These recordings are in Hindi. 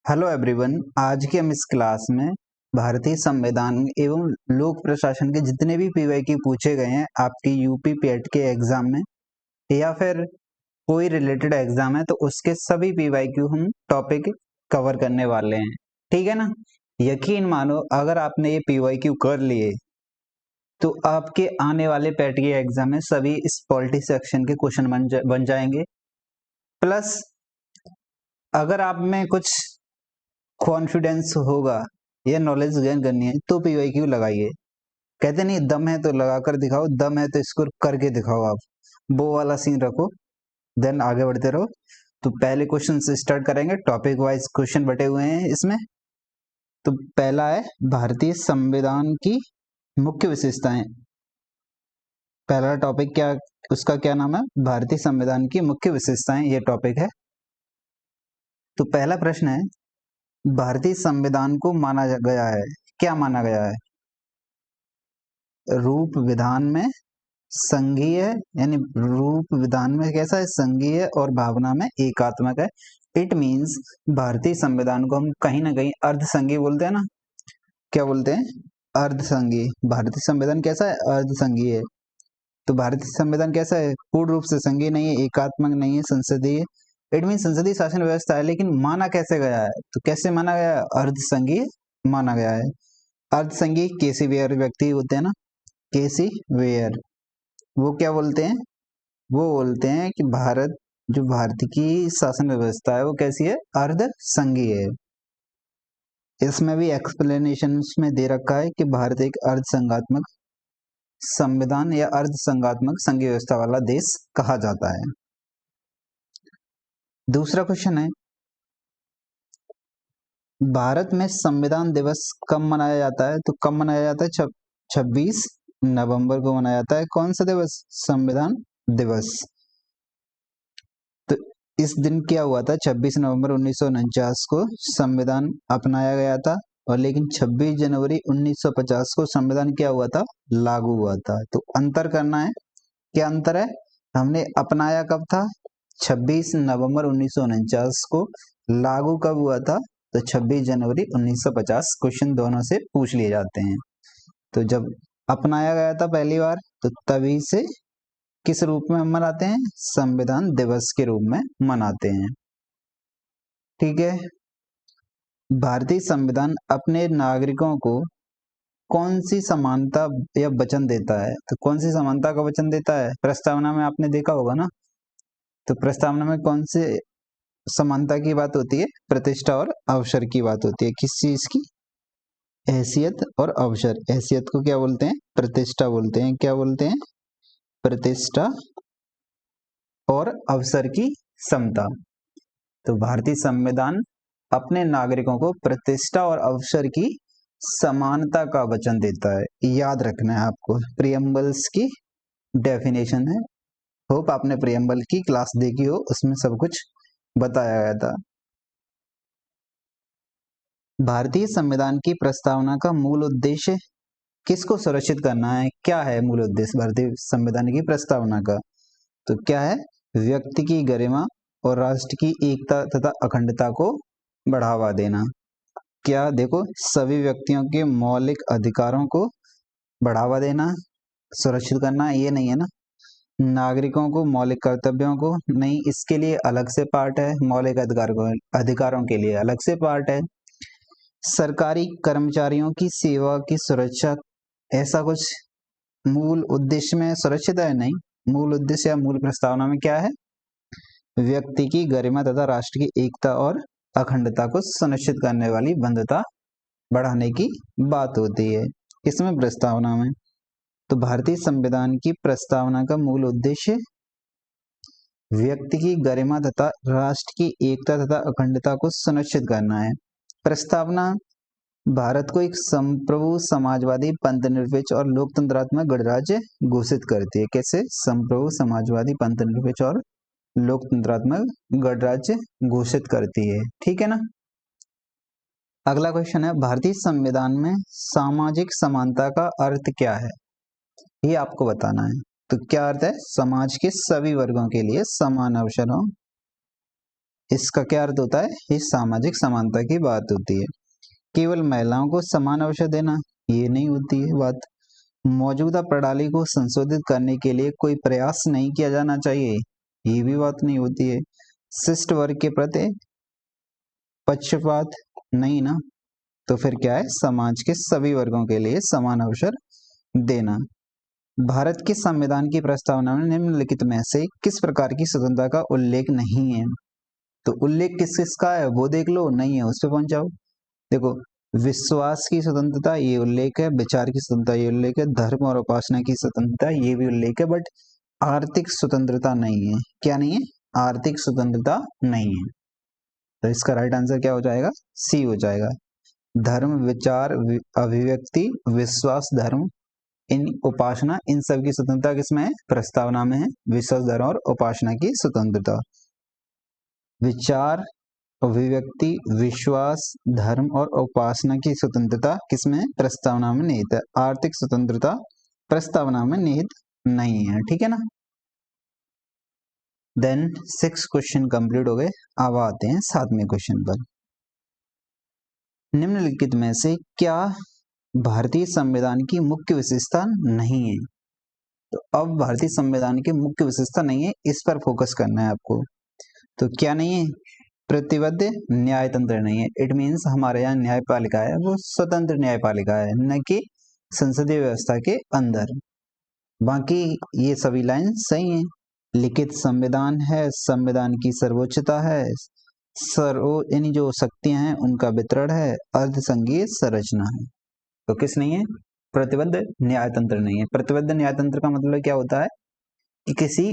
Hello everyone. आज की हम इस क्लास में भारतीय संविधान एवं लोक प्रशासन के जितने भी पीवाईक्यू पूछे गए हैं आपकी यूपी पेट के एग्जाम में या फिर कोई रिलेटेड एग्जाम है तो उसके सभी पीवाईक्यू हम टॉपिक कवर करने वाले हैं। ठीक है ना। यकीन मानो अगर आपने ये पीवाईक्यू कर लिए तो आपके आने वाले पेट के एग्जाम में सभी इस पॉलिटी सेक्शन के क्वेश्चन बन जाएंगे। प्लस अगर आप में कुछ कॉन्फिडेंस होगा या नॉलेज गेन करनी है तो पीवाईक्यू लगाइए। कहते नहीं दम है तो लगा कर दिखाओ, दम है तो इसको करके दिखाओ। आप वो वाला सीन रखो, देन आगे बढ़ते रहो। तो पहले क्वेश्चन से स्टार्ट करेंगे। टॉपिक वाइज क्वेश्चन बटे हुए हैं इसमें। तो पहला है भारतीय संविधान की मुख्य विशेषताएं। पहला टॉपिक क्या, उसका क्या नाम है? भारतीय संविधान की मुख्य विशेषताएं, ये टॉपिक है। तो पहला प्रश्न है, भारतीय संविधान को माना गया है, क्या माना गया है? रूप विधान में संघीय, यानी रूप विधान में कैसा है? संघीय, और भावना में एकात्मक है। इट मीन्स भारतीय संविधान को हम कहीं ना कहीं अर्धसंघीय बोलते हैं ना। क्या बोलते हैं? अर्धसंघीय। भारतीय संविधान कैसा है? अर्धसंघीय है। तो भारतीय संविधान कैसा है? पूर्ण रूप से संघीय नहीं है, एकात्मक नहीं है, संसदीय। इट मीन संसदीय शासन व्यवस्था है, लेकिन माना कैसे गया है? तो कैसे माना गया है? अर्धसंघीय माना गया है। अर्धसंघीय केसी वेयर व्यक्ति होते हैं ना, केसी वेयर, वो क्या बोलते हैं? वो बोलते हैं कि जो भारत की शासन व्यवस्था है वो कैसी है? अर्धसंघीय है। इसमें भी एक्सप्लेनेशन में दे रखा है कि भारत एक अर्धसंघात्मक संविधान या अर्धसंघात्मक संघीय व्यवस्था वाला देश कहा जाता है। दूसरा क्वेश्चन है, भारत में संविधान दिवस कब मनाया जाता है? तो कब मनाया जाता है? 26 नवंबर को मनाया जाता है। कौन सा दिवस? संविधान दिवस। तो इस दिन क्या हुआ था? 26 नवंबर 1949 को संविधान अपनाया गया था, और लेकिन 26 जनवरी 1950 को संविधान क्या हुआ था? लागू हुआ था। तो अंतर करना है। क्या अंतर है? हमने अपनाया कब था? 26 नवंबर 1949 को। लागू कब हुआ था? तो 26 जनवरी 1950। क्वेश्चन दोनों से पूछ लिए जाते हैं। तो जब अपनाया गया था पहली बार तो तभी से किस रूप में हम मनाते हैं? संविधान दिवस के रूप में मनाते हैं। ठीक है। भारतीय संविधान अपने नागरिकों को कौन सी समानता या वचन देता है? तो कौन सी समानता का वचन देता है? प्रस्तावना में आपने देखा होगा ना। तो प्रस्तावना में कौन से समानता की बात होती है? प्रतिष्ठा और अवसर की बात होती है। किस चीज की? हैसियत और अवसर। हैसियत को क्या बोलते हैं? प्रतिष्ठा बोलते हैं। क्या बोलते हैं? प्रतिष्ठा और अवसर की समता। तो भारतीय संविधान अपने नागरिकों को प्रतिष्ठा और अवसर की समानता का वचन देता है। याद रखना है आपको। प्रियम्बल्स की डेफिनेशन है। होप आपने प्रियम्बल की क्लास देखी हो, उसमें सब कुछ बताया गया था। भारतीय संविधान की प्रस्तावना का मूल उद्देश्य किसको सुरक्षित करना है? क्या है मूल उद्देश्य भारतीय संविधान की प्रस्तावना का? तो क्या है? व्यक्ति की गरिमा और राष्ट्र की एकता तथा अखंडता को बढ़ावा देना। क्या? देखो, सभी व्यक्तियों के मौलिक अधिकारों को बढ़ावा देना, सुरक्षित करना, ये नहीं है ना। नागरिकों को मौलिक कर्तव्यों को नहीं, इसके लिए अलग से पार्ट है। मौलिक अधिकारों के लिए अलग से पार्ट है। सरकारी कर्मचारियों की सेवा की सुरक्षा, ऐसा कुछ मूल उद्देश्य में सुरक्षित है? नहीं। मूल उद्देश्य या मूल प्रस्तावना में क्या है? व्यक्ति की गरिमा तथा राष्ट्र की एकता और अखंडता को सुनिश्चित करने वाली बंधुता बढ़ाने की बात होती है। इसमें प्रस्तावना में तो भारतीय संविधान की प्रस्तावना का मूल उद्देश्य व्यक्ति की गरिमा तथा राष्ट्र की एकता तथा अखंडता को सुनिश्चित करना है। प्रस्तावना भारत को एक संप्रभु, समाजवादी, पंथनिरपेक्ष और लोकतंत्रात्मक गणराज्य घोषित करती है। कैसे? संप्रभु, समाजवादी, पंथनिरपेक्ष और लोकतंत्रात्मक गणराज्य घोषित करती है। ठीक है ना। अगला क्वेश्चन है, भारतीय संविधान में सामाजिक समानता का अर्थ क्या है? ये आपको बताना है। तो क्या अर्थ है? समाज के सभी वर्गों के लिए समान अवसर हो, इसका क्या अर्थ होता है? ये सामाजिक समानता की बात होती है। केवल महिलाओं को समान अवसर देना, ये नहीं होती है बात। मौजूदा प्रणाली को संशोधित करने के लिए कोई प्रयास नहीं किया जाना चाहिए, ये भी बात नहीं होती है। शिष्ट वर्ग के प्रति पक्षपात नहीं ना, तो फिर क्या है? समाज के सभी वर्गों के लिए समान अवसर देना। भारत के संविधान की प्रस्तावना में निम्नलिखित में से किस प्रकार की स्वतंत्रता का उल्लेख नहीं है? तो उल्लेख किस किसका है वो देख लो, नहीं है उस पर पहुंच जाओ। देखो, विश्वास की स्वतंत्रता ये उल्लेख है, विचार की स्वतंत्रता ये उल्लेख है, धर्म और उपासना की स्वतंत्रता ये भी उल्लेख है, बट आर्थिक स्वतंत्रता नहीं है। क्या नहीं है? आर्थिक स्वतंत्रता नहीं है। तो इसका राइट आंसर क्या हो जाएगा? सी हो जाएगा। धर्म, विचार, अभिव्यक्ति, विश्वास, धर्म, इन उपासना, इन सब की स्वतंत्रता किसमें है? प्रस्तावना में है। विश्वास, धर्म और उपासना की स्वतंत्रता। विचार, अभिव्यक्ति, विश्वास, धर्म और उपासना की स्वतंत्रता किसमें? प्रस्तावना में निहित है। आर्थिक स्वतंत्रता प्रस्तावना में निहित नहीं है। ठीक है ना? देन 6 क्वेश्चन कंप्लीट हो गए। अब आते हैं 7वें क्वेश्चन पर। निम्नलिखित में से क्या भारतीय संविधान की मुख्य विशेषता नहीं है? तो अब भारतीय संविधान की मुख्य विशेषता नहीं है, इस पर फोकस करना है आपको। तो क्या नहीं है? प्रतिबद्ध न्यायतंत्र नहीं है। इट मीन्स हमारे यहाँ न्यायपालिका है वो स्वतंत्र न्यायपालिका है, न कि संसदीय व्यवस्था के अंदर। बाकी ये सभी लाइन सही हैं। लिखित संविधान है, संविधान की सर्वोच्चता है, यानी जो शक्तियां हैं उनका वितरण है, अर्धसंघीय संरचना है। तो किस नहीं है? प्रतिबद्ध न्यायतंत्र नहीं है। प्रतिबद्ध न्यायतंत्र का मतलब क्या होता है कि किसी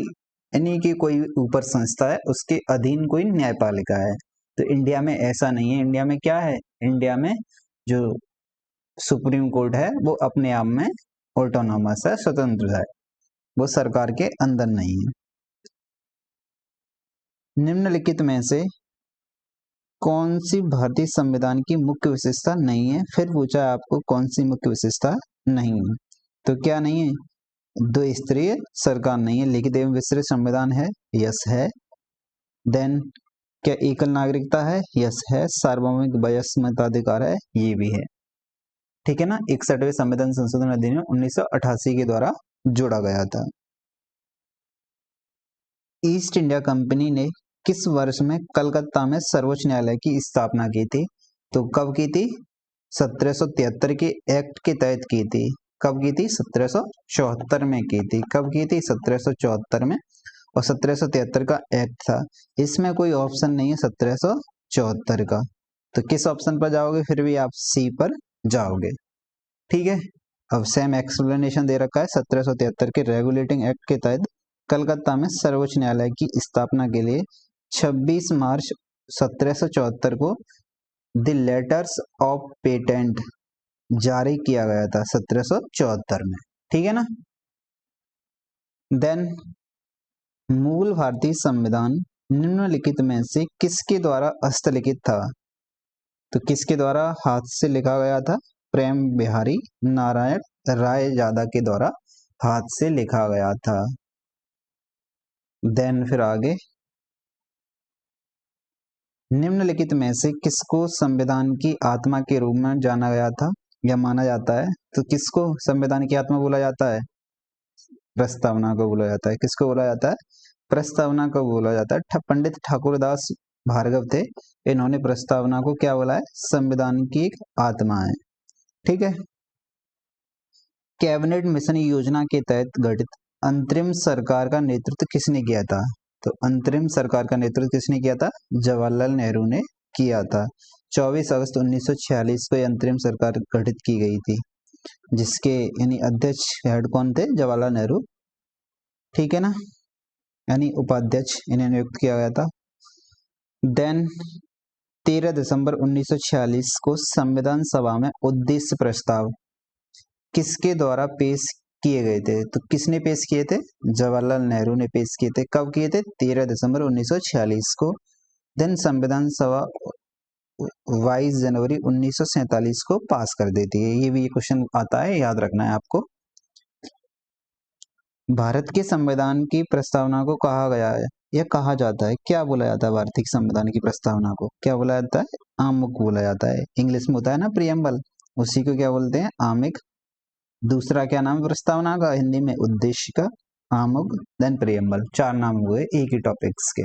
यानी कि कोई ऊपर संस्था है उसके अधीन कोई न्यायपालिका है। तो इंडिया में ऐसा नहीं है। इंडिया में क्या है? इंडिया में जो सुप्रीम कोर्ट है वो अपने आप में ऑटोनोमस है, स्वतंत्र है, वो सरकार के अंदर नहीं है। निम्नलिखित में से कौन सी भारतीय संविधान की मुख्य विशेषता नहीं है? फिर पूछा है आपको कौन सी मुख्य विशेषता नहीं है। तो क्या नहीं है? द्विस्तरीय सरकार नहीं है। लिखित एवं विस्तृत संविधान है, यस है। देन क्या एकल नागरिकता है? यस है। सार्वभौमिक वयस्मताधिकार है, ये भी है। ठीक है ना? 61वें संविधान संशोधन अधिनियम 1988 के द्वारा जोड़ा गया था। ईस्ट इंडिया कंपनी ने किस वर्ष में कलकत्ता में सर्वोच्च न्यायालय की स्थापना की थी? तो कब की थी? 1773 के एक्ट के तहत की थी। कब की थी? 1774 में की थी। कब की थी? 1774 में। और 1773 का एक्ट था, इसमें कोई ऑप्शन नहीं है 1774 का। तो किस ऑप्शन पर जाओगे? फिर भी आप सी पर जाओगे। ठीक है, अब सेम एक्सप्लेनेशन दे रखा है। 1773 के रेगुलेटिंग एक्ट के तहत कलकत्ता में सर्वोच्च न्यायालय की स्थापना के लिए 26 मार्च 1774 को द लेटर्स ऑफ पेटेंट जारी किया गया था 1774 में। ठीक है ना? देन मूल भारतीय संविधान निम्नलिखित में से किसके द्वारा हस्तलिखित था? तो किसके द्वारा हाथ से लिखा गया था? प्रेम बिहारी नारायण रायजादा के द्वारा हाथ से लिखा गया था। देन फिर आगे, निम्नलिखित में से किसको संविधान की आत्मा के रूप में जाना गया था या माना जाता है? तो किसको संविधान की आत्मा बोला जाता है? प्रस्तावना को बोला जाता है। किसको बोला जाता है? प्रस्तावना को बोला जाता है। पंडित ठाकुरदास भार्गव थे, इन्होंने प्रस्तावना को क्या बोला है? संविधान की एक आत्मा है। ठीक है। कैबिनेट मिशन योजना के तहत गठित अंतरिम सरकार का नेतृत्व किसने किया था? तो अंतरिम सरकार का नेतृत्व किसने किया था? जवाहरलाल नेहरू ने किया था। 24 अगस्त 1946 को अंतरिम सरकार गठित की गई थी, जिसके यानी अध्यक्ष हेड कौन थे? जवाहरलाल नेहरू। ठीक है ना? यानी उपाध्यक्ष इन्हें नियुक्त किया गया था। देन 13 दिसंबर 1946 को संविधान सभा में उद्देश्य प्रस्ताव किसके द्वारा पेश किए गए थे? तो किसने पेश किए थे? जवाहरलाल नेहरू ने पेश किए थे। कब किए थे? 13 दिसंबर 1946 को। देन संविधान सभा 22 जनवरी 1947 को पास कर देती है। ये भी क्वेश्चन आता है, याद रखना है आपको। भारत के संविधान की प्रस्तावना को कहा गया है या कहा जाता है, क्या बोला जाता है भारतीय संविधान की प्रस्तावना को, क्या बोला जाता है? आमुख बोला जाता है। इंग्लिश में होता है ना प्रियम्बल, उसी को क्या बोलते हैं? आमिक। दूसरा क्या नाम है प्रस्तावना का? हिंदी में उद्देशिका, आमुख, देन प्रियम्बल। 4 नाम हुए एक ही टॉपिक्स के।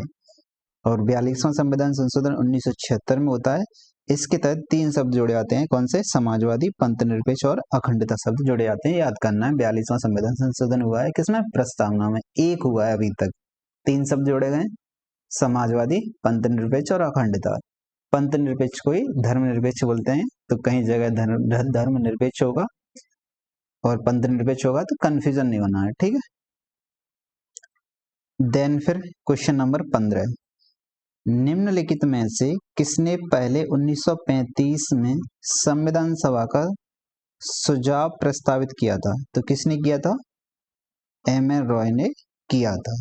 और 42वां संविधान संशोधन 1976 में होता है। इसके तहत 3 शब्द जोड़े आते हैं। कौन से? समाजवादी, पंथनिरपेक्ष और अखंडता शब्द जोड़े आते हैं। याद करना है 42वां संविधान संशोधन हुआ है किसमें? प्रस्तावना में। एक हुआ है अभी तक, 3 शब्द जोड़े गए, समाजवादी, पंथनिरपेक्ष और अखंडता। पंथनिरपेक्ष को ही धर्मनिरपेक्ष बोलते हैं, तो कहीं जगह धर्मनिरपेक्ष होगा और पंथनिरपेक्ष होगा तो कंफ्यूजन नहीं होना है, ठीक है। देन फिर क्वेश्चन नंबर 15, निम्नलिखित में से किसने पहले 1935 में संविधान सभा का सुझाव प्रस्तावित किया था? तो किसने किया था? एम.एन. रॉय ने किया था।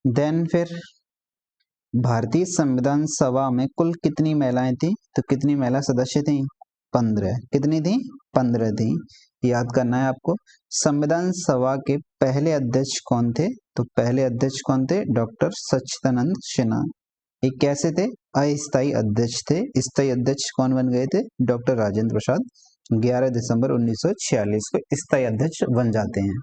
देन फिर भारतीय संविधान सभा में कुल कितनी महिलाएं थी? तो कितनी महिला सदस्य थी? 15। कितनी थी? 15 थी। याद करना है आपको। संविधान सभा के पहले अध्यक्ष कौन थे? तो पहले अध्यक्ष कौन थे? डॉक्टर सच्चिदानंद सिन्हा। ये कैसे थे? अस्थायी अध्यक्ष थे। स्थायी अध्यक्ष कौन बन गए थे? डॉक्टर राजेंद्र प्रसाद 11 दिसंबर 1946 को स्थायी अध्यक्ष बन जाते हैं।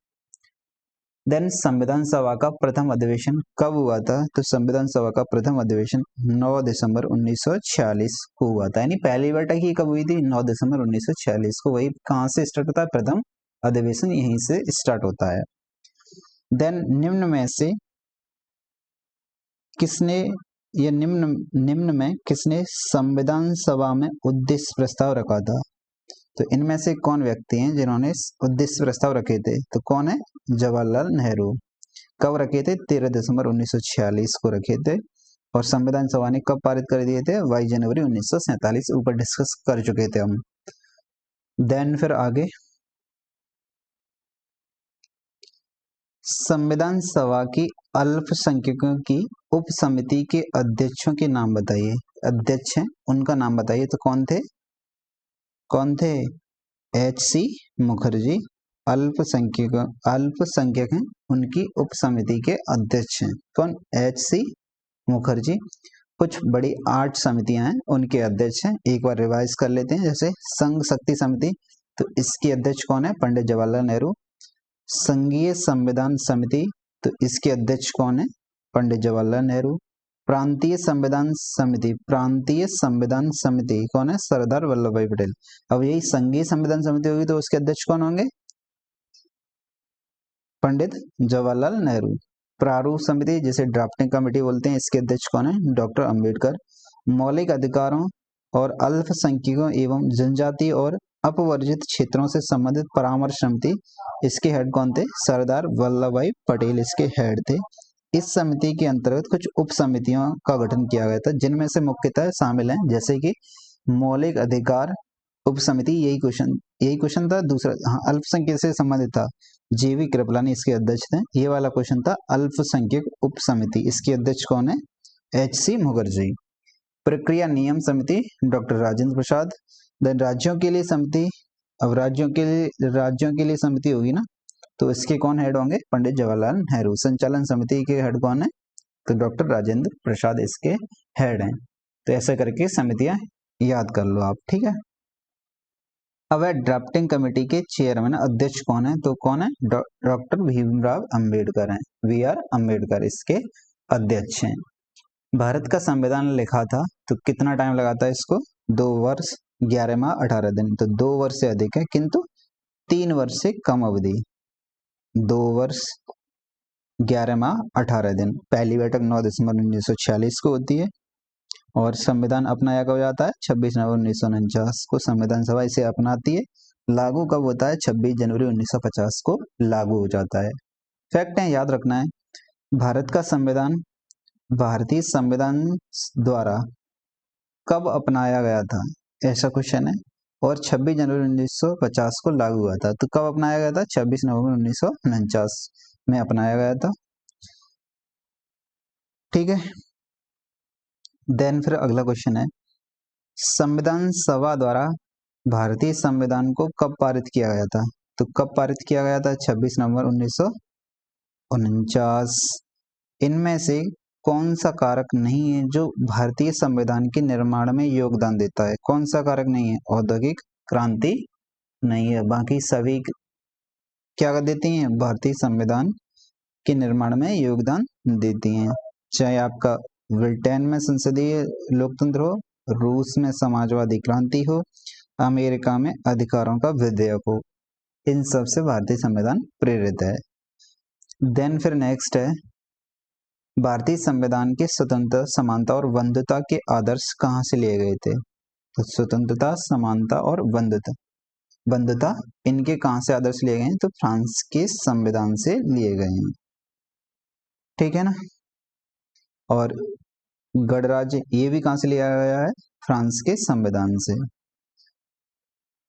देन संविधान सभा का प्रथम अधिवेशन कब हुआ था? तो संविधान सभा का प्रथम अधिवेशन 9 दिसंबर 1946 को हुआ था। यानी पहली बैठक ही कब हुई थी? 9 दिसंबर 1946 को। वही कहाँ से स्टार्ट होता है? प्रथम अधिवेशन यहीं से स्टार्ट होता है। देन निम्न में से किसने ये निम्न में किसने संविधान सभा में उद्देश्य प्रस्ताव रखा था? तो इनमें से कौन व्यक्ति हैं जिन्होंने उद्देश्य प्रस्ताव रखे थे? तो कौन है? जवाहरलाल नेहरू। कब रखे थे? 13 दिसंबर 1946 को रखे थे। और संविधान सभा ने कब पारित कर दिए थे? 22 जनवरी 1947। ऊपर डिस्कस कर चुके थे हम। देन फिर आगे संविधान सभा की अल्पसंख्यकों की उप समिति के अध्यक्षों के नाम बताइए। अध्यक्ष हैं उनका नाम बताइए। तो कौन थे? कौन थे? एच.सी. मुखर्जी अल्पसंख्यक हैं, उनकी उप समिति के अध्यक्ष हैं। कौन? एच.सी. मुखर्जी। कुछ बड़ी 8 समितियां हैं, उनके अध्यक्ष हैं। एक बार रिवाइज कर लेते हैं। जैसे संघ शक्ति समिति, तो इसके अध्यक्ष कौन है? पंडित जवाहरलाल नेहरू। संघीय संविधान समिति, तो इसके अध्यक्ष कौन है? पंडित जवाहरलाल नेहरू। प्रांतीय संविधान समिति कौन है? सरदार वल्लभ भाई पटेल। अब यही संघीय संविधान समिति होगी तो उसके अध्यक्ष कौन होंगे? पंडित जवाहरलाल नेहरू। प्रारूप समिति, जिसे ड्राफ्टिंग कमेटी बोलते हैं, इसके अध्यक्ष कौन है? डॉक्टर अंबेडकर। मौलिक अधिकारों और अल्पसंख्यकों एवं जनजाति और अपवर्जित क्षेत्रों से संबंधित परामर्श समिति, इसके हेड कौन थे? सरदार वल्लभ भाई पटेल इसके हेड थे। इस समिति के अंतर्गत कुछ उप समितियों का गठन किया गया था, जिनमें से मुख्यतः शामिल हैं जैसे कि मौलिक अधिकार उप समिति, यही क्वेश्चन था। दूसरा, हाँ, अल्पसंख्यक से संबंधित था, जीवी कृपलानी इसके अध्यक्ष थे। ये वाला क्वेश्चन था अल्पसंख्यक उप समिति, इसके अध्यक्ष कौन है? एच.सी. मुखर्जी। प्रक्रिया नियम समिति, डॉक्टर राजेंद्र प्रसाद। देन राज्यों के लिए समिति, अब राज्यों के लिए समिति होगी ना, तो इसके कौन हेड होंगे? पंडित जवाहरलाल नेहरू। संचालन समिति के हेड कौन है? तो डॉक्टर राजेंद्र प्रसाद इसके हेड हैं। तो ऐसे करके समितियां याद कर लो आप, ठीक है। अब है ड्राफ्टिंग कमेटी के चेयरमैन, अध्यक्ष कौन है? तो कौन है? डॉक्टर भीमराव अंबेडकर हैं। वी.आर. अंबेडकर इसके अध्यक्ष हैं। भारत का संविधान लिखा था तो कितना टाइम लगा था इसको? 2 वर्ष 11 माह 18 दिन। तो 2 वर्ष से अधिक है, किंतु 3 वर्ष से कम अवधि। 2 वर्ष 11 माह 18 दिन। पहली बैठक 9 दिसंबर 1946 को होती है और संविधान अपनाया कब जाता है? 26 नवंबर 1949 को संविधान सभा इसे अपनाती है। लागू कब होता है? 26 जनवरी 1950 को लागू हो जाता है। फैक्ट है, याद रखना है। भारत का संविधान भारतीय संविधान द्वारा कब अपनाया गया था? ऐसा क्वेश्चन है। और 26 जनवरी 1950 को लागू हुआ था। तो कब अपनाया गया था? 26 नवंबर 1949 में अपनाया गया था, ठीक है। देन फिर अगला क्वेश्चन है, संविधान सभा द्वारा भारतीय संविधान को कब पारित किया गया था? तो कब पारित किया गया था? 26 नवंबर 1949। इनमें से कौन सा कारक नहीं है जो भारतीय संविधान के निर्माण में योगदान देता है? कौन सा कारक नहीं है? औद्योगिक क्रांति नहीं है, बाकी सभी क्या कर देती हैं? भारतीय संविधान के निर्माण में योगदान देती हैं। चाहे आपका ब्रिटेन में संसदीय लोकतंत्र हो, रूस में समाजवादी क्रांति हो, अमेरिका में अधिकारों का विधेयक हो, इन सब से भारतीय संविधान प्रेरित है। देन फिर नेक्स्ट है, भारतीय संविधान के स्वतंत्रता, समानता और बंधुता के आदर्श कहाँ से लिए गए थे? तो स्वतंत्रता, समानता और बंधुता इनके कहाँ से आदर्श लिए गए हैं? तो फ्रांस के संविधान से लिए गए हैं, ठीक है ना। और गणराज्य ये भी कहाँ से लिया गया है? फ्रांस के संविधान से।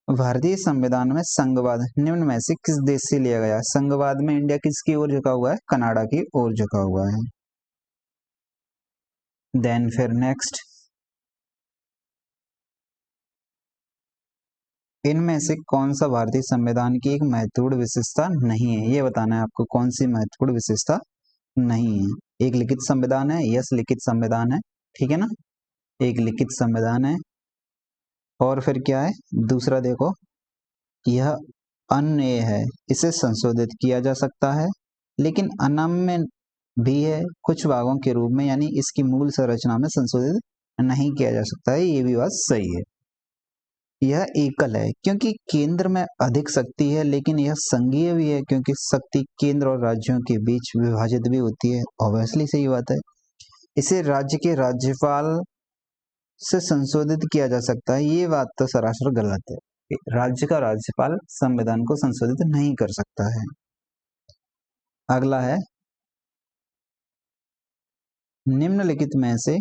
भारतीय संविधान में संघवाद निम्न में से किस देश से लिया गया? संघवाद में इंडिया किसकी ओर झुका हुआ है? कनाडा की ओर झुका हुआ है। देन फिर नेक्स्ट, इनमें से कौन सा भारतीय संविधान की एक महत्वपूर्ण विशेषता नहीं है? ये बताना है आपको, कौन सी महत्वपूर्ण विशेषता नहीं है। एक लिखित संविधान है, यस लिखित संविधान है, ठीक है ना, एक लिखित संविधान है। और फिर क्या है दूसरा, देखो यह अन्य है, इसे संशोधित किया जा सकता है, लेकिन अनम्य भी है कुछ भागों के रूप में, यानी इसकी मूल संरचना में संशोधित नहीं किया जा सकता है, ये भी बात सही है। यह एकल है क्योंकि केंद्र में अधिक शक्ति है, लेकिन यह संघीय भी है क्योंकि शक्ति केंद्र और राज्यों के बीच विभाजित भी होती है। ऑब्वियसली सही बात है। इसे राज्य के राज्यपाल से संशोधित किया जा सकता है, ये बात तो सरासर गलत है। राज्य का राज्यपाल संविधान को संशोधित नहीं कर सकता है। अगला है, निम्नलिखित में से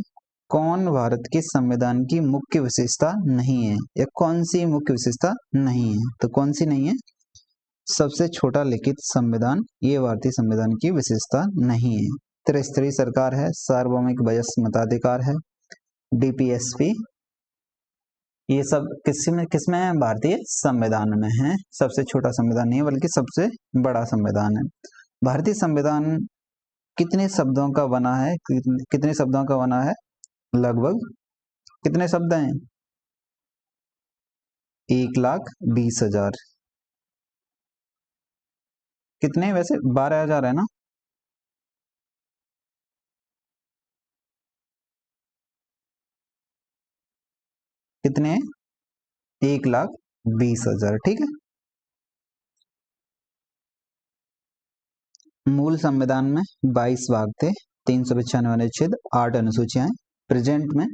कौन भारत के संविधान की मुख्य विशेषता नहीं है? या कौन सी मुख्य विशेषता नहीं है? तो कौन सी नहीं है? सबसे छोटा लिखित संविधान, ये भारतीय संविधान की विशेषता नहीं है। त्रिस्तरीय सरकार है, सार्वभौमिक वयस्क मताधिकार है, डीपीएसपी, ये सब किसमें है? भारतीय संविधान में है। सबसे छोटा संविधान नहीं है बल्कि सबसे बड़ा संविधान है। भारतीय संविधान कितने शब्दों का बना है? कितने शब्दों का बना है? लगभग कितने शब्द हैं? 1,20,000। कितने? वैसे 12,000 है ना। कितने? 1,20,000, ठीक है। मूल संविधान में 22 भाग थे, 395 अनुच्छेद, 8 अनुसूचियां हैं। प्रेजेंट में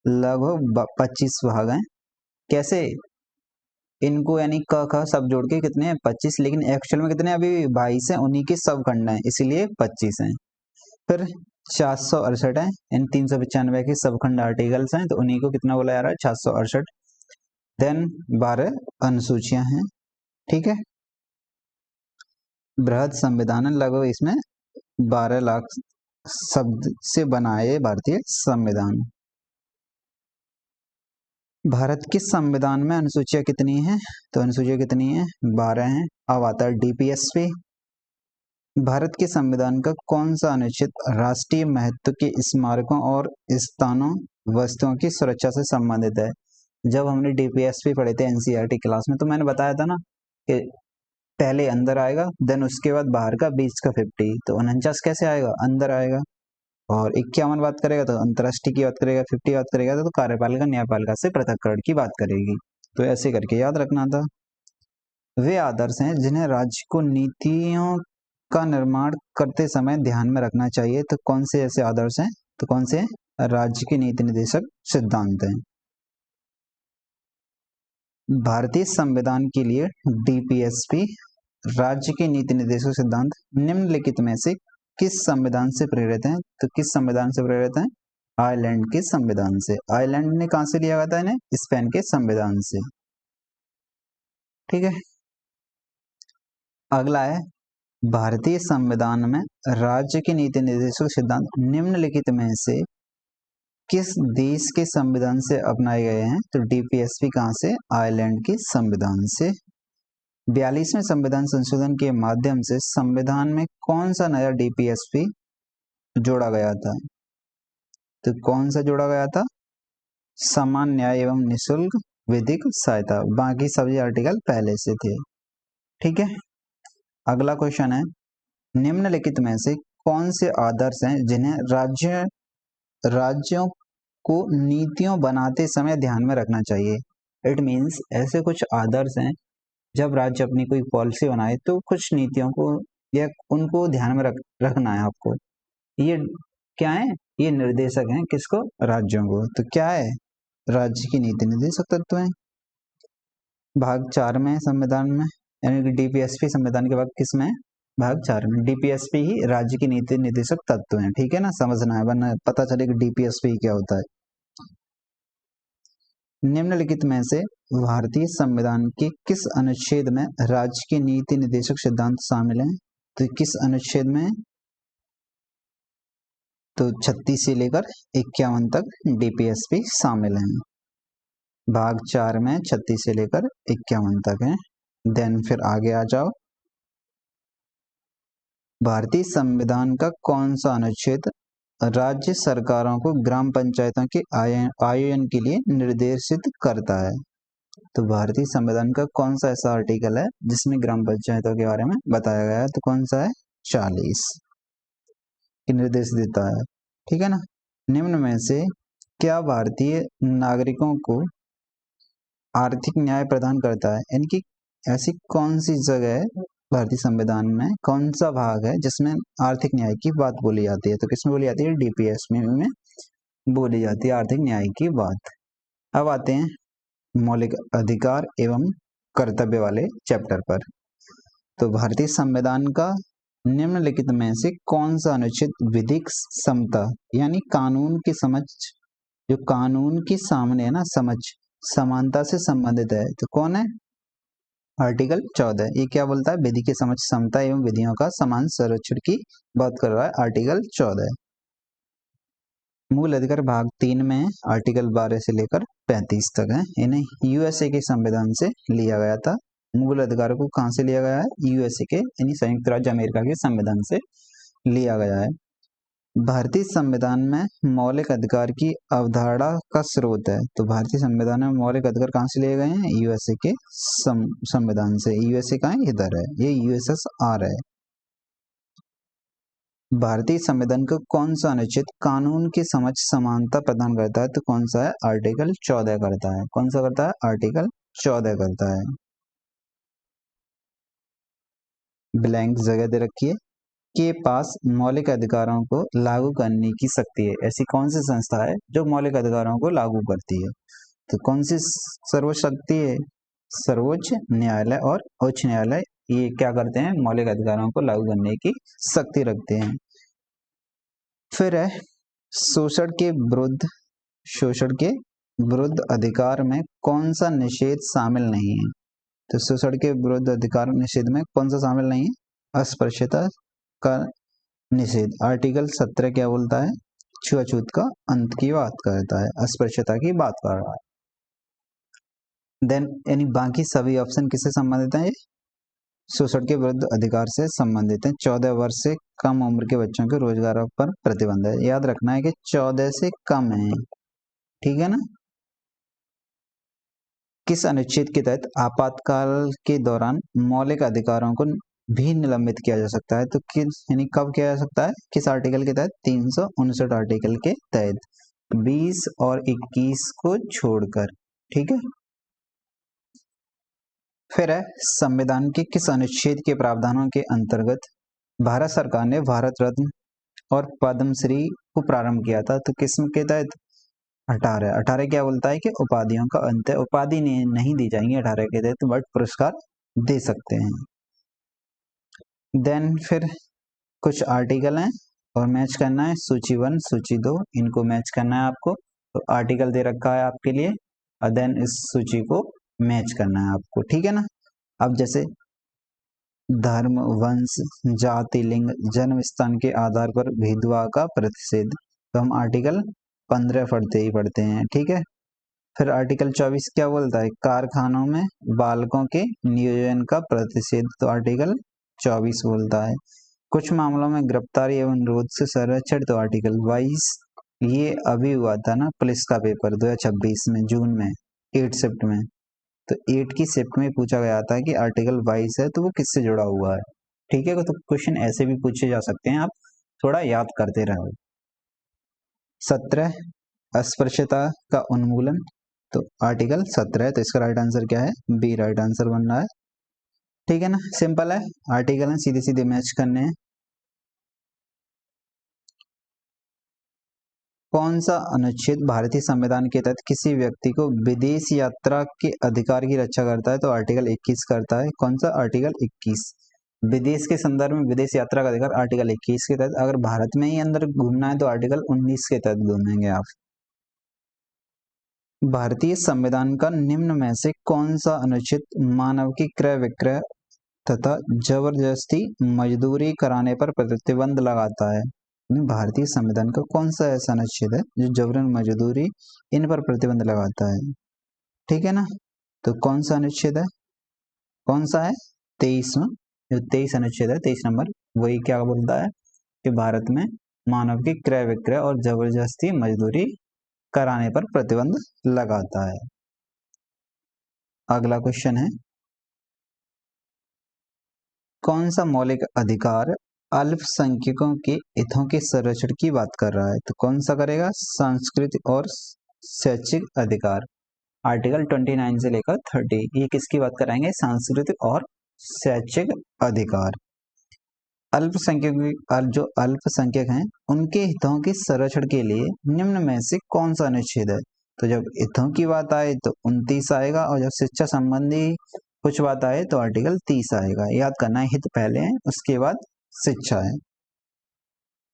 लगभग 25 भाग हैं। कैसे? इनको यानी क ख सब जोड़ के कितने हैं? 25, लेकिन एक्चुअल में कितने अभी 22 हैं, उन्हीं के सब खंड हैं, इसीलिए 25 हैं। फिर 468 है, इन 395 के सबखंड आर्टिकल्स हैं, तो उन्हीं को कितना बोला जा रहा है? 468। देन 12 अनुसूचियां हैं, ठीक है। बृहद संविधान है, लगभग इसमें 12 लाख शब्द से बनाए भारतीय संविधान। भारत के संविधान में अनुसूचियां कितनी हैं? तो अनुसूचियां कितनी हैं? 12 हैं। अब आता है डीपीएसपी। भारत के संविधान का कौन सा अनुच्छेद राष्ट्रीय महत्व के स्मारकों और स्थानों वस्तुओं की सुरक्षा से संबंधित है? जब हमने डीपीएसपी पढ़े थे एनसीईआरटी क्लास में, तो मैंने बताया था ना कि पहले अंदर आएगा, देन उसके बाद बाहर का, बीच का 50, तो 49 कैसे आएगा? अंदर आएगा। और 51 बात करेगा तो अंतर्राष्ट्रीय की बात करेगा, 50 बात करेगा तो कार्यपालिका न्यायपालिका से पृथक्करण की बात करेगी। तो ऐसे करके याद रखना था। वे आदर्श हैं जिन्हें राज्य को नीतियों का निर्माण करते समय ध्यान में रखना चाहिए। तो कौन से ऐसे आदर्श हैं? तो कौन से? राज्य के नीति निर्देशक सिद्धांत हैं। भारतीय संविधान के लिए डीपीएसपी राज्य के नीति निर्देशक सिद्धांत निम्नलिखित में से किस संविधान से प्रेरित हैं? तो किस संविधान से प्रेरित हैं? आयरलैंड के संविधान से। आयरलैंड ने कहां से लिया गया था इन्हें? स्पेन के संविधान से, ठीक है। अगला है, भारतीय संविधान में राज्य के नीति निर्देशक सिद्धांत निम्नलिखित में से किस देश के संविधान से अपनाए गए हैं? तो डीपीएसपी कहां से? आयरलैंड के संविधान से। 42वें संविधान संशोधन के माध्यम से संविधान में कौन सा नया डीपीएसपी जोड़ा गया था? तो कौन सा जोड़ा गया था? समान न्याय एवं निःशुल्क विधिक सहायता। बाकी सभी आर्टिकल पहले से थे। ठीक है, अगला क्वेश्चन है, निम्नलिखित में से कौन से आदर्श हैं जिन्हें राज्यों को नीतियों बनाते समय ध्यान में रखना चाहिए? इट मीन्स ऐसे कुछ आदर्श हैं, जब राज्य अपनी कोई पॉलिसी बनाए तो कुछ नीतियों को या उनको ध्यान में रखना है आपको। ये क्या है? ये निर्देशक हैं किसको? राज्यों को। तो क्या है? राज्य की नीति निर्देशक तत्व हैं। भाग 4 में संविधान में, यानी कि डीपीएसपी संविधान के भाग किस में? भाग 4 में। डीपीएसपी ही राज्य की नीति निर्देशक तत्व हैं। ठीक है ना, समझना है, वरना पता चले कि डीपीएसपी क्या होता है। निम्नलिखित में से भारतीय संविधान के किस अनुच्छेद में राज्य की नीति निर्देशक सिद्धांत शामिल हैं? तो किस अनुच्छेद में? तो 36 से लेकर 51 तक डीपीएसपी शामिल हैं। भाग 4 में 36 से लेकर 51 तक है। देन फिर आगे आ जाओ, भारतीय संविधान का कौन सा अनुच्छेद राज्य सरकारों को ग्राम पंचायतों के आयोजन के लिए निर्देशित करता है? तो भारतीय संविधान का कौन सा ऐसा आर्टिकल है जिसमें ग्राम पंचायतों के बारे में बताया गया है? तो कौन सा है? 40 की निर्देश देता है। ठीक है ना। निम्न में से क्या भारतीय नागरिकों को आर्थिक न्याय प्रदान करता है? यानी कि ऐसी कौन सी जगह है भारतीय संविधान में, कौन सा भाग है जिसमें आर्थिक न्याय की बात बोली जाती है? तो किसमें बोली जाती है? डीपीएसपी में बोली जाती है आर्थिक न्याय की बात। अब आते हैं मौलिक अधिकार एवं कर्तव्य वाले चैप्टर पर। तो भारतीय संविधान का निम्नलिखित में से कौन सा अनुच्छेद विधिक समता यानी कानून की समझ, जो कानून के सामने है ना समझ, समानता से संबंधित है? तो कौन है? आर्टिकल 14। ये क्या बोलता है? विधि की समझ, समता एवं विधियों का समान संरक्षण की बात कर रहा है आर्टिकल 14। मूल अधिकार भाग 3 में आर्टिकल 12 से लेकर 35 तक है। इन्हें यूएसए के संविधान से लिया गया था। मूल अधिकारों को कहां से लिया गया है? यूएसए के यानी संयुक्त राज्य अमेरिका के संविधान से लिया गया है। भारतीय संविधान में मौलिक अधिकार की अवधारणा का स्रोत है। तो भारतीय संविधान में मौलिक अधिकार कहां से लिए गए हैं? यूएसए के संविधान से। यूएसए कहां है? इधर है, ये यूएसएसआर है। भारतीय संविधान को कौन सा अनुच्छेद कानून की समझ समानता प्रदान करता है? तो कौन सा है? आर्टिकल 14 करता है। कौन सा करता है? आर्टिकल 14 करता है। ब्लैंक जगह दे रखी है। के पास मौलिक अधिकारों को लागू करने की शक्ति है। ऐसी कौन सी संस्था है जो मौलिक अधिकारों को लागू करती है? तो कौन सी सर्वोच्च शक्ति है? सर्वोच्च न्यायालय और उच्च न्यायालय ये क्या करते हैं? मौलिक अधिकारों को लागू करने की शक्ति रखते हैं। फिर है शोषण के विरुद्ध अधिकार में कौन सा निषेध शामिल नहीं है? तो शोषण के विरुद्ध अधिकार निषेध में कौन सा शामिल नहीं है? अस्पृश्यता का निषेध। आर्टिकल 17 क्या बोलता है? छुआछूत का अंत की बात करता है, अस्पृश्यता की बात कर रहा है। देन यानी बाकी सभी ऑप्शन किससे संबंधित हैं? शोषण के विरुद्ध अधिकार से संबंधित है। 14 वर्ष से कम उम्र के बच्चों के रोजगार पर प्रतिबंध है। याद रखना है कि 14 से कम है। ठीक है ना। किस अनुच्छेद के तहत आपातकाल के दौरान मौलिक अधिकारों को भी निलंबित किया जा सकता है? तो किस यानी कब किया जा सकता है? किस आर्टिकल के तहत? 359 आर्टिकल के तहत, 20 और 21 को छोड़कर। ठीक है। फिर है संविधान के किस अनुच्छेद के प्रावधानों के अंतर्गत भारत सरकार ने भारत रत्न और पद्मश्री को प्रारंभ किया था? तो किस के तहत? 18 क्या बोलता है कि उपाधियों का अंत है, उपाधि नहीं दी जाएंगी 18 के तहत, बट पुरस्कार दे सकते हैं। देन फिर कुछ आर्टिकल हैं और मैच करना है, सूची 1 सूची 2 इनको मैच करना है आपको। तो आर्टिकल दे रखा है आपके लिए और देन इस सूची को मैच करना है आपको। ठीक है ना। अब जैसे धर्म, वंश, जाति, लिंग, जन्म स्थान के आधार पर भेदभाव का प्रतिषेध, तो हम आर्टिकल 15 पढ़ते हैं। ठीक है। फिर आर्टिकल 24 क्या बोलता है, कारखानों में बालकों के नियोजन का प्रतिषेध, तो आर्टिकल 24 बोलता है। कुछ मामलों में गिरफ्तारी एवं अनुरोध से संरक्षण, तो आर्टिकल 22। ये अभी हुआ था ना पुलिस का पेपर 2026 में जून में 8 शिफ्ट में, तो 8 की शिफ्ट में पूछा गया था कि आर्टिकल 22 है तो वो किससे जुड़ा हुआ है। ठीक है, तो क्वेश्चन ऐसे भी पूछे जा सकते हैं, आप थोड़ा याद करते रहो। 17 अस्पृश्यता का उन्मूलन, तो आर्टिकल 17 है, तो इसका राइट आंसर क्या है, बी राइट आंसर बन रहा है। ठीक है ना, सिंपल है, आर्टिकल है, सीधे सीधे मैच करने हैं। कौन सा अनुच्छेद भारतीय संविधान के तहत किसी व्यक्ति को विदेश यात्रा के अधिकार की रक्षा करता है, तो आर्टिकल 21 करता है। कौन सा, आर्टिकल 21। विदेश के संदर्भ में विदेश यात्रा का अधिकार आर्टिकल 21 के तहत, अगर भारत में ही अंदर घूमना है तो आर्टिकल 19 के तहत घूमेंगे आप। भारतीय संविधान का निम्न में से कौन सा अनुच्छेद मानव की क्रय विक्रय तथा जबरदस्ती मजदूरी कराने पर प्रतिबंध लगाता है। भारतीय संविधान का कौन सा ऐसा अनुच्छेद है जो जबरन मजदूरी इन पर प्रतिबंध लगाता है। ठीक है ना, तो कौन सा अनुच्छेद है, कौन सा है, 23वां, जो 23 अनुच्छेद है, 23 नंबर, वही क्या बोलता है कि भारत में मानव की क्रय विक्रय और जबरदस्ती मजदूरी कराने पर प्रतिबंध लगाता है। अगला क्वेश्चन है, कौन सा मौलिक अधिकार अल्पसंख्यकों के हितों के संरक्षण की बात कर रहा है, तो कौन सा करेगा, सांस्कृतिक और शैक्षिक अधिकार। आर्टिकल 29 से लेकर 30, ये किसकी बात कराएंगे, सांस्कृतिक और शैक्षिक अधिकार। जो अल्पसंख्यक हैं उनके हितों के संरक्षण के लिए निम्न में से कौन सा अनुच्छेद है, तो जब हितों की बात आए तो 29 आएगा, और जब शिक्षा संबंधी कुछ बात आए तो आर्टिकल 30 आएगा। याद करना है, हित पहले है उसके बाद शिक्षा है।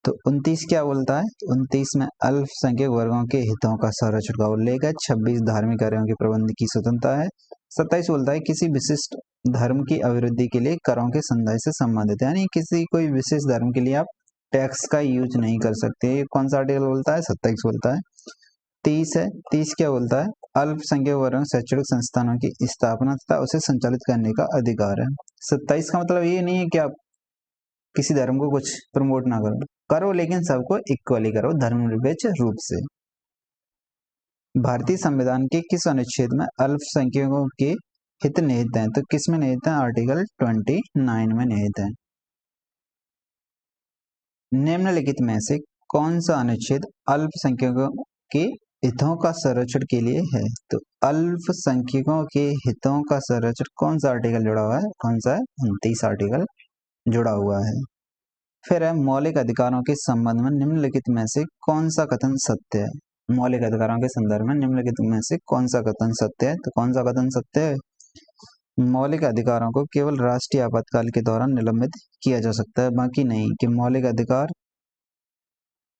तो 29 क्या बोलता है, 29 में अल्पसंख्यक वर्गों के हितों का संरक्षण का उल्लेख है। 26 धार्मिक कार्यों के प्रबंध की स्वतंत्रता है। 27 बोलता है किसी विशिष्ट धर्म की अभिवृद्धि के लिए करों के संदाय से संबंधित है, यानी किसी कोई विशेष धर्म के लिए आप टैक्स का यूज नहीं कर सकते। ये कौन सा आर्टिकल बोलता है, 27 बोलता है। 30 है, 30 क्या बोलता है, अल्पसंख्यक वर्गों शैक्षणिक संस्थानों की स्थापना तथा उसे संचालित करने का अधिकार है। 27 का मतलब ये नहीं है कि आप किसी धर्म को कुछ प्रमोट ना करो, लेकिन सबको इक्वली करो धर्मनिरपेक्ष रूप से। भारतीय संविधान के किस अनुच्छेद में अल्पसंख्यकों के हित निहित हैं, तो किस में निहित हैं, आर्टिकल 29 में निहित हैं। निम्नलिखित में से कौन सा अनुच्छेद अल्पसंख्यकों के हितों का संरक्षण के लिए है, तो अल्पसंख्यकों के हितों का संरक्षण कौन सा आर्टिकल जुड़ा हुआ है, कौन सा है, 29 आर्टिकल जुड़ा हुआ है। फिर है मौलिक अधिकारों के संबंध में निम्नलिखित में से कौन सा कथन सत्य है। मौलिक अधिकारों के संदर्भ में निम्नलिखित में से कौन सा कथन सत्य है, तो कौन सा कथन सत्य है, मौलिक अधिकारों को केवल राष्ट्रीय आपातकाल के दौरान निलंबित किया जा सकता है, बाकी नहीं। कि मौलिक अधिकार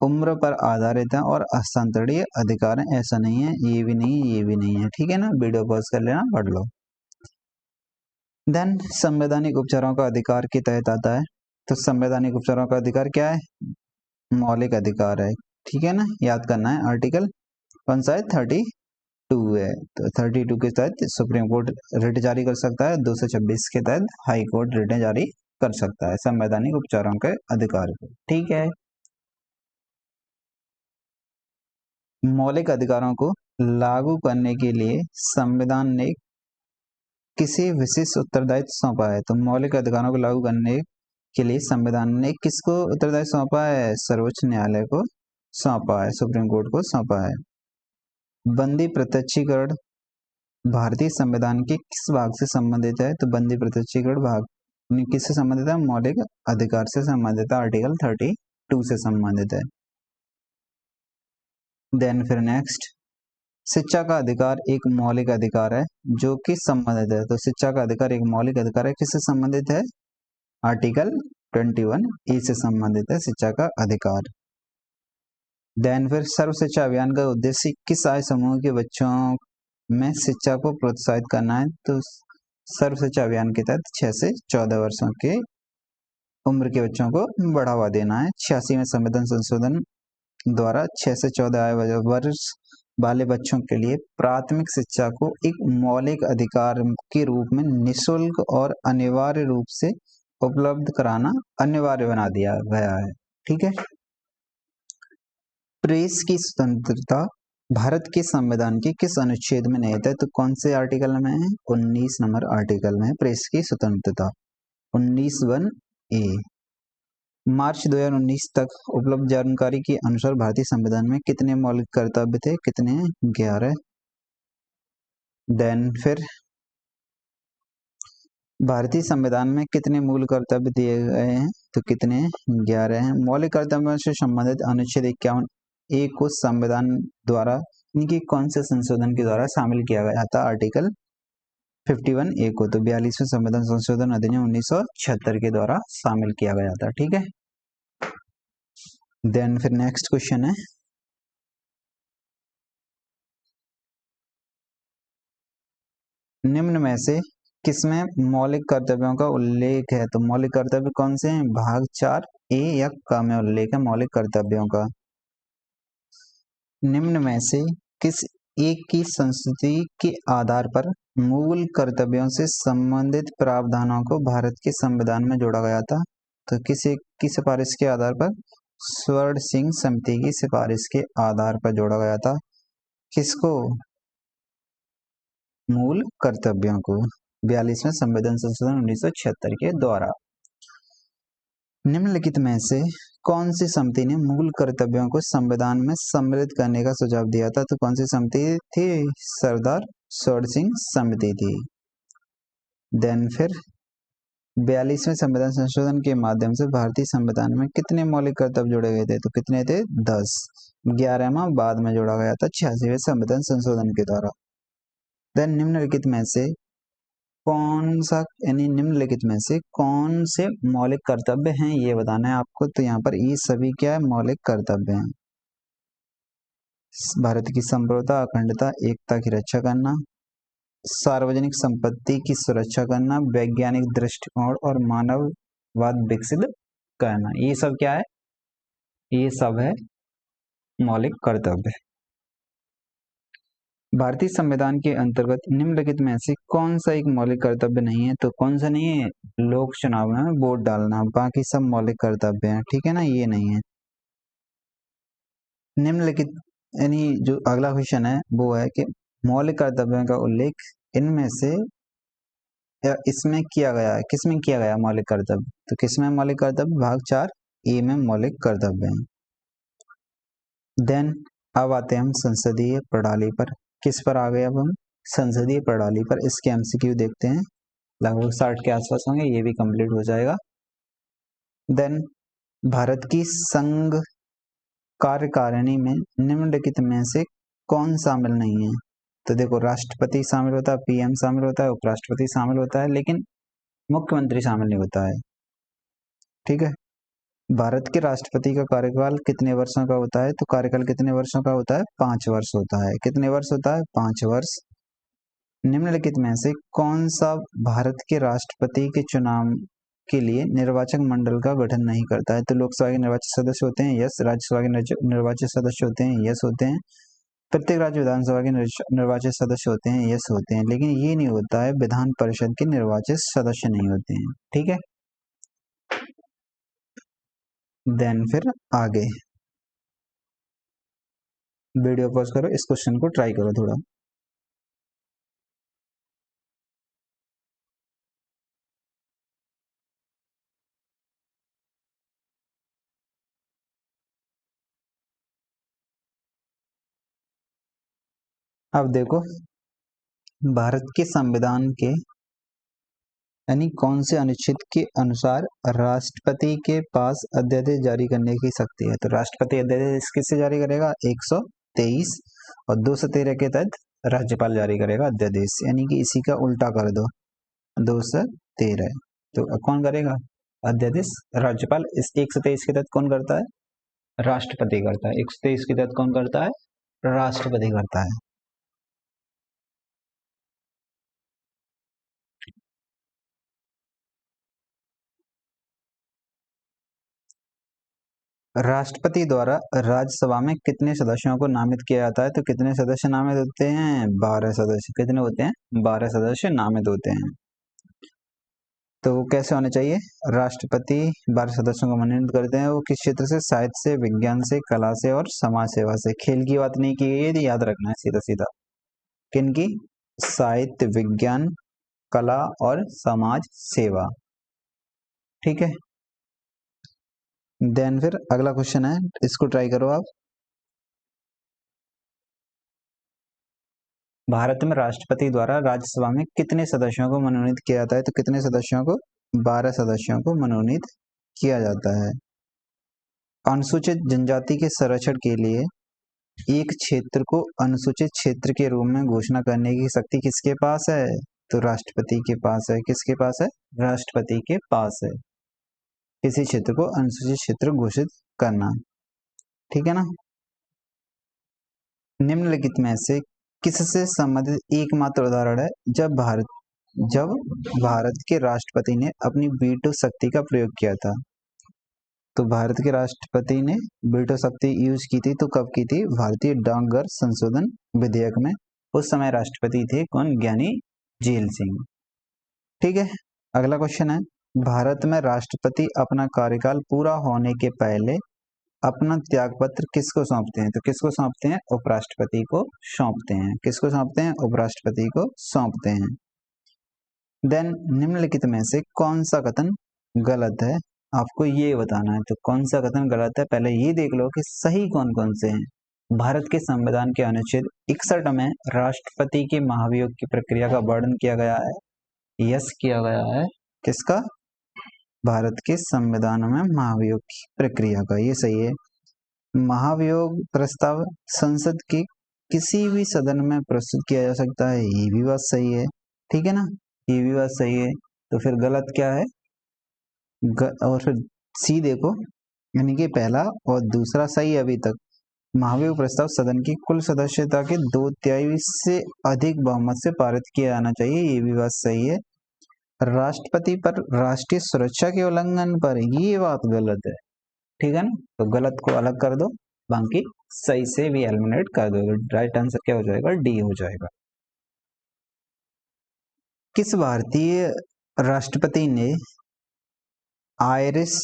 उम्र पर आधारित है और हस्तांतरणीय अधिकार है, ऐसा नहीं है, ये भी नहीं, ये भी नहीं है। ठीक है ना, वीडियो पॉज कर लेना, पढ़ लो। देन संवैधानिक उपचारों का अधिकार के तहत आता है, तो संवैधानिक उपचारों का अधिकार क्या है, मौलिक अधिकार है। ठीक है ना, याद करना है, आर्टिकल कौन सा है, 32 है। तो 32 के तहत सुप्रीम कोर्ट रिट जारी कर सकता है, 226 के तहत हाई कोर्ट रिटें जारी कर सकता है संवैधानिक उपचारों के अधिकार को। ठीक है, मौलिक अधिकारों को लागू करने के लिए संविधान ने किसी विशेष उत्तरदायित्व सौंपा है, तो मौलिक अधिकारों को लागू करने के लिए संविधान ने किसको उत्तरदायित्व सौंपा है, सर्वोच्च न्यायालय को सौंपा है, सुप्रीम कोर्ट को सौंपा है। बंदी प्रत्यक्षीकरण भारतीय संविधान के किस भाग से संबंधित है, तो बंदी प्रत्यक्षीकरण भाग किससे संबंधित है, मौलिक अधिकार से संबंधित है, आर्टिकल 32 से संबंधित है। देन फिर नेक्स्ट, शिक्षा का अधिकार एक मौलिक अधिकार है जो कि संबंधित है, तो शिक्षा का अधिकार एक मौलिक अधिकार है, किससे संबंधित है, आर्टिकल 21 से संबंधित है शिक्षा का अधिकार। देन फिर सर्व शिक्षा अभियान का उद्देश्य किस आयु समूह के बच्चों में शिक्षा को प्रोत्साहित करना है, तो सर्व शिक्षा अभियान के तहत 6 से 14 वर्षों के उम्र के बच्चों को बढ़ावा देना है। 86 में संविधान संशोधन द्वारा 6 से 14 आयु वर्ष वाले बच्चों के लिए प्राथमिक शिक्षा को एक मौलिक अधिकार के रूप में निःशुल्क और अनिवार्य रूप से उपलब्ध कराना अनिवार्य बना दिया गया है। ठीक है। प्रेस की स्वतंत्रता भारत के संविधान के किस अनुच्छेद में निहित है? तो कौन से आर्टिकल में है? 19 नंबर आर्टिकल में है प्रेस की स्वतंत्रता, 19(1)(a)। मार्च 2019 तक उपलब्ध जानकारी के अनुसार भारतीय संविधान में कितने मौलिक कर्तव्य थे? कितने? 11। देन फिर भारतीय संविधान में कितने मूल कर्तव्य दिए गए हैं? तो कितने? 11 हैं। मौलिक कर्तव्यों से संबंधित अनुच्छेद 51(a) को संविधान द्वारा इनकी कौन से संशोधन के द्वारा शामिल किया गया था? आर्टिकल 51(a) को तो 42वें संविधान संशोधन अधिनियम 1976 के द्वारा शामिल किया गया था। ठीक है। देन फिर नेक्स्ट क्वेश्चन है, निम्न में से किसमें मौलिक कर्तव्यों का उल्लेख है? तो मौलिक कर्तव्य कौन से हैं? भाग 4(a) या क में उल्लेख है मौलिक कर्तव्यों का। निम्न में से किस एक की संस्तुति के आधार पर मूल कर्तव्यों से संबंधित प्रावधानों को भारत के संविधान में जोड़ा गया था? तो किस एक की सिफारिश के आधार पर? स्वर्ण सिंह समिति की सिफारिश के आधार पर जोड़ा गया था। किसको? मूल कर्तव्यों को 42वें संविधान संशोधन 1976 के द्वारा। निम्नलिखित में से कौन सी समिति ने मूल कर्तव्यों को संविधान में सम्मिलित करने का सुझाव दिया था? तो कौन सी समिति थी? सरदार स्वर्ण सिंह समिति थी। देन फिर 42वें संविधान संशोधन के माध्यम से भारतीय संविधान में कितने मौलिक कर्तव्य जोड़े गए थे? तो कितने थे? 10। 11वां बाद में जोड़ा गया था 86वें संविधान संशोधन के द्वारा। देन निम्नलिखित में से कौन सा यानी निम्नलिखित में से कौन से मौलिक कर्तव्य हैं ये बताना है आपको। तो यहाँ पर ये सभी क्या है? मौलिक कर्तव्य हैं। भारत की संप्रभुता, अखंडता, एकता की रक्षा करना, सार्वजनिक संपत्ति की सुरक्षा करना, वैज्ञानिक दृष्टिकोण और मानववाद विकसित करना, ये सब क्या है? ये सब है मौलिक कर्तव्य। भारतीय संविधान के अंतर्गत निम्नलिखित में से कौन सा एक मौलिक कर्तव्य नहीं है? तो कौन सा नहीं है? लोक चुनाव में वोट डालना, बाकी सब मौलिक कर्तव्य हैं। ठीक है ना, ये नहीं है। निम्नलिखित यानी जो अगला क्वेश्चन है वो है कि मौलिक कर्तव्यों का उल्लेख इनमें से या इसमें किया गया है, किसमें किया गया मौलिक कर्तव्य? तो किसमें मौलिक कर्तव्य? भाग 4(a) में मौलिक कर्तव्य हैं। देन अब आते हैं हम संसदीय प्रणाली पर। किस पर आ गए अब हम? संसदीय प्रणाली पर। इसके एमसीक्यू देखते हैं, लगभग 60 के आसपास होंगे, ये भी कंप्लीट हो जाएगा। देन भारत की संघ कार्यकारिणी में निम्नलिखित में से कौन शामिल नहीं है? तो देखो, राष्ट्रपति शामिल होता है, पीएम शामिल होता है, उपराष्ट्रपति शामिल होता है, लेकिन मुख्यमंत्री शामिल नहीं होता है। ठीक है। भारत के राष्ट्रपति का कार्यकाल कितने वर्षों का होता है? तो कार्यकाल कितने वर्षों का होता है? 5 वर्ष होता है। कितने वर्ष होता है? 5 वर्ष। निम्नलिखित में से कौन सा भारत के राष्ट्रपति के चुनाव के लिए निर्वाचक मंडल का गठन नहीं करता है? तो लोकसभा के निर्वाचित सदस्य होते हैं, यस। राज्यसभा के निर्वाचित सदस्य होते हैं, यस होते हैं। प्रत्येक राज्य विधानसभा के निर्वाचित सदस्य होते हैं, यस होते हैं। लेकिन ये नहीं होता है, विधान परिषद के निर्वाचित सदस्य नहीं होते हैं। ठीक है। देन फिर आगे वीडियो पॉज करो, इस क्वेश्चन को ट्राई करो थोड़ा। अब देखो, भारत के संविधान के यानी कौन से अनुच्छेद के अनुसार राष्ट्रपति के पास अध्यादेश जारी करने की शक्ति है? तो राष्ट्रपति अध्यादेश किससे जारी करेगा? 123 और 213 के तहत राज्यपाल जारी करेगा अध्यादेश, यानी कि इसी का उल्टा कर दो, 213। तो कौन करेगा अध्यादेश? राज्यपाल। इस 123 के तहत कौन करता है? राष्ट्रपति करता है। 123 के तहत कौन करता है? राष्ट्रपति करता है। राष्ट्रपति द्वारा राज्यसभा में कितने सदस्यों को नामित किया जाता है? तो कितने सदस्य नामित होते हैं? 12 सदस्य। कितने होते हैं? 12 सदस्य नामित होते हैं। तो वो कैसे होने चाहिए? राष्ट्रपति 12 सदस्यों को मनोनीत करते हैं। वो किस क्षेत्र से? साहित्य से, विज्ञान से, कला से और समाज सेवा से। खेल की बात नहीं की गई है, याद रखना है सीधा सीधा। किनकी? साहित्य, विज्ञान, कला और समाज सेवा। ठीक है। देन फिर अगला क्वेश्चन है, इसको ट्राई करो आप। भारत में राष्ट्रपति द्वारा राज्यसभा में कितने सदस्यों को मनोनीत किया जाता है? तो कितने सदस्यों को? 12 सदस्यों को मनोनीत किया जाता है। अनुसूचित जनजाति के संरक्षण के लिए एक क्षेत्र को अनुसूचित क्षेत्र के रूप में घोषणा करने की शक्ति किसके पास है? तो राष्ट्रपति के पास है। किसके पास है? राष्ट्रपति के पास है किसी क्षेत्र को अनुसूचित क्षेत्र घोषित करना। ठीक है ना। निम्नलिखित में से किससे संबंधित एकमात्र उदाहरण है जब भारत के राष्ट्रपति ने अपनी वीटो शक्ति का प्रयोग किया था? तो भारत के राष्ट्रपति ने वीटो शक्ति यूज की थी, तो कब की थी? भारतीय डाकघर संशोधन विधेयक में। उस समय राष्ट्रपति थे कौन? ज्ञानी झील सिंह। ठीक है। अगला क्वेश्चन है, भारत में राष्ट्रपति अपना कार्यकाल पूरा होने के पहले अपना त्यागपत्र किसको सौंपते हैं? तो किसको सौंपते हैं? उपराष्ट्रपति को सौंपते हैं। किसको सौंपते हैं? उपराष्ट्रपति को सौंपते हैं। देन निम्नलिखित में से कौन सा कथन गलत है? आपको ये बताना है। तो कौन सा कथन गलत है, पहले ये देख लो कि सही कौन कौन से हैं। भारत के संविधान के अनुच्छेद 61 में राष्ट्रपति के महाभियोग की प्रक्रिया का वर्णन किया गया है। यस किया गया है। किसका? भारत के संविधान में महाभियोग की प्रक्रिया का, ये सही है। महाभियोग प्रस्ताव संसद के किसी भी सदन में प्रस्तुत किया जा सकता है, ये भी बात सही है। ठीक है ना, ये भी बात सही है। तो फिर गलत क्या है? और फिर सी देखो, यानी कि पहला और दूसरा सही है अभी तक। महाभियोग प्रस्ताव सदन की कुल सदस्यता के 2/3 से अधिक बहुमत से पारित किया जाना चाहिए, ये भी बात सही है। राष्ट्रपति पर राष्ट्रीय सुरक्षा के उल्लंघन पर, ये बात गलत है। ठीक है ना, तो गलत को अलग कर दो, बाकी सही से भी एलिमिनेट कर दो। राइट आंसर क्या हो जाएगा? डी हो जाएगा। किस भारतीय राष्ट्रपति ने आयरिश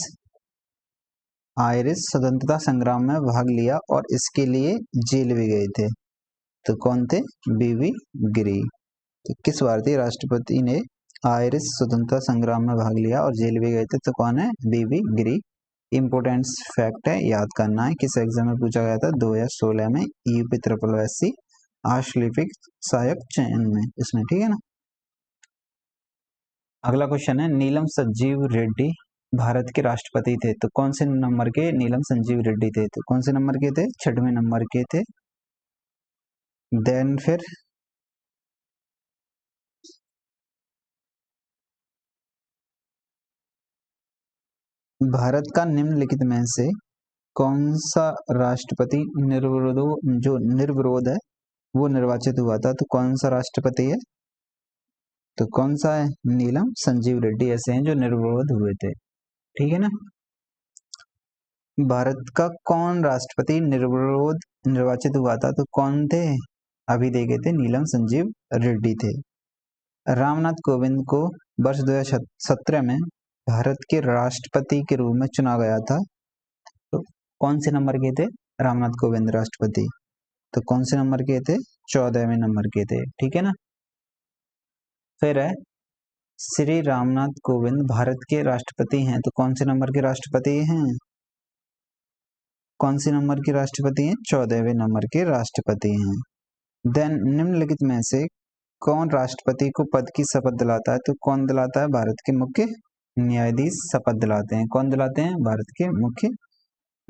स्वतंत्रता संग्राम में भाग लिया और इसके लिए जेल भी गए थे? तो कौन थे? बीवी गिरी। तो किस भारतीय राष्ट्रपति ने आयरिश स्वतंत्रता संग्राम में भाग लिया और जेल भी गए थे? तो कौन है? बीवी गिरी। इंपोर्टेंट फैक्ट है, याद करना है। किस एग्जाम में पूछा गया था? 2016 में यूपी SSSC आशलिपिक सहायक चयन में, इसमें। ठीक है ना। अगला क्वेश्चन है, नीलम संजीव रेड्डी भारत के राष्ट्रपति थे, तो कौन से नंबर के नीलम संजीव रेड्डी थे? तो कौन से नंबर के थे? 6वें नंबर के थे। देन फिर भारत का निम्नलिखित में से कौन सा राष्ट्रपति निर्विरोध है वो निर्वाचित हुआ था? तो कौन सा राष्ट्रपति है? तो कौन सा है? नीलम संजीव रेड्डी ऐसे हैं जो निर्विरोध हुए थे। ठीक है ना। भारत का कौन राष्ट्रपति निर्विरोध निर्वाचित हुआ था? तो कौन थे? अभी देखे थे, नीलम संजीव रेड्डी थे। रामनाथ कोविंद को वर्ष 2017 में भारत के राष्ट्रपति के रूप में चुना गया था, तो कौन से नंबर के थे रामनाथ कोविंद राष्ट्रपति? तो कौन से नंबर के थे? 14वें नंबर के थे। ठीक है ना। फिर है, श्री रामनाथ कोविंद भारत के राष्ट्रपति हैं, तो कौन से नंबर के राष्ट्रपति हैं? कौन से नंबर के राष्ट्रपति हैं? 14वें नंबर के राष्ट्रपति हैं। देन निम्नलिखित में से कौन राष्ट्रपति को पद की शपथ दिलाता है? तो कौन दिलाता है? भारत के मुख्य न्यायाधीश शपथ दिलाते हैं। कौन दिलाते हैं? भारत के मुख्य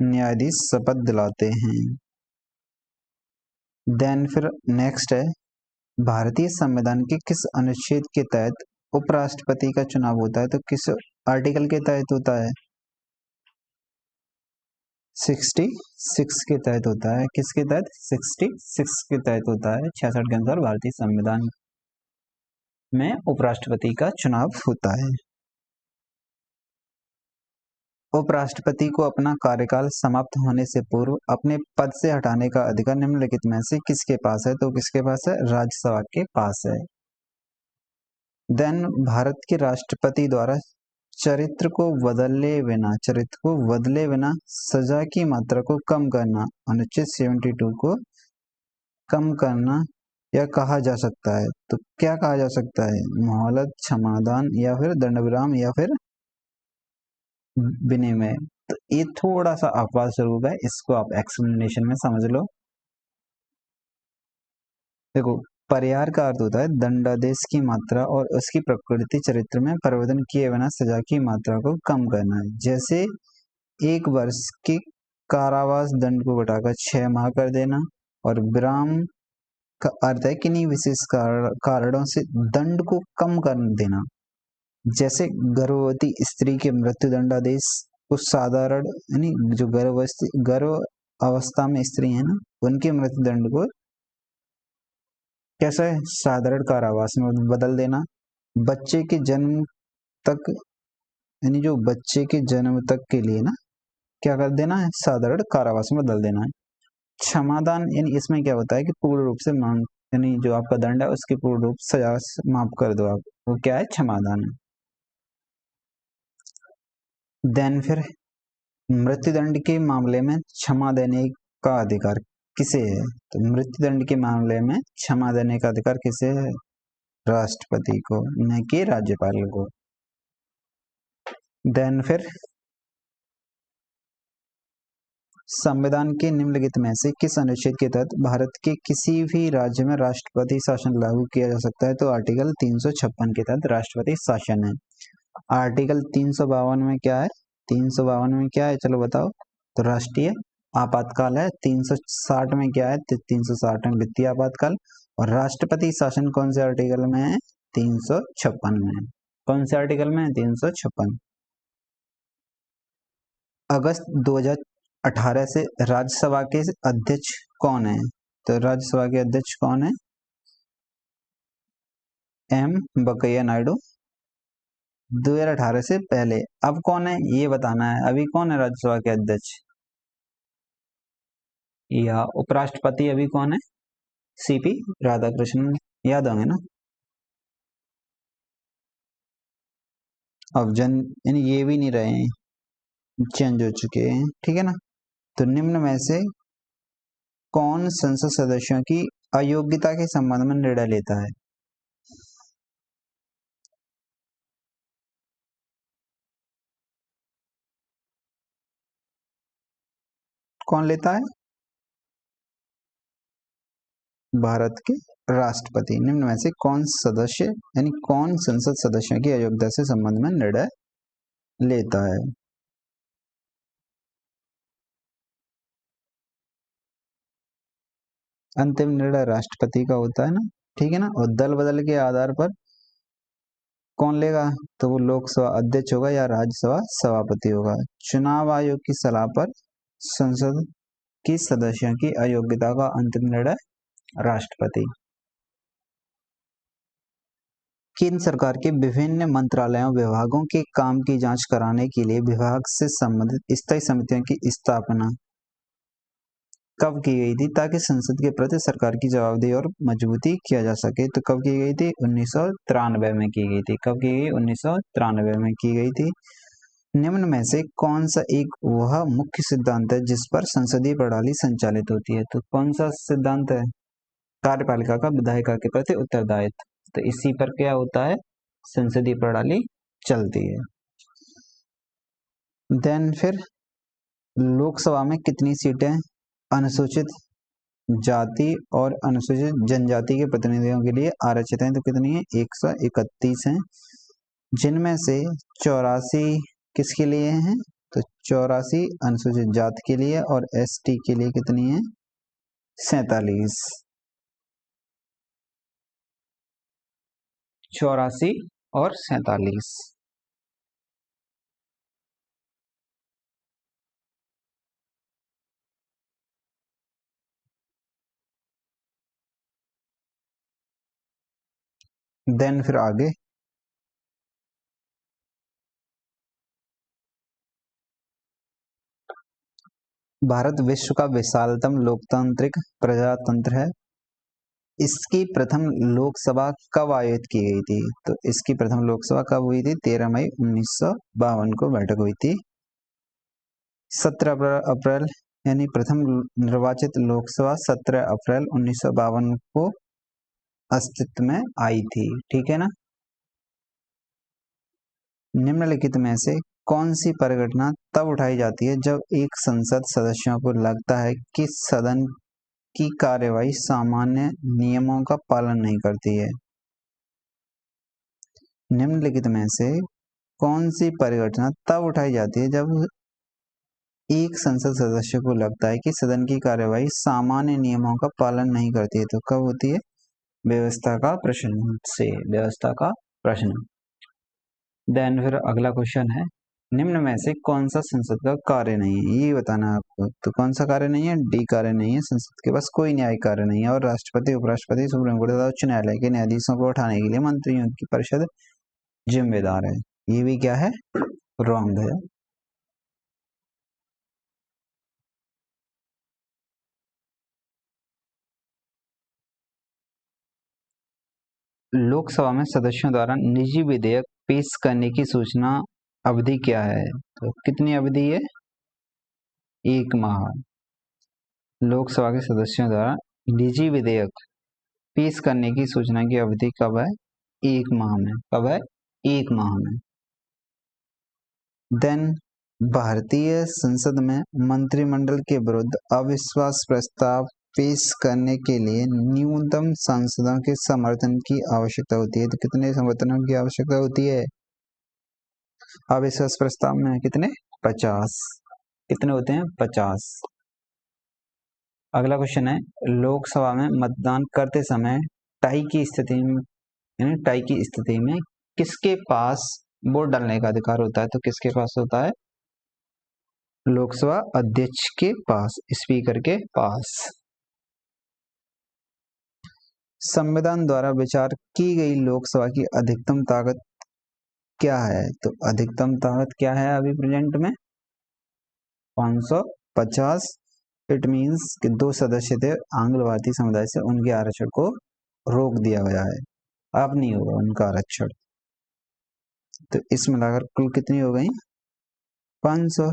न्यायाधीश शपथ दिलाते हैं। देन फिर नेक्स्ट है, भारतीय संविधान के किस अनुच्छेद के तहत उपराष्ट्रपति का चुनाव होता है? तो किस आर्टिकल के तहत होता है? 66 के तहत होता है। किसके तहत? 66 के तहत होता है। 66 के अनुसार भारतीय संविधान में उपराष्ट्रपति का चुनाव होता है। उपराष्ट्रपति को अपना कार्यकाल समाप्त होने से पूर्व अपने पद से हटाने का अधिकार निम्नलिखित में से किसके पास है? तो किसके पास है? राज्यसभा के पास है। देन भारत के राष्ट्रपति द्वारा चरित्र को बदले बिना सजा की मात्रा को कम करना, अनुच्छेद 72 को कम करना या कहा जा सकता है। तो क्या कहा जा सकता है? मोहलत, क्षमादान या फिर दंडविराम या फिर विनिमय। तो ये थोड़ा सा अपवाद स्वरूप है, इसको आप एक्सप्लेनेशन में समझ लो। देखो, परिहार का अर्थ होता है दंडादेश की मात्रा और उसकी प्रकृति चरित्र में परिवर्तन किए बिना सजा की मात्रा को कम करना है। जैसे 1 वर्ष के कारावास दंड को घटाकर 6 माह कर देना, और विराम का अर्थ है किन्हीं विशेष कारणों से दंड को कम कर देना। जैसे गर्भवती स्त्री के मृत्यु दंडादेश को साधारण, यानी जो गर्भ अवस्था में स्त्री है ना, उनके मृत्यु दंड को कैसा है? साधारण कारावास में बदल देना। बच्चे के जन्म तक, यानी जो बच्चे के जन्म तक के लिए ना क्या कर देना है? साधारण कारावास में बदल देना है। क्षमादान, यानी इसमें क्या होता है कि पूर्ण रूप से यानी जो आपका दंड है उसकी पूर्ण रूप सजा माफ कर दो आप, वो क्या है? क्षमादान है। देन फिर मृत्युदंड के मामले में क्षमा देने का अधिकार किसे है? तो मृत्युदंड के मामले में क्षमा देने का अधिकार किसे है? राष्ट्रपति को, न कि राज्यपाल को। देन फिर संविधान के निम्नलिखित में से किस अनुच्छेद के तहत भारत के किसी भी राज्य में राष्ट्रपति शासन लागू किया जा सकता है? तो आर्टिकल 356 के तहत राष्ट्रपति शासन है। आर्टिकल 352 में क्या है? 352 में क्या है? चलो बताओ। तो राष्ट्रीय आपातकाल है। 360 में क्या है? 360 में वित्तीय आपातकाल। और राष्ट्रपति शासन कौन से आर्टिकल में है? 356 में। कौन से आर्टिकल में है? 356। अगस्त 2018 से राज्यसभा के अध्यक्ष कौन है? तो राज्यसभा के अध्यक्ष कौन है? एम वेंकैया नायडू। 2018 से पहले अब कौन है ये बताना है। अभी कौन है राज्यसभा के अध्यक्ष? या उपराष्ट्रपति अभी कौन है? सीपी राधाकृष्णन। याद होंगे ना। अब यानी ये भी नहीं रहे हैं, चेंज हो चुके हैं, ठीक है ना। तो निम्न में से कौन संसद सदस्यों की अयोग्यता के संबंध में निर्णय लेता है? कौन लेता है? भारत के राष्ट्रपति। निम्न में से कौन सदस्य, यानी कौन संसद सदस्यों की अयोग्यता से संबंध में निर्णय लेता है? अंतिम निर्णय राष्ट्रपति का होता है ना, ठीक है ना। और दल बदल के आधार पर कौन लेगा? तो वो लोकसभा अध्यक्ष होगा या राज्यसभा सभापति होगा। चुनाव आयोग की सलाह पर संसद की सदस्यों की अयोग्यता का अंतिम निर्णय राष्ट्रपति। केंद्र सरकार के विभिन्न मंत्रालयों विभागों के काम की जांच कराने के लिए विभाग से संबंधित स्थायी समितियों की स्थापना कब की गई थी, ताकि संसद के प्रति सरकार की जवाबदेही और मजबूती किया जा सके? तो कब की गई थी? 1993 में की गई थी। कब की गई? 1993 में की गई थी। निम्न में से कौन सा एक वह मुख्य सिद्धांत है जिस पर संसदीय प्रणाली संचालित होती है? तो कौन सा सिद्धांत है? कार्यपालिका का विधायिका के प्रति उत्तरदायित्व। तो इसी पर क्या होता है? संसदीय प्रणाली चलती है। देन फिर लोकसभा में कितनी सीटें अनुसूचित जाति और अनुसूचित जनजाति के प्रतिनिधियों के लिए आरक्षित हैं? तो कितनी है? 131 हैं, जिनमें से 84 किसके लिए हैं? तो 84 अनुसूचित जाति के लिए, और एसटी के लिए कितनी है? 47। 84 और 47। देन फिर आगे भारत विश्व का विशालतम लोकतांत्रिक प्रजातंत्र है। इसकी प्रथम लोकसभा कब आयोजित की गई थी? तो इसकी प्रथम लोकसभा कब हुई थी? 13 मई 1952 को बैठक हुई थी। 17 अप्रैल यानी प्रथम निर्वाचित लोकसभा 17 अप्रैल 1952 को अस्तित्व में आई थी। ठीक है ना। निम्नलिखित में से कौन सी परिघटना तब उठाई जाती है जब एक संसद सदस्यों को लगता है कि सदन की कार्यवाही सामान्य नियमों का पालन नहीं करती है? निम्नलिखित में से कौन सी परिघटना तब उठाई जाती है जब एक संसद सदस्य को लगता है कि सदन की कार्यवाही सामान्य नियमों का पालन नहीं करती है? तो कब होती है? व्यवस्था का प्रश्न से, व्यवस्था का प्रश्न। देन फिर अगला क्वेश्चन है, निम्न में से कौन सा संसद का कार्य नहीं है? ये बताना है आपको। तो कौन सा कार्य नहीं है? डी कार्य नहीं है। संसद के पास कोई न्यायिक कार्य नहीं है और राष्ट्रपति, उपराष्ट्रपति, सुप्रीम कोर्ट तथा उच्च न्यायालय के न्यायाधीशों को उठाने के लिए मंत्रियों की परिषद जिम्मेदार है। ये भी क्या है? रॉन्ग है। लोकसभा में सदस्यों द्वारा निजी विधेयक पेश करने की सूचना अवधि क्या है? तो कितनी अवधि है? 1 माह। लोकसभा के सदस्यों द्वारा निजी विधेयक पेश करने की सूचना की अवधि कब है? 1 माह में। कब है? 1 माह में। देन भारतीय संसद में मंत्रिमंडल के विरुद्ध अविश्वास प्रस्ताव पेश करने के लिए न्यूनतम सांसदों के समर्थन की आवश्यकता होती है। तो कितने समर्थनों की आवश्यकता होती है? अविश्वास प्रस्ताव में कितने? 50। कितने होते हैं? 50। अगला क्वेश्चन है, लोकसभा में मतदान करते समय टाई की स्थिति में, यानी टाई की स्थिति में किसके पास वोट डालने का अधिकार होता है? तो किसके पास होता है? लोकसभा अध्यक्ष के पास, स्पीकर के पास। संविधान द्वारा विचार की गई लोकसभा की अधिकतम ताकत क्या है? तो अधिकतम ताकत क्या है अभी प्रेजेंट में? 550। इट मीन्स कि 2 सदस्य थे आंग्ल भारतीय समुदाय से, उनके आरक्षण को रोक दिया गया है। अब नहीं होगा उनका आरक्षण। तो इसमें मिलाकर कुल कितनी हो गई? 500।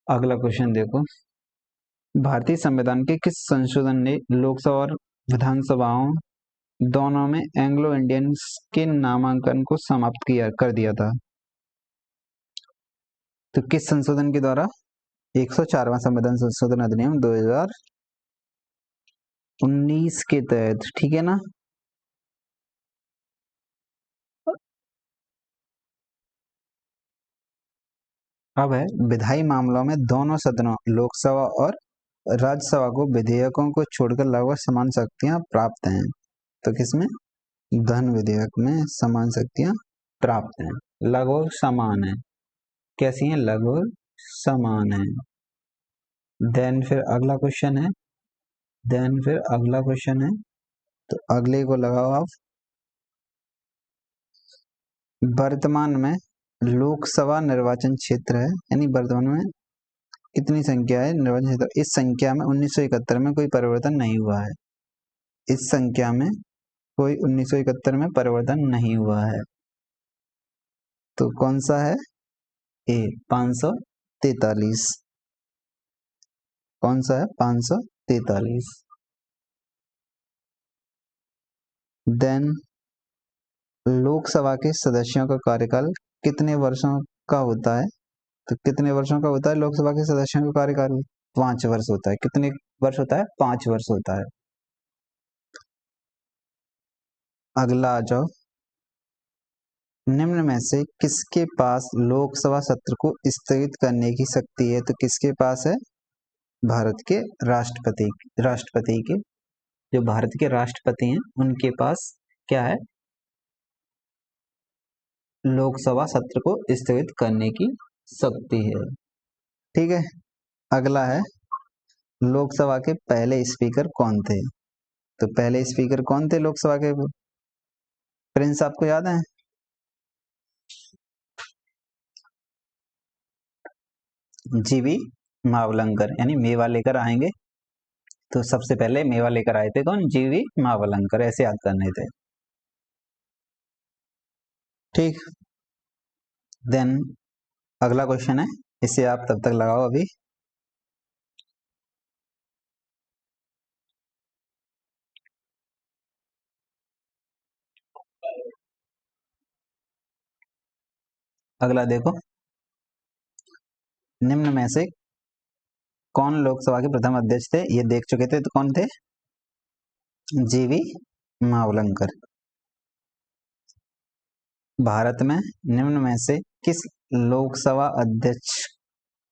अगला क्वेश्चन देखो, भारतीय संविधान के किस संशोधन ने लोकसभा और विधानसभाओं दोनों में एंग्लो इंडियंस के नामांकन को समाप्त कर दिया था? तो किस संशोधन के द्वारा? 104वां संविधान संशोधन अधिनियम 2019 के तहत। ठीक है ना। अब है, विधायी मामलों में दोनों सदनों लोकसभा और राज्यसभा को विधेयकों को छोड़कर लगभग समान शक्तियां प्राप्त हैं। तो किसमें? धन विधेयक में समान शक्तियां प्राप्त हैं, लगभग समान है। कैसी हैं? लगभग समान है। देन फिर अगला क्वेश्चन है, तो अगले को लगाओ आप। वर्तमान में लोकसभा निर्वाचन क्षेत्र है, यानी वर्तमान में कितनी संख्या है निर्वाचन क्षेत्र? इस संख्या में 1971 में कोई परिवर्तन नहीं हुआ है। इस संख्या में कोई 1971 में परिवर्तन नहीं हुआ है। तो कौन सा है? ए, 543। कौन सा है? 543। देन लोकसभा के सदस्यों का कार्यकाल कितने वर्षों का होता है? तो कितने वर्षों का होता है लोकसभा के सदस्यों का कार्यकाल? 5 वर्ष होता है। कितने वर्ष होता है? 5 वर्ष होता है। अगला आ जाओ, निम्न में से किसके पास लोकसभा सत्र को स्थगित करने की शक्ति है? तो किसके पास है? भारत के राष्ट्रपति के, जो भारत के राष्ट्रपति हैं उनके पास क्या है? लोकसभा सत्र को स्थगित करने की शक्ति है। ठीक है। अगला है, लोकसभा के पहले स्पीकर कौन थे? तो पहले स्पीकर कौन थे लोकसभा के? प्रिंस आपको याद है? जीवी मावलंकर, यानी मेवा लेकर आएंगे। तो सबसे पहले मेवा लेकर आए थे कौन? जीवी मावलंकर, ऐसे याद करने थे। ठीक, देन अगला क्वेश्चन है, इसे आप तब तक लगाओ अभी। अगला देखो, निम्न में से कौन लोकसभा के प्रथम अध्यक्ष थे? ये देख चुके थे, तो कौन थे? जीवी मावलंकर। भारत में निम्न में से किस लोकसभा अध्यक्ष,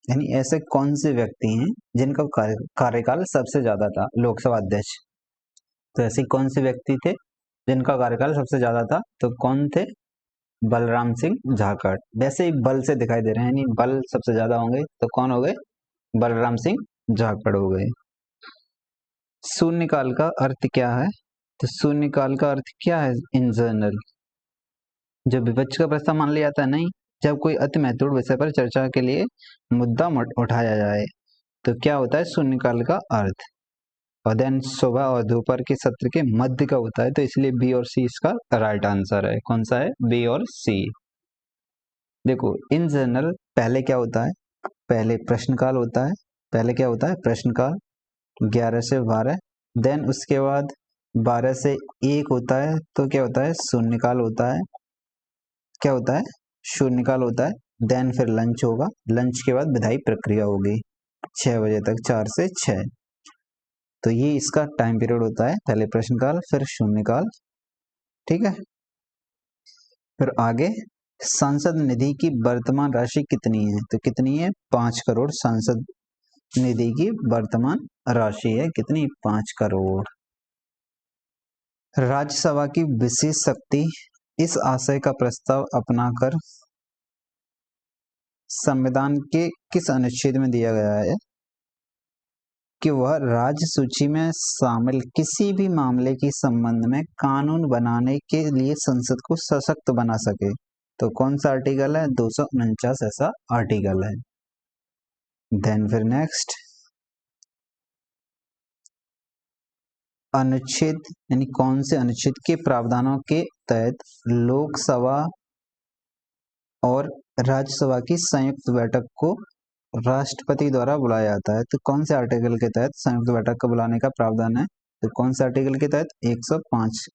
यानी ऐसे कौन से व्यक्ति हैं जिनका कार्यकाल सबसे ज्यादा था लोकसभा अध्यक्ष? तो ऐसे कौन से व्यक्ति थे जिनका कार्यकाल सबसे ज्यादा था? तो कौन थे? बलराम सिंह झाकड़। वैसे ही बल से दिखाई दे रहे हैं, यानी बल सबसे ज्यादा होंगे, तो कौन हो गए? बलराम सिंह झाकड़ हो गए। शून्यकाल का अर्थ क्या है? तो शून्यकाल का अर्थ क्या है इन जनरल? जो विपक्ष का प्रस्ताव मान लिया जाता है, नहीं, जब कोई अति महत्वपूर्ण विषय पर चर्चा के लिए मुद्दा उठाया जाए, तो क्या होता है शून्यकाल का अर्थ? और देन सुबह और दोपहर के सत्र के मध्य का होता है, तो इसलिए बी और सी इसका राइट आंसर है। कौन सा है? बी और सी। देखो, इन जनरल पहले क्या होता है? पहले प्रश्नकाल होता है। पहले क्या होता है? प्रश्नकाल 11 से 12। देन उसके बाद 12 से 1 होता है, तो क्या होता है? शून्यकाल होता है। क्या होता है? शून्यकाल होता है। देन फिर लंच होगा, लंच के बाद विधायी प्रक्रिया होगी 6 बजे तक, 4 से 6। तो ये इसका टाइम पीरियड होता है, पहले प्रश्नकाल फिर शून्यकाल। ठीक है, फिर आगे सांसद निधि की वर्तमान राशि कितनी है? तो कितनी है? 5 करोड़ सांसद निधि की वर्तमान राशि है। कितनी? 5 करोड़। राज्यसभा की विशेष शक्ति इस आशय का प्रस्ताव अपनाकर संविधान के किस अनुच्छेद में दिया गया है कि वह राज्य सूची में शामिल किसी भी मामले के संबंध में कानून बनाने के लिए संसद को सशक्त बना सके? तो कौन सा आर्टिकल है? 249 ऐसा आर्टिकल है। देन फिर नेक्स्ट, अनुच्छेद यानी कौन से अनुच्छेद के प्रावधानों के तहत लोकसभा और राज्यसभा की संयुक्त बैठक को राष्ट्रपति द्वारा बुलाया जाता है? तो कौन से आर्टिकल के तहत संयुक्त बैठक को बुलाने का प्रावधान है? तो कौन से आर्टिकल के तहत? 105।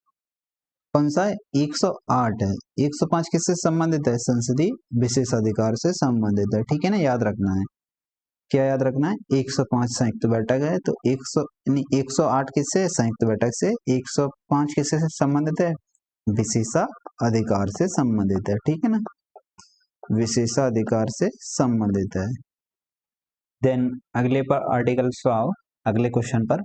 कौन सा है? 108 है। 105 किससे संबंधित है? संसदीय विशेषाधिकार से संबंधित है। ठीक है ना, याद रखना है। क्या याद रखना है? 105 संयुक्त बैठक है, तो 108 किससे? संयुक्त बैठक से। 105 किससे संबंधित है? विशेषाधिकार से संबंधित है। ठीक है ना, विशेषाधिकार से संबंधित है। देन अगले पर आर्टिकल 100, अगले क्वेश्चन पर,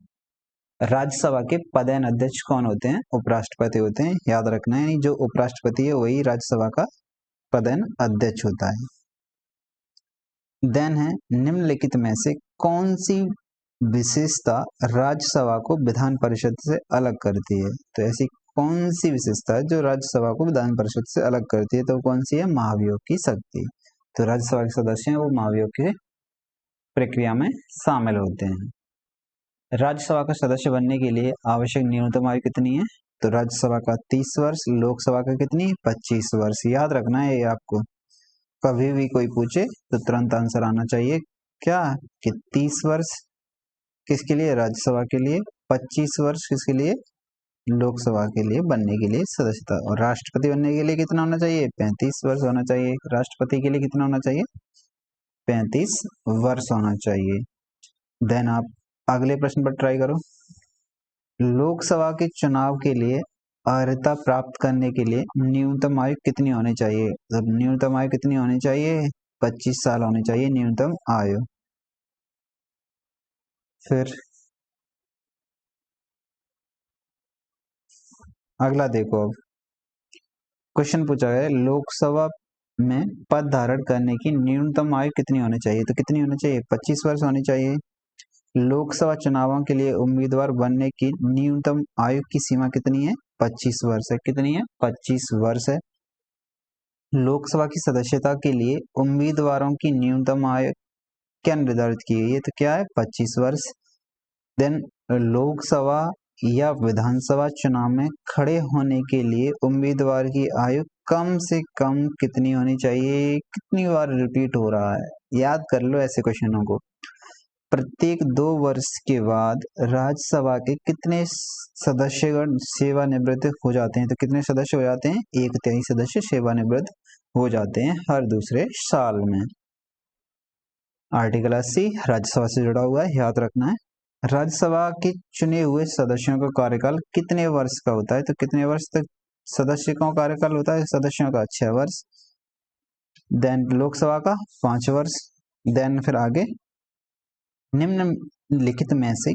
राज्यसभा के पदेन अध्यक्ष कौन होते हैं? उपराष्ट्रपति होते हैं। याद रखना है, जो उपराष्ट्रपति है वही राज्यसभा का पदेन अध्यक्ष होता है। देन है, निम्नलिखित में से कौन सी विशेषता राज्यसभा को विधान परिषद से अलग करती है? तो ऐसी कौन सी विशेषता है जो राज्यसभा को विधान परिषद से अलग करती है? तो कौन सी है? महाभियोग की शक्ति। तो राज्यसभा के सदस्य हैं वो महाभियोग की प्रक्रिया में शामिल होते हैं। राज्यसभा का सदस्य बनने के लिए आवश्यक न्यूनतम आयु कितनी है? तो राज्यसभा का 30 वर्ष, लोकसभा का कितनी? 25 वर्ष। याद रखना है ये आपको, कभी भी कोई पूछे तो तुरंत आंसर आना चाहिए। क्या कि 30 वर्ष किसके लिए? राज्यसभा के लिए। 25 वर्ष किसके लिए? लोकसभा के लिए बनने के लिए सदस्यता। और राष्ट्रपति बनने के लिए कितना होना चाहिए? 35 वर्ष होना चाहिए। राष्ट्रपति के लिए कितना होना चाहिए? 35 वर्ष होना चाहिए। देन आप अगले प्रश्न पर ट्राई करो। लोकसभा के चुनाव के लिए अर्हता प्राप्त करने के लिए न्यूनतम आयु कितनी होनी चाहिए? न्यूनतम आयु कितनी होनी चाहिए? 25 साल होनी चाहिए न्यूनतम आयु। फिर अगला देखो, अब क्वेश्चन पूछा गया लोकसभा में पद धारण करने की न्यूनतम आयु कितनी होनी चाहिए? तो कितनी होनी चाहिए? 25 वर्ष होनी चाहिए। लोकसभा चुनावों के लिए उम्मीदवार बनने की न्यूनतम आयु की सीमा कितनी है? 25 वर्ष है। कितनी है? 25 वर्ष है। लोकसभा की सदस्यता के लिए उम्मीदवारों की न्यूनतम आयु क्या निर्धारित की गई है? तो क्या है? 25 वर्ष। देन लोकसभा या विधानसभा चुनाव में खड़े होने के लिए उम्मीदवार की आयु कम से कम कितनी होनी चाहिए? कितनी बार रिपीट हो रहा है, याद कर लो ऐसे क्वेश्चनों को। प्रत्येक 2 वर्ष के बाद राज्यसभा के कितने सदस्यगण सेवानिवृत्त हो जाते हैं? तो कितने सदस्य हो जाते हैं? 1/3 सदस्य सेवानिवृत्त हो जाते हैं हर दूसरे साल में। आर्टिकल 80 राज्यसभा से जुड़ा हुआ है, याद रखना है। राज्यसभा के चुने हुए सदस्यों का कार्यकाल कितने वर्ष का होता है? तो कितने वर्ष तक सदस्य का कार्यकाल होता है? सदस्यों का 6 वर्ष। देन लोकसभा का 5 वर्ष। देन फिर आगे, निम्नलिखित में से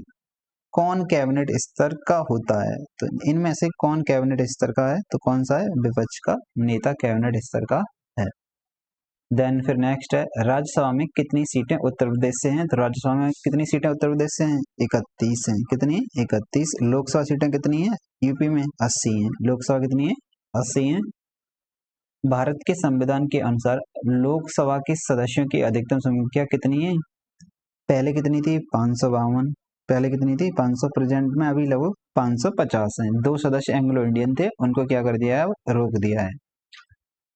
कौन कैबिनेट स्तर का होता है? तो इनमें से कौन कैबिनेट स्तर का है? तो कौन सा है? विपक्ष का नेता कैबिनेट स्तर का है। देन फिर नेक्स्ट है, राज्यसभा में कितनी सीटें उत्तर प्रदेश से हैं? तो राज्यसभा में कितनी सीटें उत्तर प्रदेश से हैं? 31 हैं। कितनी? 31। लोकसभा सीटें कितनी है? यूपी में 80 हैं। लोकसभा कितनी है? 80 है। भारत के संविधान के अनुसार लोकसभा के सदस्यों की अधिकतम संख्या कितनी है? पहले कितनी थी? 552। पहले कितनी थी? 500। प्रेजेंट में अभी लगभग 550 हैं। 2 सदस्य एंग्लो इंडियन थे, उनको क्या कर दिया है? रोक दिया है।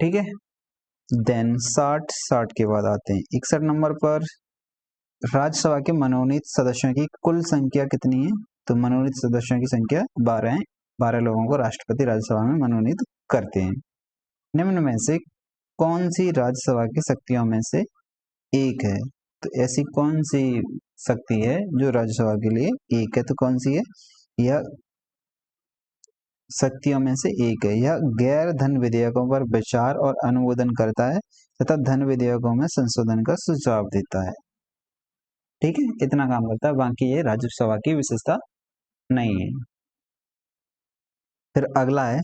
ठीक है। देन 60 के बाद आते हैं 61 नंबर पर, राज्यसभा के मनोनीत सदस्यों की कुल संख्या कितनी है? तो मनोनीत सदस्यों की संख्या 12 है। 12 लोगों को राष्ट्रपति राज्यसभा में मनोनीत करते हैं। निम्न में से कौन सी राज्यसभा की शक्तियों में से एक है? तो ऐसी कौन सी शक्ति है जो राज्यसभा के लिए एक है? तो कौन सी है? यह शक्तियों में से एक है। यह गैर धन विधेयकों पर विचार और अनुमोदन करता है तथा धन विधेयकों में संशोधन का सुझाव देता है। ठीक है, इतना काम करता है, बाकी ये राज्यसभा की विशेषता नहीं है। फिर अगला है,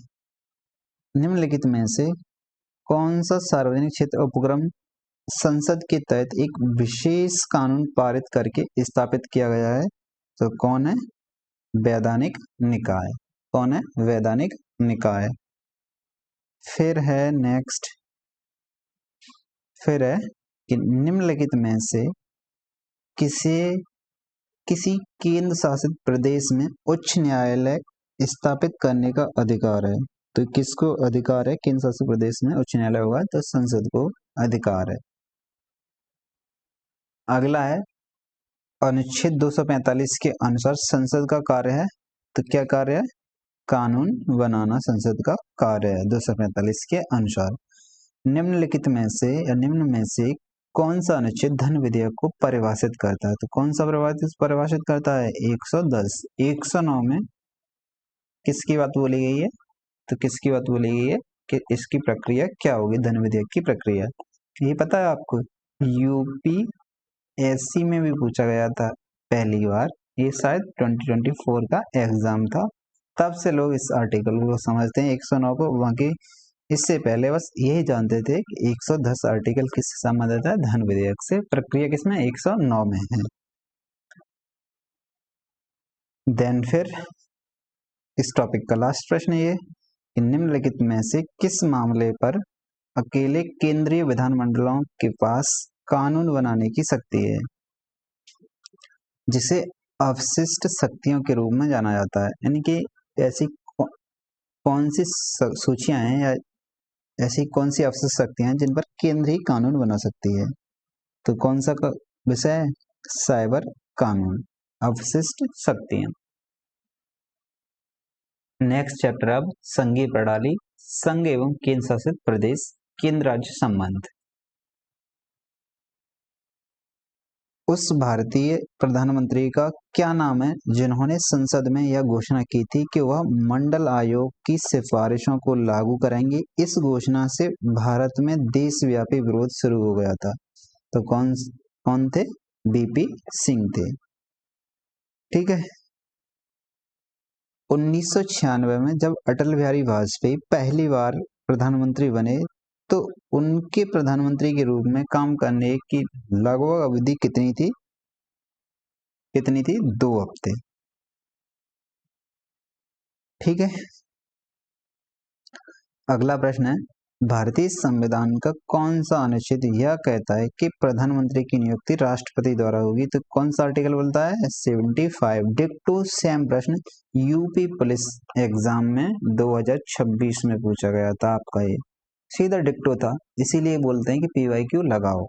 निम्नलिखित में से कौन सा सार्वजनिक क्षेत्र उपक्रम संसद के तहत एक विशेष कानून पारित करके स्थापित किया गया है? तो कौन है? वैधानिक निकाय। कौन है? वैधानिक निकाय। फिर है नेक्स्ट, फिर है कि निम्नलिखित में से किसी केंद्र शासित प्रदेश में उच्च न्यायालय स्थापित करने का अधिकार है? तो किसको अधिकार है? केंद्र शासित प्रदेश में उच्च न्यायालय होगा तो संसद को अधिकार है। अगला है, अनुच्छेद 245 के अनुसार संसद का कार्य है, तो क्या कार्य है? कानून बनाना संसद का कार्य है 245 के अनुसार। निम्नलिखित में से या निम्न में से कौन सा अनुच्छेद धन विधेयक को परिभाषित करता है? तो कौन सा परिभाषित करता है? 110। 109 में किसकी बात बोली गई है? तो किसकी बात बोली गई है कि इसकी प्रक्रिया क्या होगी? धन विधेयक की प्रक्रिया। ये पता है आपको? यूपीएससी में भी पूछा गया था पहली बार, ये शायद 2024 का एग्जाम था, तब से लोग इस आर्टिकल को समझते हैं 109 को। बाकी इससे पहले बस यही जानते थे कि 110 आर्टिकल किससे संबंधित है? धन विधेयक से। प्रक्रिया किसमें? 109 में है। देन फिर इस टॉपिक का लास्ट प्रश्न ये कि निम्नलिखित में से किस मामले पर अकेले केंद्रीय विधानमंडलों के पास कानून बनाने की शक्ति है, जिसे अवशिष्ट शक्तियों के रूप में जाना जाता है? यानी कि ऐसी कौन सी सूचियां हैं या ऐसी कौन सी अवशिष्ट शक्तियां हैं जिन पर केंद्र ही कानून बना सकती है? तो कौन सा विषय है? साइबर कानून, अवशिष्ट शक्तियां। नेक्स्ट चैप्टर अब संघीय प्रणाली, संघ एवं केंद्र शासित प्रदेश, केंद्र राज्य संबंध। उस भारतीय प्रधानमंत्री का क्या नाम है जिन्होंने संसद में यह घोषणा की थी कि वह मंडल आयोग की सिफारिशों को लागू करेंगे? इस घोषणा से भारत में देशव्यापी विरोध शुरू हो गया था। तो कौन थे? बीपी सिंह थे। ठीक है। 1996 में जब अटल बिहारी वाजपेयी पहली बार प्रधानमंत्री बने तो उनके प्रधानमंत्री के रूप में काम करने की लगभग अवधि कितनी थी? कितनी थी? 2 हफ्ते। ठीक है। अगला प्रश्न है, भारतीय संविधान का कौन सा अनुच्छेद यह कहता है कि प्रधानमंत्री की नियुक्ति राष्ट्रपति द्वारा होगी? तो कौन सा आर्टिकल बोलता है? 75। डिक्टो सेम प्रश्न यूपी पुलिस एग्जाम में 2026 में पूछा गया था आपका, ये सीधा डिक्टो था, इसीलिए बोलते हैं कि पीवाईक्यू लगाओ।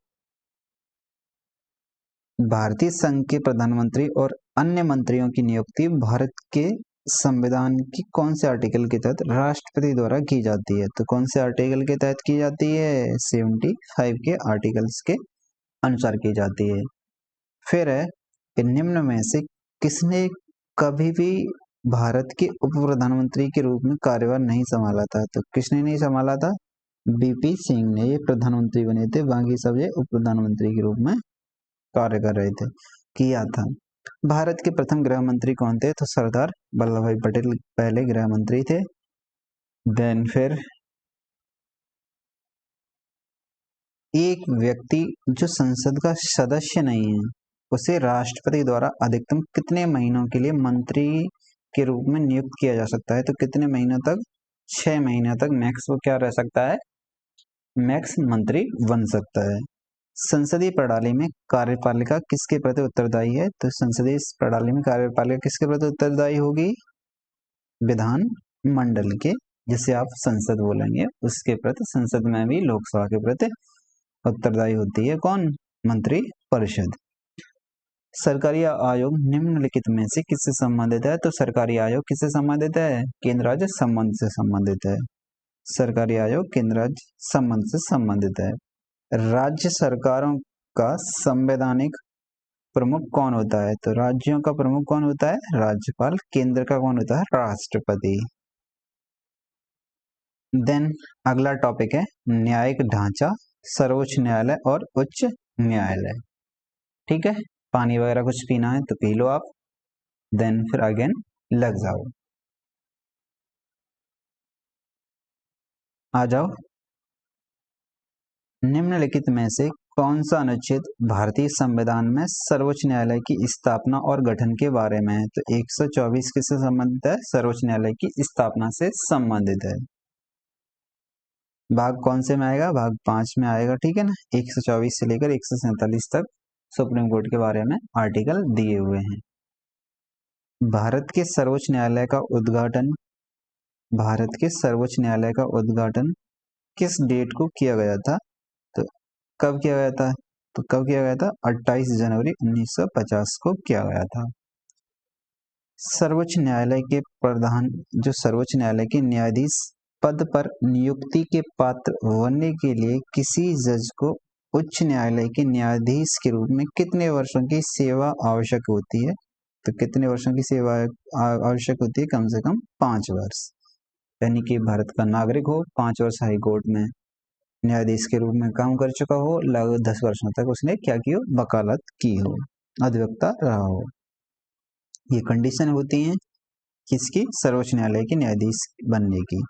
भारतीय संघ के प्रधानमंत्री और अन्य मंत्रियों की नियुक्ति भारत के संविधान की कौन से आर्टिकल के तहत राष्ट्रपति द्वारा की जाती है? तो कौन से आर्टिकल के तहत की जाती है? 75 के आर्टिकल्स के अनुसार की जाती है। फिर है कि निम्न में से किसने कभी भी भारत के उप प्रधानमंत्री के रूप में कार्यभार नहीं संभाला था? तो किसने नहीं संभाला था? बीपी सिंह ने, ये प्रधानमंत्री बने थे, बाकी सब ये उप प्रधानमंत्री के रूप में कार्य कर रहे थे, किया था। भारत के प्रथम गृह मंत्री कौन थे? तो सरदार वल्लभ भाई पटेल पहले गृह मंत्री थे। देन फिर एक व्यक्ति जो संसद का सदस्य नहीं है, उसे राष्ट्रपति द्वारा अधिकतम कितने महीनों के लिए मंत्री के रूप में नियुक्त किया जा सकता है? तो कितने महीनों तक? 6 महीने तक मैक्स वो क्या रह सकता है? मैक्स मंत्री बन सकता है। संसदीय प्रणाली में कार्यपालिका किसके प्रति उत्तरदायी है? तो संसदीय प्रणाली में कार्यपालिका किसके प्रति उत्तरदायी होगी? विधान मंडल के, जिसे आप संसद बोलेंगे, उसके प्रति। संसद में भी लोकसभा के प्रति उत्तरदायी होती है कौन? मंत्री परिषद। सरकारी आयोग निम्नलिखित में से किससे संबंधित है? तो सरकारी आयोग किससे संबंधित है? केंद्र राज्य संबंध से संबंधित है। सरकारी आयोग केंद्र राज्य संबंध से संबंधित है। राज्य सरकारों का संवैधानिक प्रमुख कौन होता है? तो राज्यों का प्रमुख कौन होता है? राज्यपाल। केंद्र का कौन होता है? राष्ट्रपति। देन अगला टॉपिक है न्यायिक ढांचा, सर्वोच्च न्यायालय और उच्च न्यायालय। ठीक है, पानी वगैरह कुछ पीना है तो पी लो आप, देन फिर अगेन लग जाओ। आ जाओ। निम्नलिखित में से कौन सा अनुच्छेद भारतीय संविधान में सर्वोच्च न्यायालय की स्थापना और गठन के बारे में है? तो 124 किससे संबंधित है? सर्वोच्च न्यायालय की स्थापना से संबंधित है। भाग कौन से में आएगा? भाग 5 में आएगा। ठीक है ना, 124 से लेकर 147 तक सुप्रीम कोर्ट के बारे में आर्टिकल दिए हुए हैं। भारत के सर्वोच्च न्यायालय का उद्घाटन किस डेट को किया गया था? तो कब किया गया था? 28 जनवरी 1950 को किया गया था। सर्वोच्च न्यायालय के सर्वोच्च न्यायालय के न्यायाधीश पद पर नियुक्ति के पात्र बनने के लिए किसी जज को उच्च न्यायालय के न्यायाधीश के रूप में कितने वर्षों की सेवा आवश्यक होती है? तो कितने वर्षों की सेवा आवश्यक होती है? कम से कम 5 वर्ष। यानी कि भारत का नागरिक हो, 5 वर्ष हाई कोर्ट में न्यायाधीश के रूप में काम कर चुका हो, लगभग 10 वर्षों तक उसने क्या की हो? वकालत की हो, अधिवक्ता रहा हो। ये कंडीशन होती है किसकी? सर्वोच्च न्यायालय के न्यायाधीश बनने की।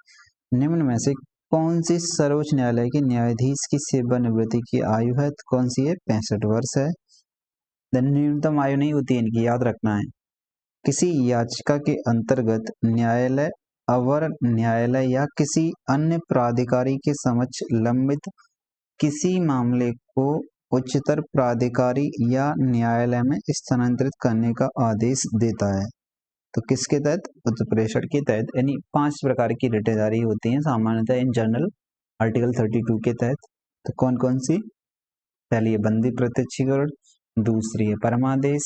निम्न में से कौन सी सर्वोच्च न्यायालय के न्यायाधीश की सेवानिवृत्ति की आयु है? तो कौन सी है? 65 वर्ष है। न्यूनतम आयु नहीं होती है इनकी, याद रखना है। किसी याचिका के अंतर्गत न्यायालय, अवर न्यायालय या किसी अन्य प्राधिकारी के समक्ष लंबित किसी मामले को उच्चतर प्राधिकारी या न्यायालय में स्थानांतरित करने का आदेश देता है। तो किसके तहत? उत्प्रेषण के तहत। यानी 5 प्रकार की रिटें जारी होती हैं सामान्यतः इन जनरल आर्टिकल 32 के तहत। तो कौन कौन सी? पहली है बंदी प्रत्यक्षीकरण, दूसरी है परमादेश,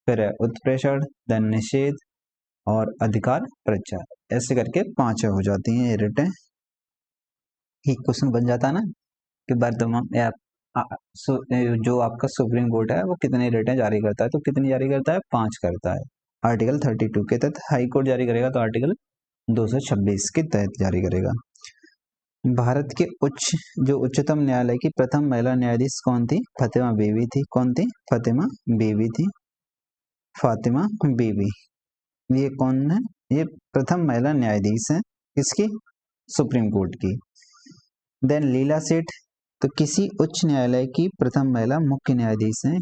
फिर है उत्प्रेषण, देन निषेध और अधिकार प्रचार। ऐसे करके 5 हो जाती हैं ये रिटें। एक क्वेश्चन बन जाता है ना कि वर्तमान जो आपका सुप्रीम कोर्ट है वो कितनी रिटें जारी करता है? तो कितनी जारी करता है? 5 करता है। आर्टिकल 32 के तहत। हाई कोर्ट जारी करेगा तो आर्टिकल 226 के तहत जारी करेगा। भारत के उच्चतम न्यायालय की प्रथम महिला न्यायाधीश कौन थी? फातिमा बीबी थी। कौन थी? फातिमा बीबी थी। फातिमा बीबी, ये कौन है? ये प्रथम महिला न्यायाधीश है किसकी? सुप्रीम कोर्ट की। देन लीला सेठ, तो किसी उच्च न्यायालय की प्रथम महिला मुख्य न्यायाधीश हैं।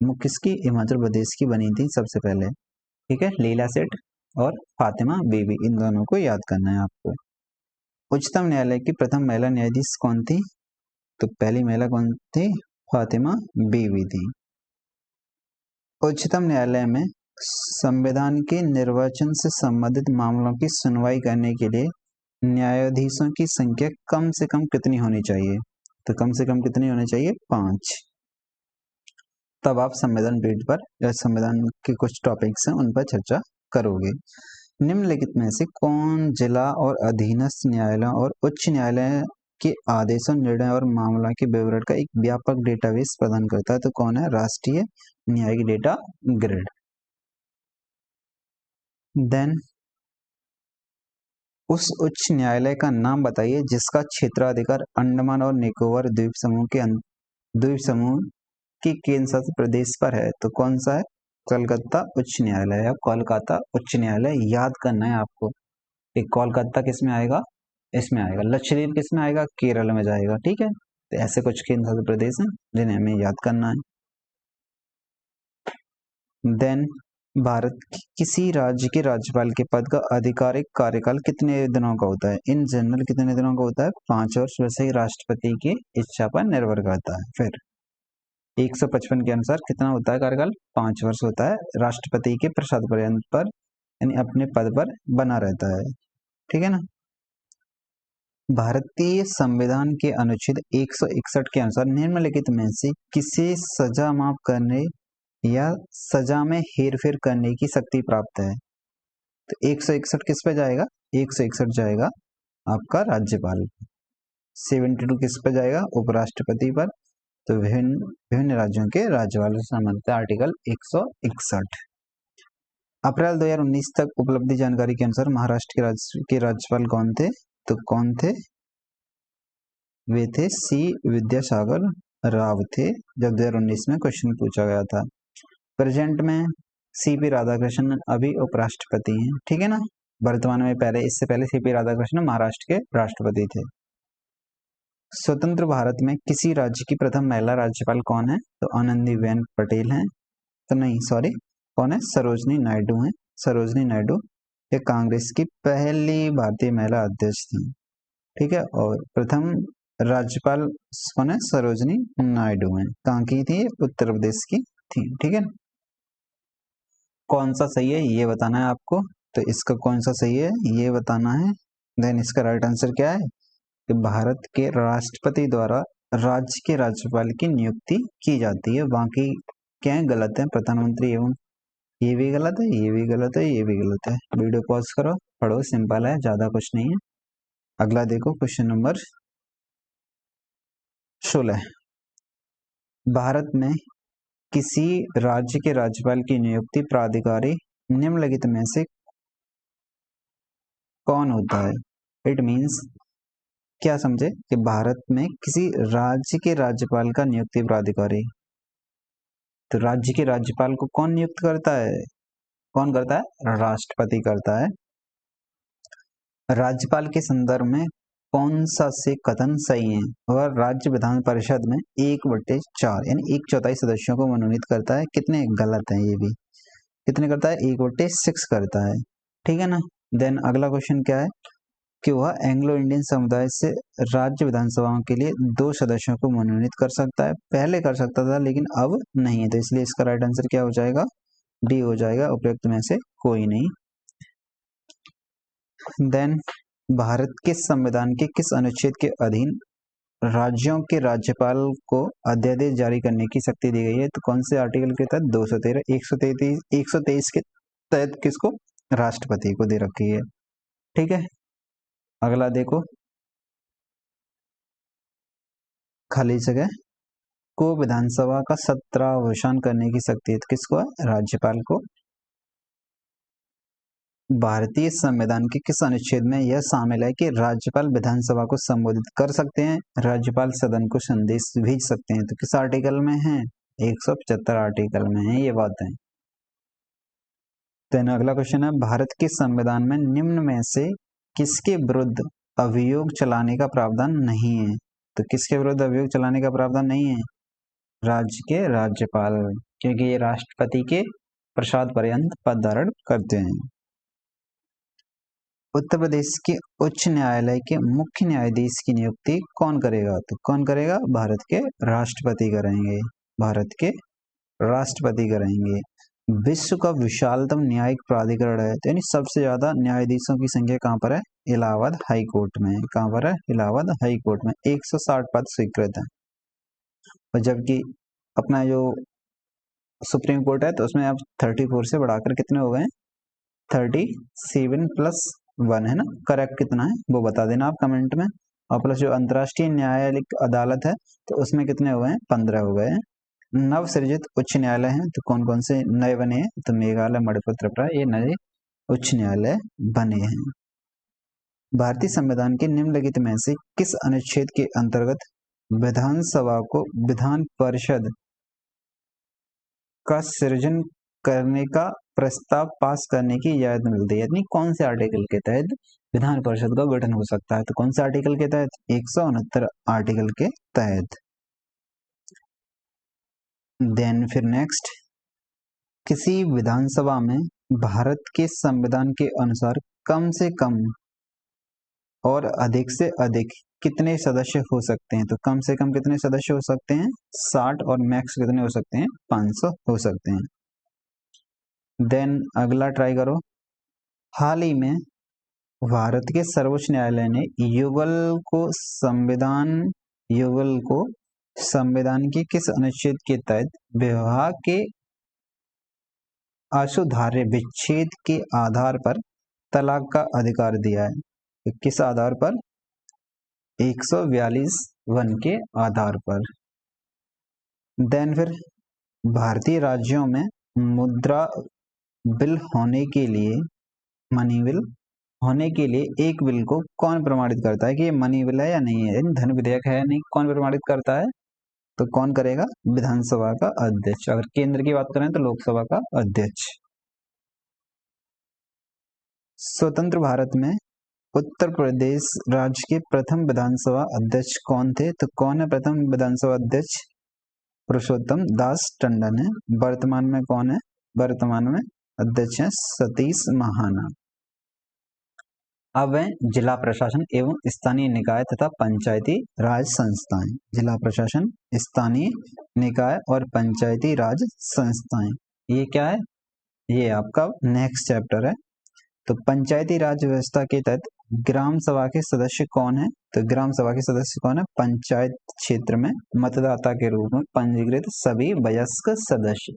किसकी, हिमाचल प्रदेश की बनी थी सबसे पहले। ठीक है, लीला सेठ और फातिमा बीबी, इन दोनों को याद करना है आपको। उच्चतम न्यायालय की प्रथम महिला न्यायाधीश कौन थी? तो पहली महिला कौन थी? फातिमा बीबी थी। उच्चतम न्यायालय में संविधान के निर्वाचन से संबंधित मामलों की सुनवाई करने के लिए न्यायाधीशों की संख्या कम से कम कितनी होनी चाहिए? तो कम से कम कितनी होनी चाहिए? 5। तब आप संविधान पीठ पर या संविधान के कुछ टॉपिक्स हैं उन पर चर्चा करोगे। निम्नलिखित में से कौन जिला और अधीनस्थ न्यायालय और उच्च न्यायालय के आदेशों, निर्णय और मामला के विवरण का एक व्यापक डेटाबेस प्रदान करता है? तो कौन है? राष्ट्रीय न्यायिक डेटा ग्रिड। देन उस उच्च न्यायालय का नाम बताइए जिसका क्षेत्राधिकार अंडमान और निकोबार द्वीप समूह के केंद्र शासित प्रदेश पर है। तो कौन सा है? कलकत्ता उच्च न्यायालय या कोलकाता उच्च न्यायालय, याद करना है आपको। एक कोलकाता किस में आएगा? इसमें आएगा। लक्षद्वीप किस में आएगा? केरल में जाएगा। ठीक है, तो ऐसे कुछ केंद्र शासित प्रदेश हैं जिन्हें हमें याद करना है। देन भारत की किसी राज्य के राज्यपाल के पद का आधिकारिक कार्यकाल कितने दिनों का होता है? इन जनरल कितने दिनों का होता है? 5 वर्ष। वैसे ही राष्ट्रपति की इच्छा पर निर्भर करता है। फिर 155 के अनुसार कितना होता है कार्यकाल? 5 वर्ष होता है। राष्ट्रपति के प्रसाद पर्यंत पर यानी अपने पद पर बना रहता है। ठीक है ना। भारतीय संविधान के अनुच्छेद 161 के अनुसार निम्नलिखित में से किसे सजा माफ करने या सजा में हेरफेर करने की शक्ति प्राप्त है? तो 161 किस पे जाएगा? 161 जाएगा आपका राज्यपाल। 72 किस पे जाएगा? उपराष्ट्रपति पर। तो विभिन्न राज्यों के राज्यपालों से संबंधित आर्टिकल 161। अप्रैल 2019 तक उपलब्ध जानकारी के अनुसार महाराष्ट्र के राज्यपाल कौन थे? तो कौन थे? वे थे सी विद्यासागर राव थे, जब 2019 में क्वेश्चन पूछा गया था। प्रेजेंट में सीपी राधाकृष्णन अभी उपराष्ट्रपति हैं। ठीक है ना। वर्तमान में इससे पहले सीपी राधाकृष्णन महाराष्ट्र के राष्ट्रपति थे। स्वतंत्र भारत में किसी राज्य की प्रथम महिला राज्यपाल कौन है? तो आनंदीबेन पटेल हैं। तो नहीं, सॉरी, कौन है? सरोजनी नायडू हैं। सरोजनी नायडू ये कांग्रेस की पहली भारतीय महिला अध्यक्ष थी। ठीक है, और प्रथम राज्यपाल कौन है? सरोजनी नायडू हैं। कहाँ की थी? उत्तर प्रदेश की थी। ठीक है, कौन सा सही है ये बताना है आपको। तो इसका कौन सा सही है ये बताना है। देन इसका राइट आंसर क्या है कि भारत के राष्ट्रपति द्वारा राज्य के राज्यपाल की नियुक्ति की जाती है। बाकी क्या है? गलत है। प्रधानमंत्री एवं, ये भी गलत है, ये भी गलत है, ये भी गलत है। वीडियो पॉज करो, पढ़ो, सिंपल है, ज्यादा कुछ नहीं है। अगला देखो क्वेश्चन नंबर 16। भारत में किसी राज्य के राज्यपाल की नियुक्ति प्राधिकारी निम्नलिखित में से कौन होता है? इट मीन्स क्या समझे कि भारत में किसी राज्य के राज्यपाल का नियुक्ति प्राधिकारी, तो राज्य के राज्यपाल को कौन नियुक्त करता है? कौन करता है? राष्ट्रपति करता है। राज्यपाल के संदर्भ में कौन सा से कथन सही है? और राज्य विधान परिषद में 1/4 यानी 1/4 सदस्यों को मनोनीत करता है। कितने गलत हैं ये भी? कितने करता है? 1/6 करता है। ठीक है ना। देन अगला क्वेश्चन क्या है कि वह एंग्लो इंडियन समुदाय से राज्य विधानसभाओं के लिए 2 सदस्यों को मनोनीत कर सकता है। पहले कर सकता था लेकिन अब नहीं है, तो इसलिए इसका राइट आंसर क्या हो जाएगा? डी हो जाएगा, उपयुक्त में से कोई नहीं। देन भारत के संविधान के किस अनुच्छेद के अधीन राज्यों के राज्यपाल को अध्यादेश जारी करने की शक्ति दी गई है? तो कौन से आर्टिकल के तहत? 213, 123 के तहत किसको? राष्ट्रपति को दे रखी है। ठीक है, अगला देखो, खाली जगह को विधानसभा का सत्रावसान करने की शक्ति है, तो किसको है? राज्यपाल को। भारतीय संविधान के किस अनुच्छेद में यह शामिल है कि राज्यपाल विधानसभा को संबोधित कर सकते हैं, राज्यपाल सदन को संदेश भेज सकते हैं? तो किस आर्टिकल में है? 175 आर्टिकल में है ये बातें। तो अगला क्वेश्चन है, भारत के संविधान में निम्न में से किसके विरुद्ध अभियोग चलाने का प्रावधान नहीं है? तो किसके विरुद्ध अभियोग चलाने का प्रावधान नहीं है? राज्य के राज्यपाल क्योंकि ये राष्ट्रपति के प्रसाद पर्यंत पद धारण करते हैं। उत्तर प्रदेश के उच्च न्यायालय के मुख्य न्यायाधीश की नियुक्ति कौन करेगा? तो कौन करेगा? भारत के राष्ट्रपति करेंगे। भारत के राष्ट्रपति करेंगे। विश्व का विशालतम न्यायिक प्राधिकरण है, तो यानी सबसे ज्यादा न्यायाधीशों की संख्या कहाँ पर है? इलाहाबाद हाई कोर्ट में। कहाँ पर है? इलाहाबाद हाई कोर्ट में 160 पद स्वीकृत है। और जबकि अपना जो सुप्रीम कोर्ट है तो उसमें अब 34 से बढ़ाकर कितने हो गए? 37+1 है ना। करेक्ट कितना है वो बता देना आप कमेंट में। और प्लस जो अंतर्राष्ट्रीय न्यायालयिक अदालत है तो उसमें कितने हो गए? 15 हो गए। नव सृजित उच्च न्यायालय हैं तो कौन कौन से नए बने हैं? तो मेघालय, मणिपुर, त्रिपुरा, ये नए उच्च न्यायालय बने हैं। भारतीय संविधान के निम्नलिखित में से किस अनुच्छेद के अंतर्गत विधानसभा को विधान परिषद का सृजन करने का प्रस्ताव पास करने की इजाजत मिलती है? यानी कौन से आर्टिकल के तहत विधान परिषद का गठन हो सकता है? तो कौन से आर्टिकल के तहत? 169 आर्टिकल के तहत। देन फिर नेक्स्ट, किसी विधानसभा में भारत के संविधान के अनुसार कम से कम और अधिक से अधिक कितने सदस्य हो सकते हैं? तो कम से कम कितने सदस्य हो सकते हैं? 60 और मैक्स कितने हो सकते हैं? 500 हो सकते हैं। देन अगला ट्राई करो। हाल ही में भारत के सर्वोच्च न्यायालय ने युगल को संविधान के किस अनुच्छेद के तहत विवाह के असुधार्य विच्छेद के आधार पर तलाक का अधिकार दिया है? तो किस आधार पर? 142(1) के आधार पर। देन फिर भारतीय राज्यों में मुद्रा बिल होने के लिए, मनी बिल होने के लिए एक बिल को कौन प्रमाणित करता है कि ये मनी बिल है या नहीं है, धन विधेयक है या नहीं? कौन प्रमाणित करता है? तो कौन करेगा? विधानसभा का अध्यक्ष। अगर केंद्र की बात करें तो लोकसभा का अध्यक्ष। स्वतंत्र भारत में उत्तर प्रदेश राज्य के प्रथम विधानसभा अध्यक्ष कौन थे? तो कौन है प्रथम विधानसभा अध्यक्ष? पुरुषोत्तम दास टंडन है। वर्तमान में कौन है? वर्तमान में अध्यक्ष है सतीश महाना। अब है जिला प्रशासन एवं स्थानीय निकाय तथा पंचायती राज संस्थाएं। जिला प्रशासन, स्थानीय निकाय और पंचायती राज संस्थाएं, ये क्या है? ये आपका नेक्स्ट चैप्टर है। तो पंचायती राज व्यवस्था के तहत ग्राम सभा के सदस्य कौन है? तो ग्राम सभा के सदस्य कौन है? पंचायत क्षेत्र में मतदाता के रूप में पंजीकृत सभी वयस्क सदस्य।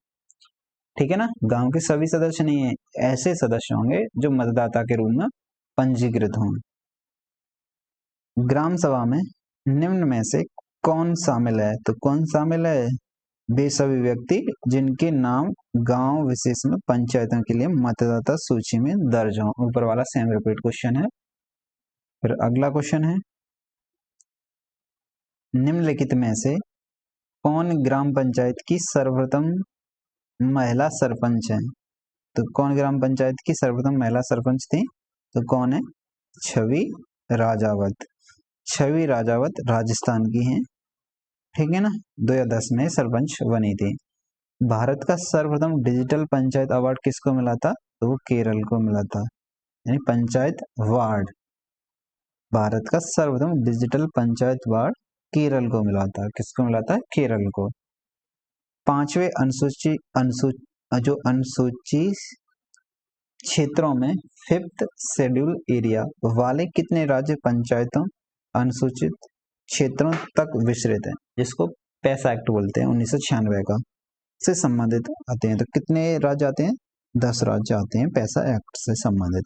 ठीक है ना। गांव के सभी सदस्य नहीं है, ऐसे सदस्य होंगे जो मतदाता के रूप में पंजीकृत हों। ग्राम सभा में निम्न में से कौन शामिल है? तो कौन शामिल है? वे सभी व्यक्ति जिनके नाम गांव विशेष में पंचायतों के लिए मतदाता सूची में दर्ज हो। ऊपर वाला सेम रिपीट क्वेश्चन है। फिर अगला क्वेश्चन है, निम्नलिखित में से कौन ग्राम पंचायत की सर्वप्रथम महिला सरपंच है? तो कौन ग्राम पंचायत की सर्वप्रथम महिला सरपंच थी? तो कौन है? छवि राजावत। छवि राजावत राजस्थान की हैं। ठीक है ना। 2010 में सरपंच बनी थी। भारत का सर्वप्रथम डिजिटल पंचायत अवार्ड किसको मिला था? तो वो केरल को मिला था, यानी पंचायत वार्ड। भारत का सर्वप्रथम डिजिटल पंचायत वार्ड केरल को मिला था। किसको मिला था? केरल को। 5वें अनुसूची क्षेत्रों में 5th शेड्यूल एरिया वाले कितने राज्य पंचायतों अनुसूचित क्षेत्रों तक विस्तृत है, जिसको पैसा एक्ट बोलते हैं 1996 का, से संबंधित आते हैं? तो कितने राज्य आते हैं? 10 राज्य आते हैं पैसा एक्ट से संबंधित।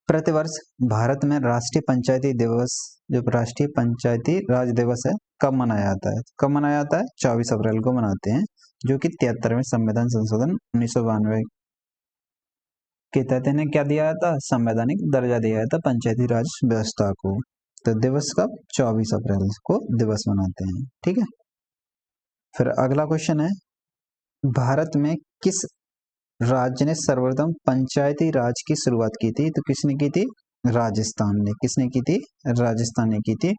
प्रतिवर्ष भारत में राष्ट्रीय पंचायती दिवस, जो राष्ट्रीय पंचायती राज दिवस है, कब मनाया जाता है? कब मनाया जाता है? 24 अप्रैल को मनाते हैं, जो कि 73वें संविधान संशोधन 1992 के तहत इन्हें क्या दिया जाता? संवैधानिक दर्जा दिया जाता पंचायती राज व्यवस्था को। तो दिवस कब? 24 अप्रैल को दिवस मनाते हैं। ठीक है। फिर अगला क्वेश्चन है, भारत में किस राज्य ने सर्वप्रथम पंचायती राज की शुरुआत की थी? तो किसने की थी? राजस्थान ने। किसने की थी? राजस्थान ने की थी।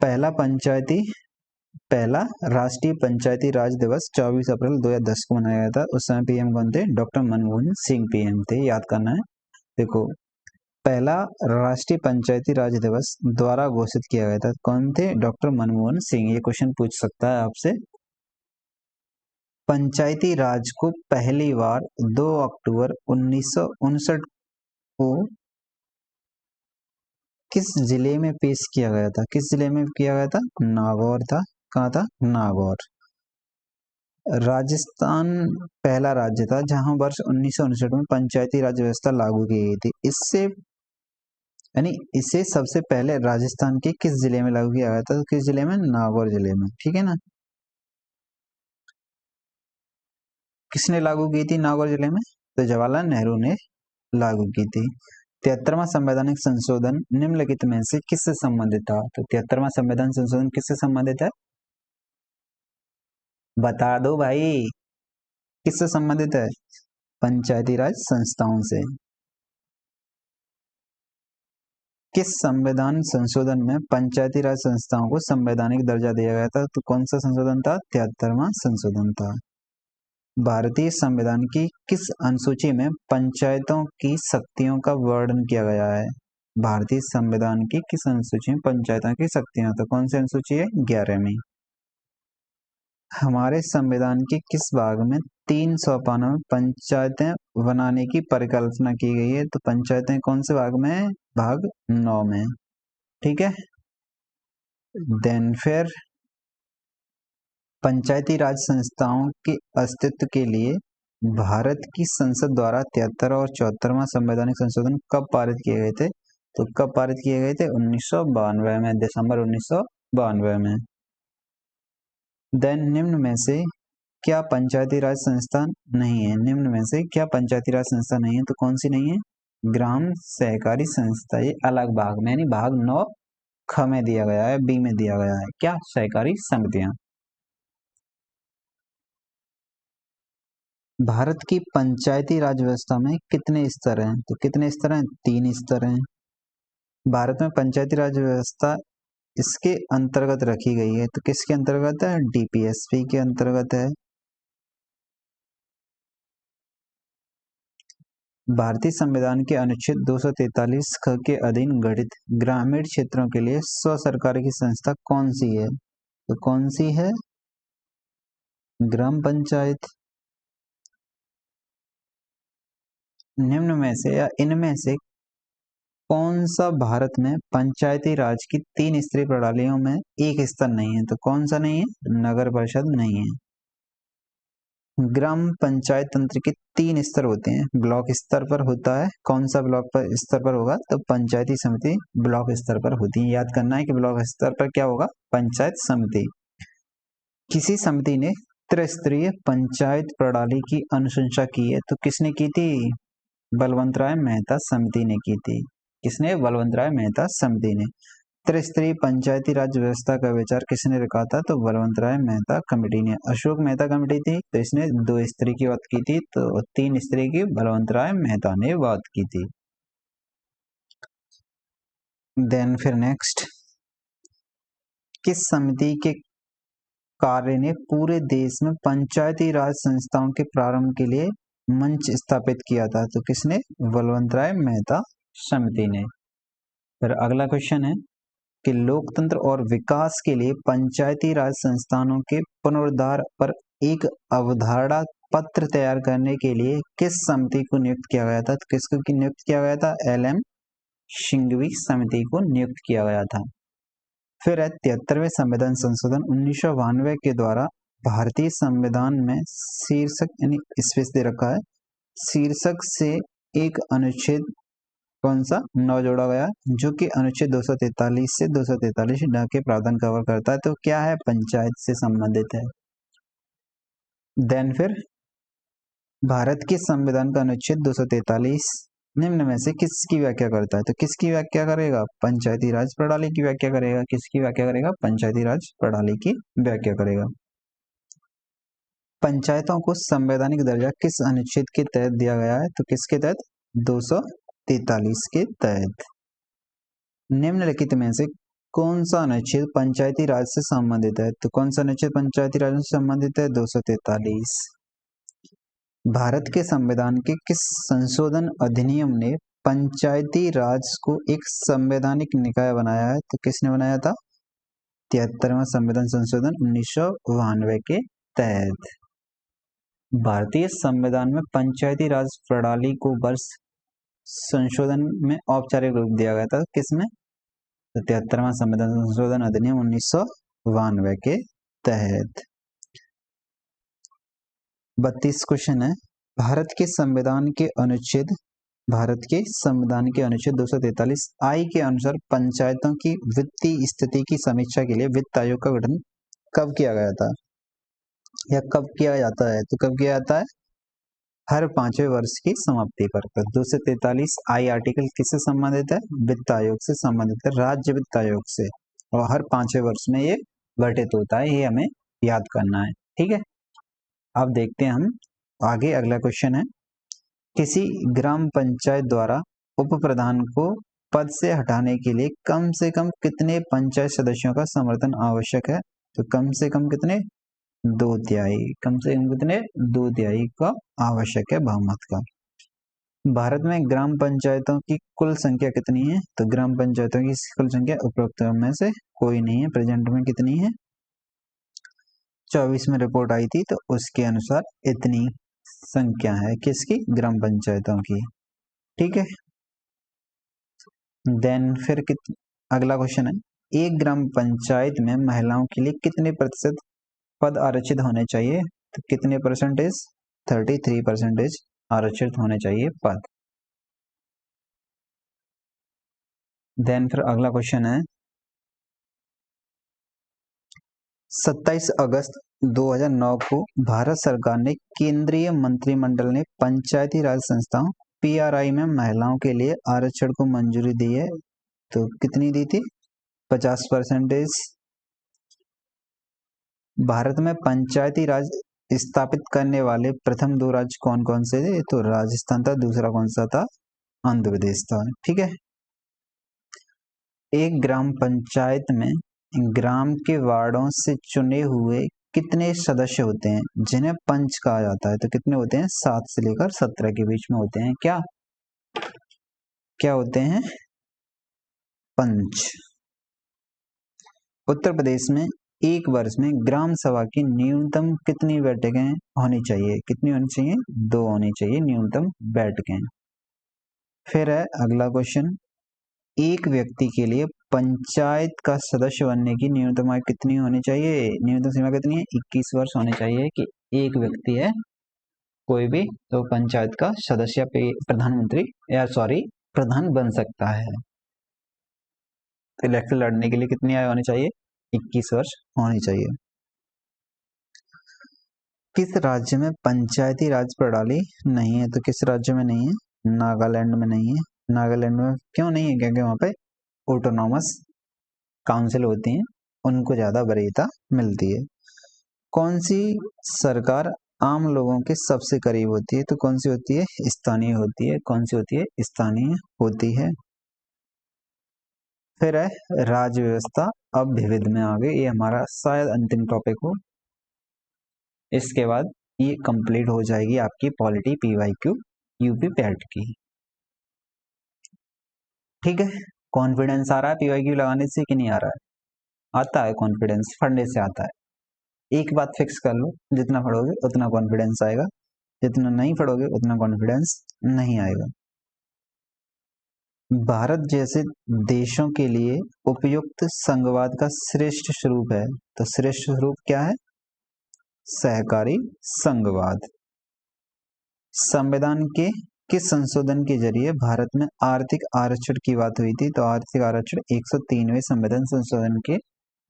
पहला पंचायती पहला राष्ट्रीय पंचायती राज दिवस 24 अप्रैल 2010 को मनाया गया था। उस समय पीएम कौन थे? डॉक्टर मनमोहन सिंह पीएम थे, याद करना है। देखो, पहला राष्ट्रीय पंचायती राज दिवस द्वारा घोषित किया गया था, कौन थे? डॉक्टर मनमोहन सिंह। ये क्वेश्चन पूछ सकता है आपसे। पंचायती राज को पहली बार 2 अक्टूबर 1959 को किस जिले में पेश किया गया था? किस जिले में किया गया था? नागौर था। कहाँ था? नागौर। राजस्थान पहला राज्य था जहां वर्ष 1959 में पंचायती राज व्यवस्था लागू की गई थी। इसे सबसे पहले राजस्थान के किस जिले में लागू किया गया था? तो किस जिले में? नागौर जिले में। ठीक है ना। किसने लागू की थी नागौर जिले में? तो जवाहरलाल नेहरू ने लागू की थी। 73वां संवैधानिक संशोधन निम्नलिखित में से किससे संबंधित था? तो 73वां संविधान संशोधन किससे संबंधित है? बता दो भाई, किससे संबंधित है? पंचायती राज संस्थाओं से। किस संविधान संशोधन में पंचायती राज संस्थाओं को संवैधानिक दर्जा दिया गया था? तो कौन सा संशोधन था? 73वां संशोधन था। भारतीय संविधान की किस अनुसूची में पंचायतों की शक्तियों का वर्णन किया गया है? भारतीय संविधान की किस अनुसूची में पंचायतों की शक्तियां? तो कौन सी अनुसूची है? 11वीं। हमारे संविधान के किस भाग में 3 सोपानों में पंचायतें बनाने की परिकल्पना की गई है? तो पंचायतें कौन से भाग में? भाग 9 में। ठीक है। देन फिर पंचायती राज संस्थाओं के अस्तित्व के लिए भारत की संसद द्वारा 73 और 74वां संवैधानिक संशोधन कब पारित किए गए थे? तो कब पारित किए गए थे? 1992 में, दिसंबर 1992 में। देन निम्न में से क्या पंचायती राज संस्था नहीं है? निम्न में से क्या पंचायती राज संस्था नहीं है? तो कौन सी नहीं है? ग्राम सहकारी संस्था। ये अलग भाग में, यानी भाग 9 ख में दिया गया है, बी में दिया गया है। क्या? सहकारी समितियां। भारत की पंचायती राज व्यवस्था में कितने स्तर हैं? तो कितने स्तर हैं? 3 स्तर हैं। भारत में पंचायती राज व्यवस्था इसके अंतर्गत रखी गई है, तो किसके अंतर्गत है? डीपीएसपी के अंतर्गत है। भारतीय संविधान के अनुच्छेद 243 ख के अधीन गठित ग्रामीण क्षेत्रों के लिए स्व सरकार की संस्था कौन सी है? तो कौन सी है? ग्राम पंचायत। निम्न में से या इनमें से कौन सा भारत में पंचायती राज की 3 स्तरीय प्रणालियों में एक स्तर नहीं है? तो कौन सा नहीं है? नगर परिषद नहीं है। ग्राम पंचायत तंत्र के 3 स्तर होते हैं। ब्लॉक स्तर पर होता है। कौन सा ब्लॉक पर स्तर पर होगा? तो पंचायती समिति ब्लॉक स्तर पर होती है। याद करना है कि ब्लॉक स्तर पर क्या होगा? पंचायत समिति। किसी समिति ने त्रिस्तरीय पंचायत प्रणाली की अनुशंसा की है, तो किसने की थी? बलवंत राय मेहता समिति ने की थी। किसने? बलवंत राय मेहता समिति ने। त्रिस्तरीय पंचायती राज व्यवस्था का विचार किसने रखा था? तो बलवंत राय मेहता कमेटी ने। अशोक मेहता कमेटी थी, तो इसने 2 स्तरीय की बात की थी, तो 3 स्तरीय की बलवंत राय मेहता ने बात की थी। देन फिर नेक्स्ट, किस समिति के कार्य ने पूरे देश में पंचायती राज संस्थाओं के प्रारंभ के लिए मंच स्थापित किया था? तो किसने? बलवंत राय मेहता समिति ने। फिर अगला क्वेश्चन है कि लोकतंत्र और विकास के लिए पंचायती राज संस्थानों के पुनरुद्धार पर एक अवधारणा पत्र तैयार करने के लिए किस समिति को नियुक्त किया गया था? तो किसको नियुक्त किया गया था? LM सिंघवी समिति को नियुक्त किया गया था। फिर है 73वें संविधान संशोधन 1992 के द्वारा भारतीय संविधान में शीर्षक, यानी स्पेस दे रखा है, शीर्षक से एक अनुच्छेद कौन सा? 9 जोड़ा गया, जो कि अनुच्छेद 243 से 243 ड के प्रावधान कवर करता है। तो क्या है? पंचायत से संबंधित है। देन फिर भारत के संविधान का अनुच्छेद 243 निम्न में से किसकी व्याख्या करता है? तो किसकी व्याख्या करेगा? पंचायती राज प्रणाली की व्याख्या करेगा। किसकी व्याख्या करेगा? पंचायती राज प्रणाली की व्याख्या करेगा। पंचायतों को संवैधानिक दर्जा किस अनुच्छेद के तहत दिया गया है? तो किसके तहत? 243 के तहत। निम्नलिखित में से कौन सा अनुच्छेद पंचायती राज से संबंधित है? तो कौन सा अनुच्छेद पंचायती राज से संबंधित है? 243। भारत के संविधान के किस संशोधन अधिनियम ने पंचायती राज को एक संवैधानिक निकाय बनाया है? तो किसने बनाया था? 73वां संविधान संशोधन 1992 के तहत। भारतीय संविधान में पंचायती राज प्रणाली को वर्ष संशोधन में औपचारिक रूप दिया गया था। किसमें? 73वां संविधान संशोधन अधिनियम 1992 के तहत। 32 क्वेश्चन है, भारत के संविधान के अनुच्छेद 243 आई के अनुसार पंचायतों की वित्तीय स्थिति की समीक्षा के लिए वित्त आयोग का गठन कब किया गया था या कब किया जाता है? तो कब किया जाता है? हर 5वें वर्ष की समाप्ति पर। तो 243 आई आर्टिकल किससे संबंधित है? वित्त आयोग से संबंधित है, राज्य वित्त आयोग से, और हर 5वें वर्ष में ये गठित होता है, ये हमें याद करना है। ठीक है, अब देखते हैं हम आगे। अगला क्वेश्चन है, किसी ग्राम पंचायत द्वारा उप प्रधान को पद से हटाने के लिए कम से कम कितने पंचायत सदस्यों का समर्थन आवश्यक है? तो कम से कम कितने? 2/3। कम से कम कितने? 2/3 का आवश्यक है, बहुमत का। भारत में ग्राम पंचायतों की कुल संख्या कितनी है? तो ग्राम पंचायतों की कुल संख्या उपरोक्त में से कोई नहीं है। प्रेजेंट में कितनी है? 24 में रिपोर्ट आई थी, तो उसके अनुसार इतनी संख्या है किसकी? ग्राम पंचायतों की। ठीक है, देन फिर अगला क्वेश्चन है, एक ग्राम पंचायत में महिलाओं के लिए कितने प्रतिशत पद आरक्षित होने चाहिए? तो कितने परसेंटेज? 33% आरक्षित होने चाहिए पद। देन फिर अगला क्वेश्चन है, 27 अगस्त 2009 को भारत सरकार ने केंद्रीय मंत्रिमंडल ने पंचायती राज संस्थाओं PRI में महिलाओं के लिए आरक्षण को मंजूरी दी है। तो कितनी दी थी? 50%। भारत में पंचायती राज स्थापित करने वाले प्रथम 2 राज्य कौन कौन से थे? तो राजस्थान था, दूसरा कौन सा था? आंध्र प्रदेश था। ठीक है, एक ग्राम पंचायत में ग्राम के वार्डों से चुने हुए कितने सदस्य होते हैं जिन्हें पंच कहा जाता है? तो कितने होते हैं? 7 से लेकर 17 के बीच में होते हैं। क्या होते हैं? पंच। उत्तर प्रदेश में एक वर्ष में ग्राम सभा की न्यूनतम कितनी बैठकें होनी चाहिए? कितनी होनी चाहिए? 2 होनी चाहिए न्यूनतम बैठकें। फिर है अगला क्वेश्चन, एक व्यक्ति के लिए पंचायत का सदस्य बनने की न्यूनतम आयु कितनी होनी चाहिए? न्यूनतम सीमा कितनी है? 21 वर्ष होनी चाहिए कि एक व्यक्ति है कोई भी तो पंचायत का सदस्य प्रधानमंत्री या प्रधान बन सकता है। इलेक्शन लड़ने के लिए कितनी आयु होनी चाहिए? 21 वर्ष होनी चाहिए। किस राज्य में पंचायती राज प्रणाली नहीं है? तो किस राज्य में नहीं है? नागालैंड में नहीं है। नागालैंड में क्यों नहीं है? क्योंकि वहां पे ऑटोनॉमस काउंसिल होती हैं, उनको ज्यादा वरीयता मिलती है। कौन सी सरकार आम लोगों के सबसे करीब होती है? तो कौन सी होती है? स्थानीय होती है। कौन सी होती है? स्थानीय होती है। फिर है राज्य व्यवस्था। अब विविध में आ गए, ये हमारा शायद अंतिम टॉपिक हो। इसके बाद ये कंप्लीट हो जाएगी आपकी पॉलिटी PYQ यूपी पैट की। ठीक है, कॉन्फिडेंस आ रहा है PYQ लगाने से कि नहीं आ रहा है? आता है कॉन्फिडेंस, पढ़ने से आता है। एक बात फिक्स कर लो, जितना पढ़ोगे उतना कॉन्फिडेंस आएगा, जितना नहीं पढ़ोगे उतना कॉन्फिडेंस नहीं आएगा। भारत जैसे देशों के लिए उपयुक्त संघवाद का श्रेष्ठ स्वरूप है। तो श्रेष्ठ स्वरूप क्या है? सहकारी संघवाद। संविधान के किस संशोधन के जरिए भारत में आर्थिक आरक्षण की बात हुई थी? तो आर्थिक आरक्षण 103वें संविधान संशोधन के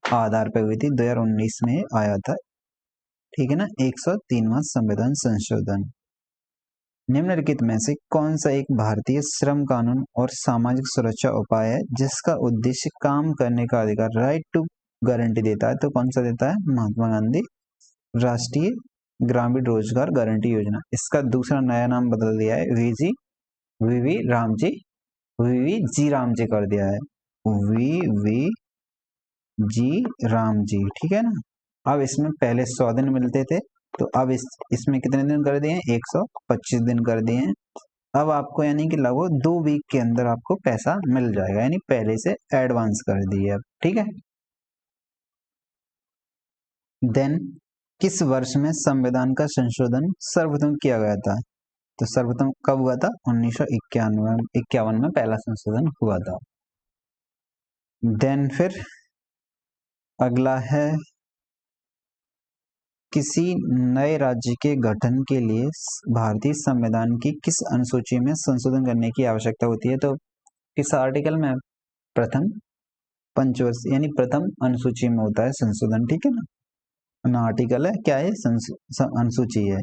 आधार पर हुई थी, 2019 में आया था। ठीक है ना, 103वां संविधान संशोधन। निम्नलिखित में से कौन सा एक भारतीय श्रम कानून और सामाजिक सुरक्षा उपाय है जिसका उद्देश्य काम करने का अधिकार, राइट टू गारंटी देता है? तो कौन सा देता है? महात्मा गांधी राष्ट्रीय ग्रामीण रोजगार गारंटी योजना। इसका दूसरा नया नाम बदल दिया है, वीवी रामजी कर दिया है। वीवी जी राम जी, ठीक है ना। अब इसमें पहले 100 दिन मिलते थे, तो अब इसमें कितने दिन कर दिए, 125 दिन कर दिए हैं। अब आपको यानी कि लगभग 2 वीक के अंदर आपको पैसा मिल जाएगा, यानी पहले से एडवांस कर दिए अब, ठीक है। देन किस वर्ष में संविधान का संशोधन सर्वप्रथम किया गया था? तो सर्वप्रथम कब हुआ था? 1951 में पहला संशोधन हुआ था। देन फिर अगला है, किसी नए राज्य के गठन के लिए भारतीय संविधान की किस अनुसूची में संशोधन करने की आवश्यकता होती है? तो किस आर्टिकल में? प्रथम पंचवर्ष यानी प्रथम अनुसूची में होता है संशोधन, ठीक है ना। आर्टिकल है क्या है? अनुसूची है,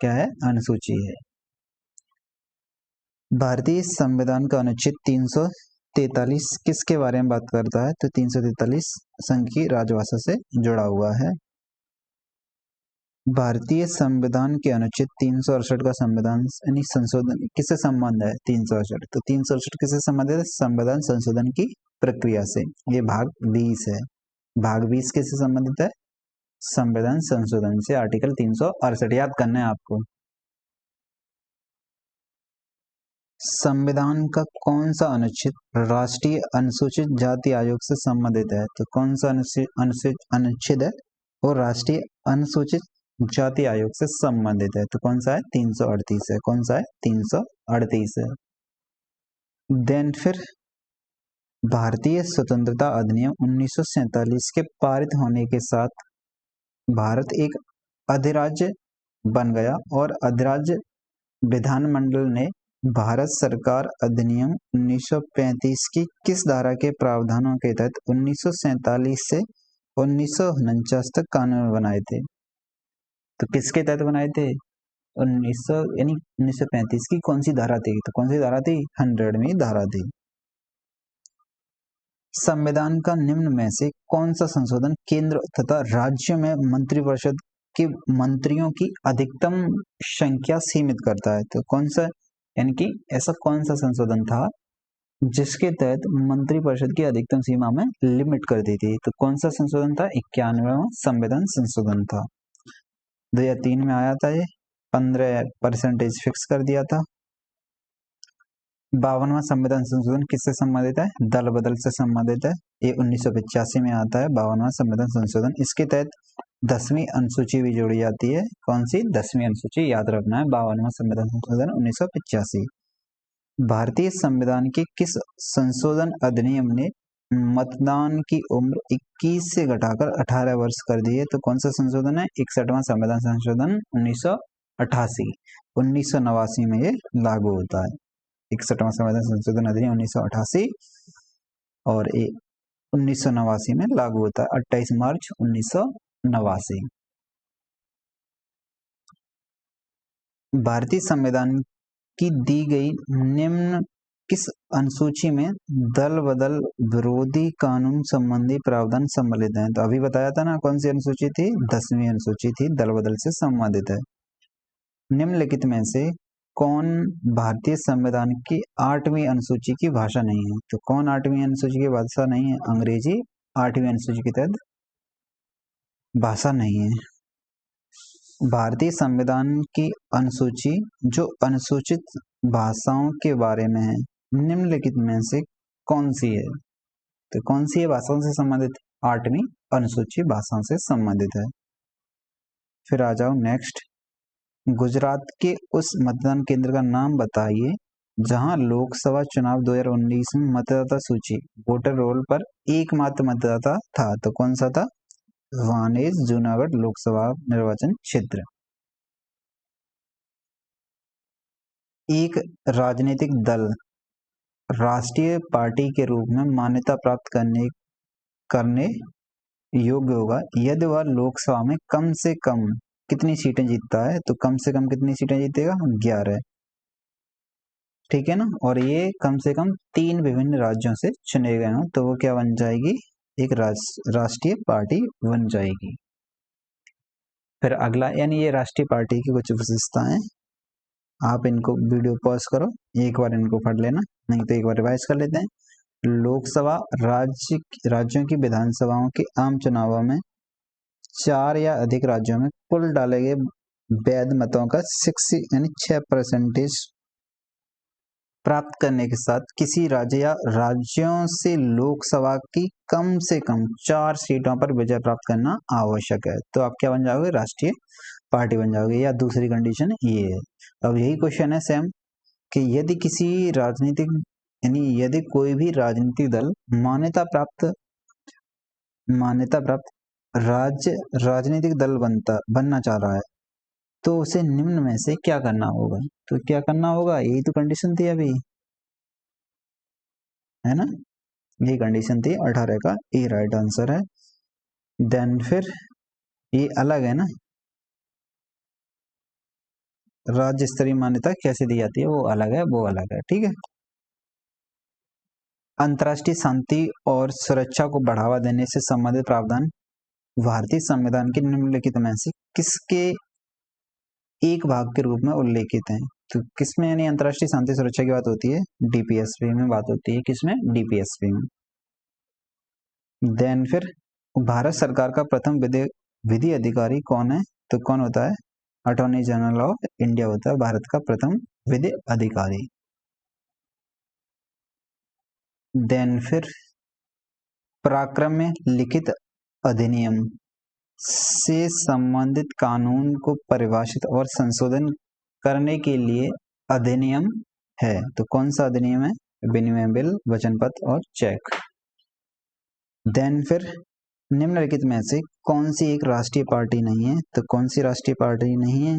क्या है? अनुसूची है। भारतीय संविधान का अनुच्छेद 343 किसके बारे में बात करता है? तो 343 संघ की राजभाषा से जुड़ा हुआ है। भारतीय संविधान के अनुच्छेद 368 का संविधान यानी संशोधन किससे संबंध है? 368, तो 368 किससे संबंधित है? संविधान संशोधन की प्रक्रिया से। ये भाग 20 है। भाग 20 किससे संबंधित है? संविधान संशोधन से। आर्टिकल 368 याद करना है आपको। संविधान का कौन सा अनुच्छेद राष्ट्रीय अनुसूचित जाति आयोग से संबंधित है? तो कौन सा अनुच्छेद है वो राष्ट्रीय अनुसूचित जाति आयोग से संबंधित है? तो कौन सा है? 338 है। कौन सा है? 338 है। देन फिर भारतीय स्वतंत्रता अधिनियम 1947 के पारित होने के साथ भारत एक अधिराज्य बन गया और अधिराज्य विधानमंडल ने भारत सरकार अधिनियम 1935 की किस धारा के प्रावधानों के तहत 1947 से 1949 तक कानून बनाए थे? तो किसके तहत बनाए थे? 1900 यानी 1935 की कौन सी धारा थी? तो कौन सी धारा थी? 100वीं धारा थी। संविधान का निम्न में से कौन सा संशोधन केंद्र तथा राज्य में मंत्रिपरिषद के मंत्रियों की अधिकतम संख्या सीमित करता है? तो कौन सा, यानी कि ऐसा कौन सा संशोधन था जिसके तहत मंत्रिपरिषद की अधिकतम सीमा में लिमिट कर दी थी? तो कौन सा संशोधन था? 91वां संविधान संशोधन था। 2003 में आया था ये, 15% फिक्स कर दिया था। 52वां संविधान संशोधन किससे संबंधित है? दल बदल से संबंधित है। ये 1985 में आता है 52वां संविधान संशोधन। इसके तहत 10वीं अनुसूची भी जोड़ी जाती है। कौन सी? 10वीं अनुसूची, याद रखना है। 52वां संविधान संशोधन 1985। भारतीय संविधान के किस संशोधन अधिनियम ने मतदान की उम्र 21 से घटाकर 18 वर्ष कर दी है? तो कौन सा संशोधन है? 61वां संविधान संशोधन 1988। 1989 में ये लागू होता है। 61वां संविधान संशोधन अधिनियम 1988 और 1989 में लागू होता है, 28 मार्च 1989। भारतीय संविधान की दी गई निम्न किस अनुसूची में दल बदल विरोधी कानून संबंधी प्रावधान सम्मिलित हैं? तो अभी बताया था ना, कौन सी अनुसूची थी? 10वीं अनुसूची थी, दल बदल से संबंधित है। निम्नलिखित में से कौन भारतीय संविधान की 8वीं अनुसूची की भाषा नहीं है? तो कौन 8वीं अनुसूची की भाषा नहीं है? अंग्रेजी 8वीं अनुसूची के तहत भाषा नहीं है। भारतीय संविधान की अनुसूची जो अनुसूचित भाषाओं के बारे में है, निम्नलिखित में से कौन सी है? तो कौन सी है भाषाओं से संबंधित? 8वीं अनुसूची भाषाओं से संबंधित है। फिर आ जाओ नेक्स्ट, गुजरात के उस मतदान केंद्र का नाम बताइए जहां लोकसभा चुनाव 2019 में मतदाता सूची वोटर रोल पर एकमात्र मतदाता था। तो कौन सा था? वानेस जूनागढ़ लोकसभा निर्वाचन क्षेत्र। एक राजनीतिक दल राष्ट्रीय पार्टी के रूप में मान्यता प्राप्त करने योग्य होगा यदि वह लोकसभा में कम से कम कितनी सीटें जीतता है? तो कम से कम कितनी सीटें जीतेगा? 11, ठीक है ना। और ये कम से कम 3 विभिन्न राज्यों से चुने गए हों, तो वो क्या बन जाएगी? एक राष्ट्रीय पार्टी बन जाएगी। फिर अगला, यानी ये राष्ट्रीय पार्टी की कुछ विशेषताएं, आप इनको वीडियो पॉज करो, एक बार इनको पढ़ लेना, नहीं तो एक बार रिवाइज कर लेते हैं। लोकसभा राज्यों की विधानसभाओं के आम चुनावों में 4 या अधिक राज्यों में कुल डाले गए वैध मतों का 6% प्राप्त करने के साथ किसी राज्य या राज्यों से लोकसभा की कम से कम 4 सीटों पर विजय प्राप्त करना आवश्यक है। तो आप क्या बन जाओगे? राष्ट्रीय पार्टी बन जाओगे। या दूसरी कंडीशन ये है। अब यही क्वेश्चन है सेम कि यदि किसी राजनीतिक यदि कोई भी राजनीतिक दल मान्यता प्राप्त राजनीतिक दल बनना चाह रहा है तो उसे निम्न में से क्या करना होगा? तो क्या करना होगा? यही तो कंडीशन थी अभी, है ना? यही कंडीशन थी। 18 का ए राइट आंसर है। देन फिर ये अलग है ना, राज्य स्तरीय मान्यता कैसे दी जाती है वो अलग है, ठीक है। अंतर्राष्ट्रीय शांति और सुरक्षा को बढ़ावा देने से संबंधित प्रावधान भारतीय संविधान के निम्नलिखित में से किसके एक भाग के रूप में उल्लेखित हैं? तो किसमें यानी अंतर्राष्ट्रीय शांति सुरक्षा की बात होती है? डीपीएसपी में बात होती है। किसमें? डीपीएसपी में। देन फिर भारत सरकार का प्रथम विधि अधिकारी कौन है? तो कौन होता है? अटॉर्नी जनरल ऑफ इंडिया होता है भारत का प्रथम विधि अधिकारी। देन फिर पराक्रम में लिखित अधिनियम से संबंधित कानून को परिभाषित और संशोधन करने के लिए अधिनियम है। तो कौन सा अधिनियम है? विनिमय बिल, वचन पत्र और चेक। देन फिर निम्नलिखित में से कौन सी एक राष्ट्रीय पार्टी नहीं है? तो कौन सी राष्ट्रीय पार्टी नहीं है?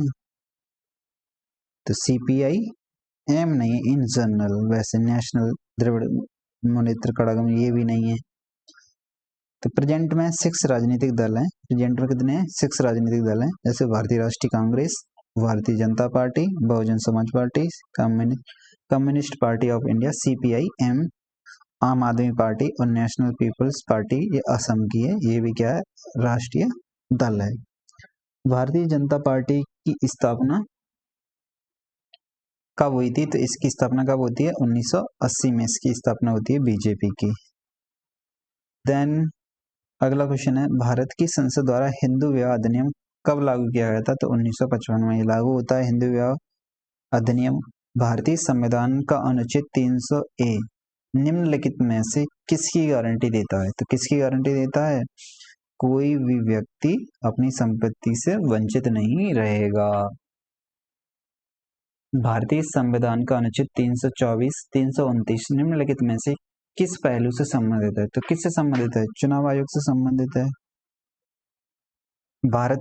तो सीपीआई एम नहीं है इन जनरल। वैसे नेशनल द्रविड़ मुनेत्र कड़ागम ये भी नहीं है। तो प्रेजेंट में 6 राजनीतिक दल हैं। प्रेजेंट में कितने हैं? 6 राजनीतिक दल हैं। जैसे भारतीय राष्ट्रीय Congress, Bharatiya Janata Party, Bahujan Samaj Party, Communist Party of India CPI M, Aam Aadmi party और नेशनल पीपल्स पार्टी। ये असम की है। ये भी क्या है? राष्ट्रीय दल है। भारतीय जनता पार्टी की स्थापना कब हुई थी? तो इसकी स्थापना कब होती है? 1980 में इसकी स्थापना होती है बीजेपी की। देन अगला क्वेश्चन है, भारत की संसद द्वारा हिंदू विवाह अधिनियम कब लागू किया गया था? तो 1955 में लागू होता है हिंदू विवाह अधिनियम। भारतीय संविधान का अनुच्छेद 300A निम्नलिखित में से किसकी गारंटी देता है? तो किसकी गारंटी देता है? कोई भी व्यक्ति अपनी संपत्ति से वंचित नहीं रहेगा। भारतीय संविधान का अनुच्छेद 324, 329 निम्नलिखित में से किस पहलू से संबंधित है? तो किससे संबंधित है? चुनाव आयोग से संबंधित है। भारत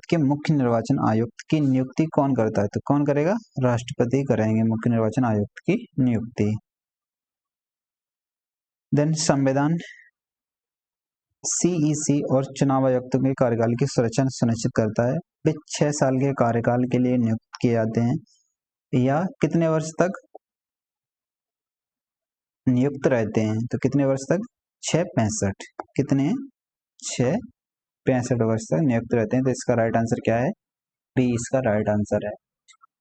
के मुख्य निर्वाचन आयुक्त की नियुक्ति कौन करता है? तो कौन करेगा? राष्ट्रपति करेंगे मुख्य निर्वाचन आयुक्त की नियुक्ति। देन संविधान सीईसी और चुनाव आयुक्तों के कार्यकाल की सुरक्षा सुनिश्चित करता है। वे 6 साल के कार्यकाल के लिए नियुक्त किए जाते हैं या कितने वर्ष तक नियुक्त रहते हैं? तो कितने वर्ष तक? 665। कितने? 665 वर्ष तक नियुक्त रहते हैं। तो इसका राइट आंसर क्या है? बी इसका राइट आंसर है।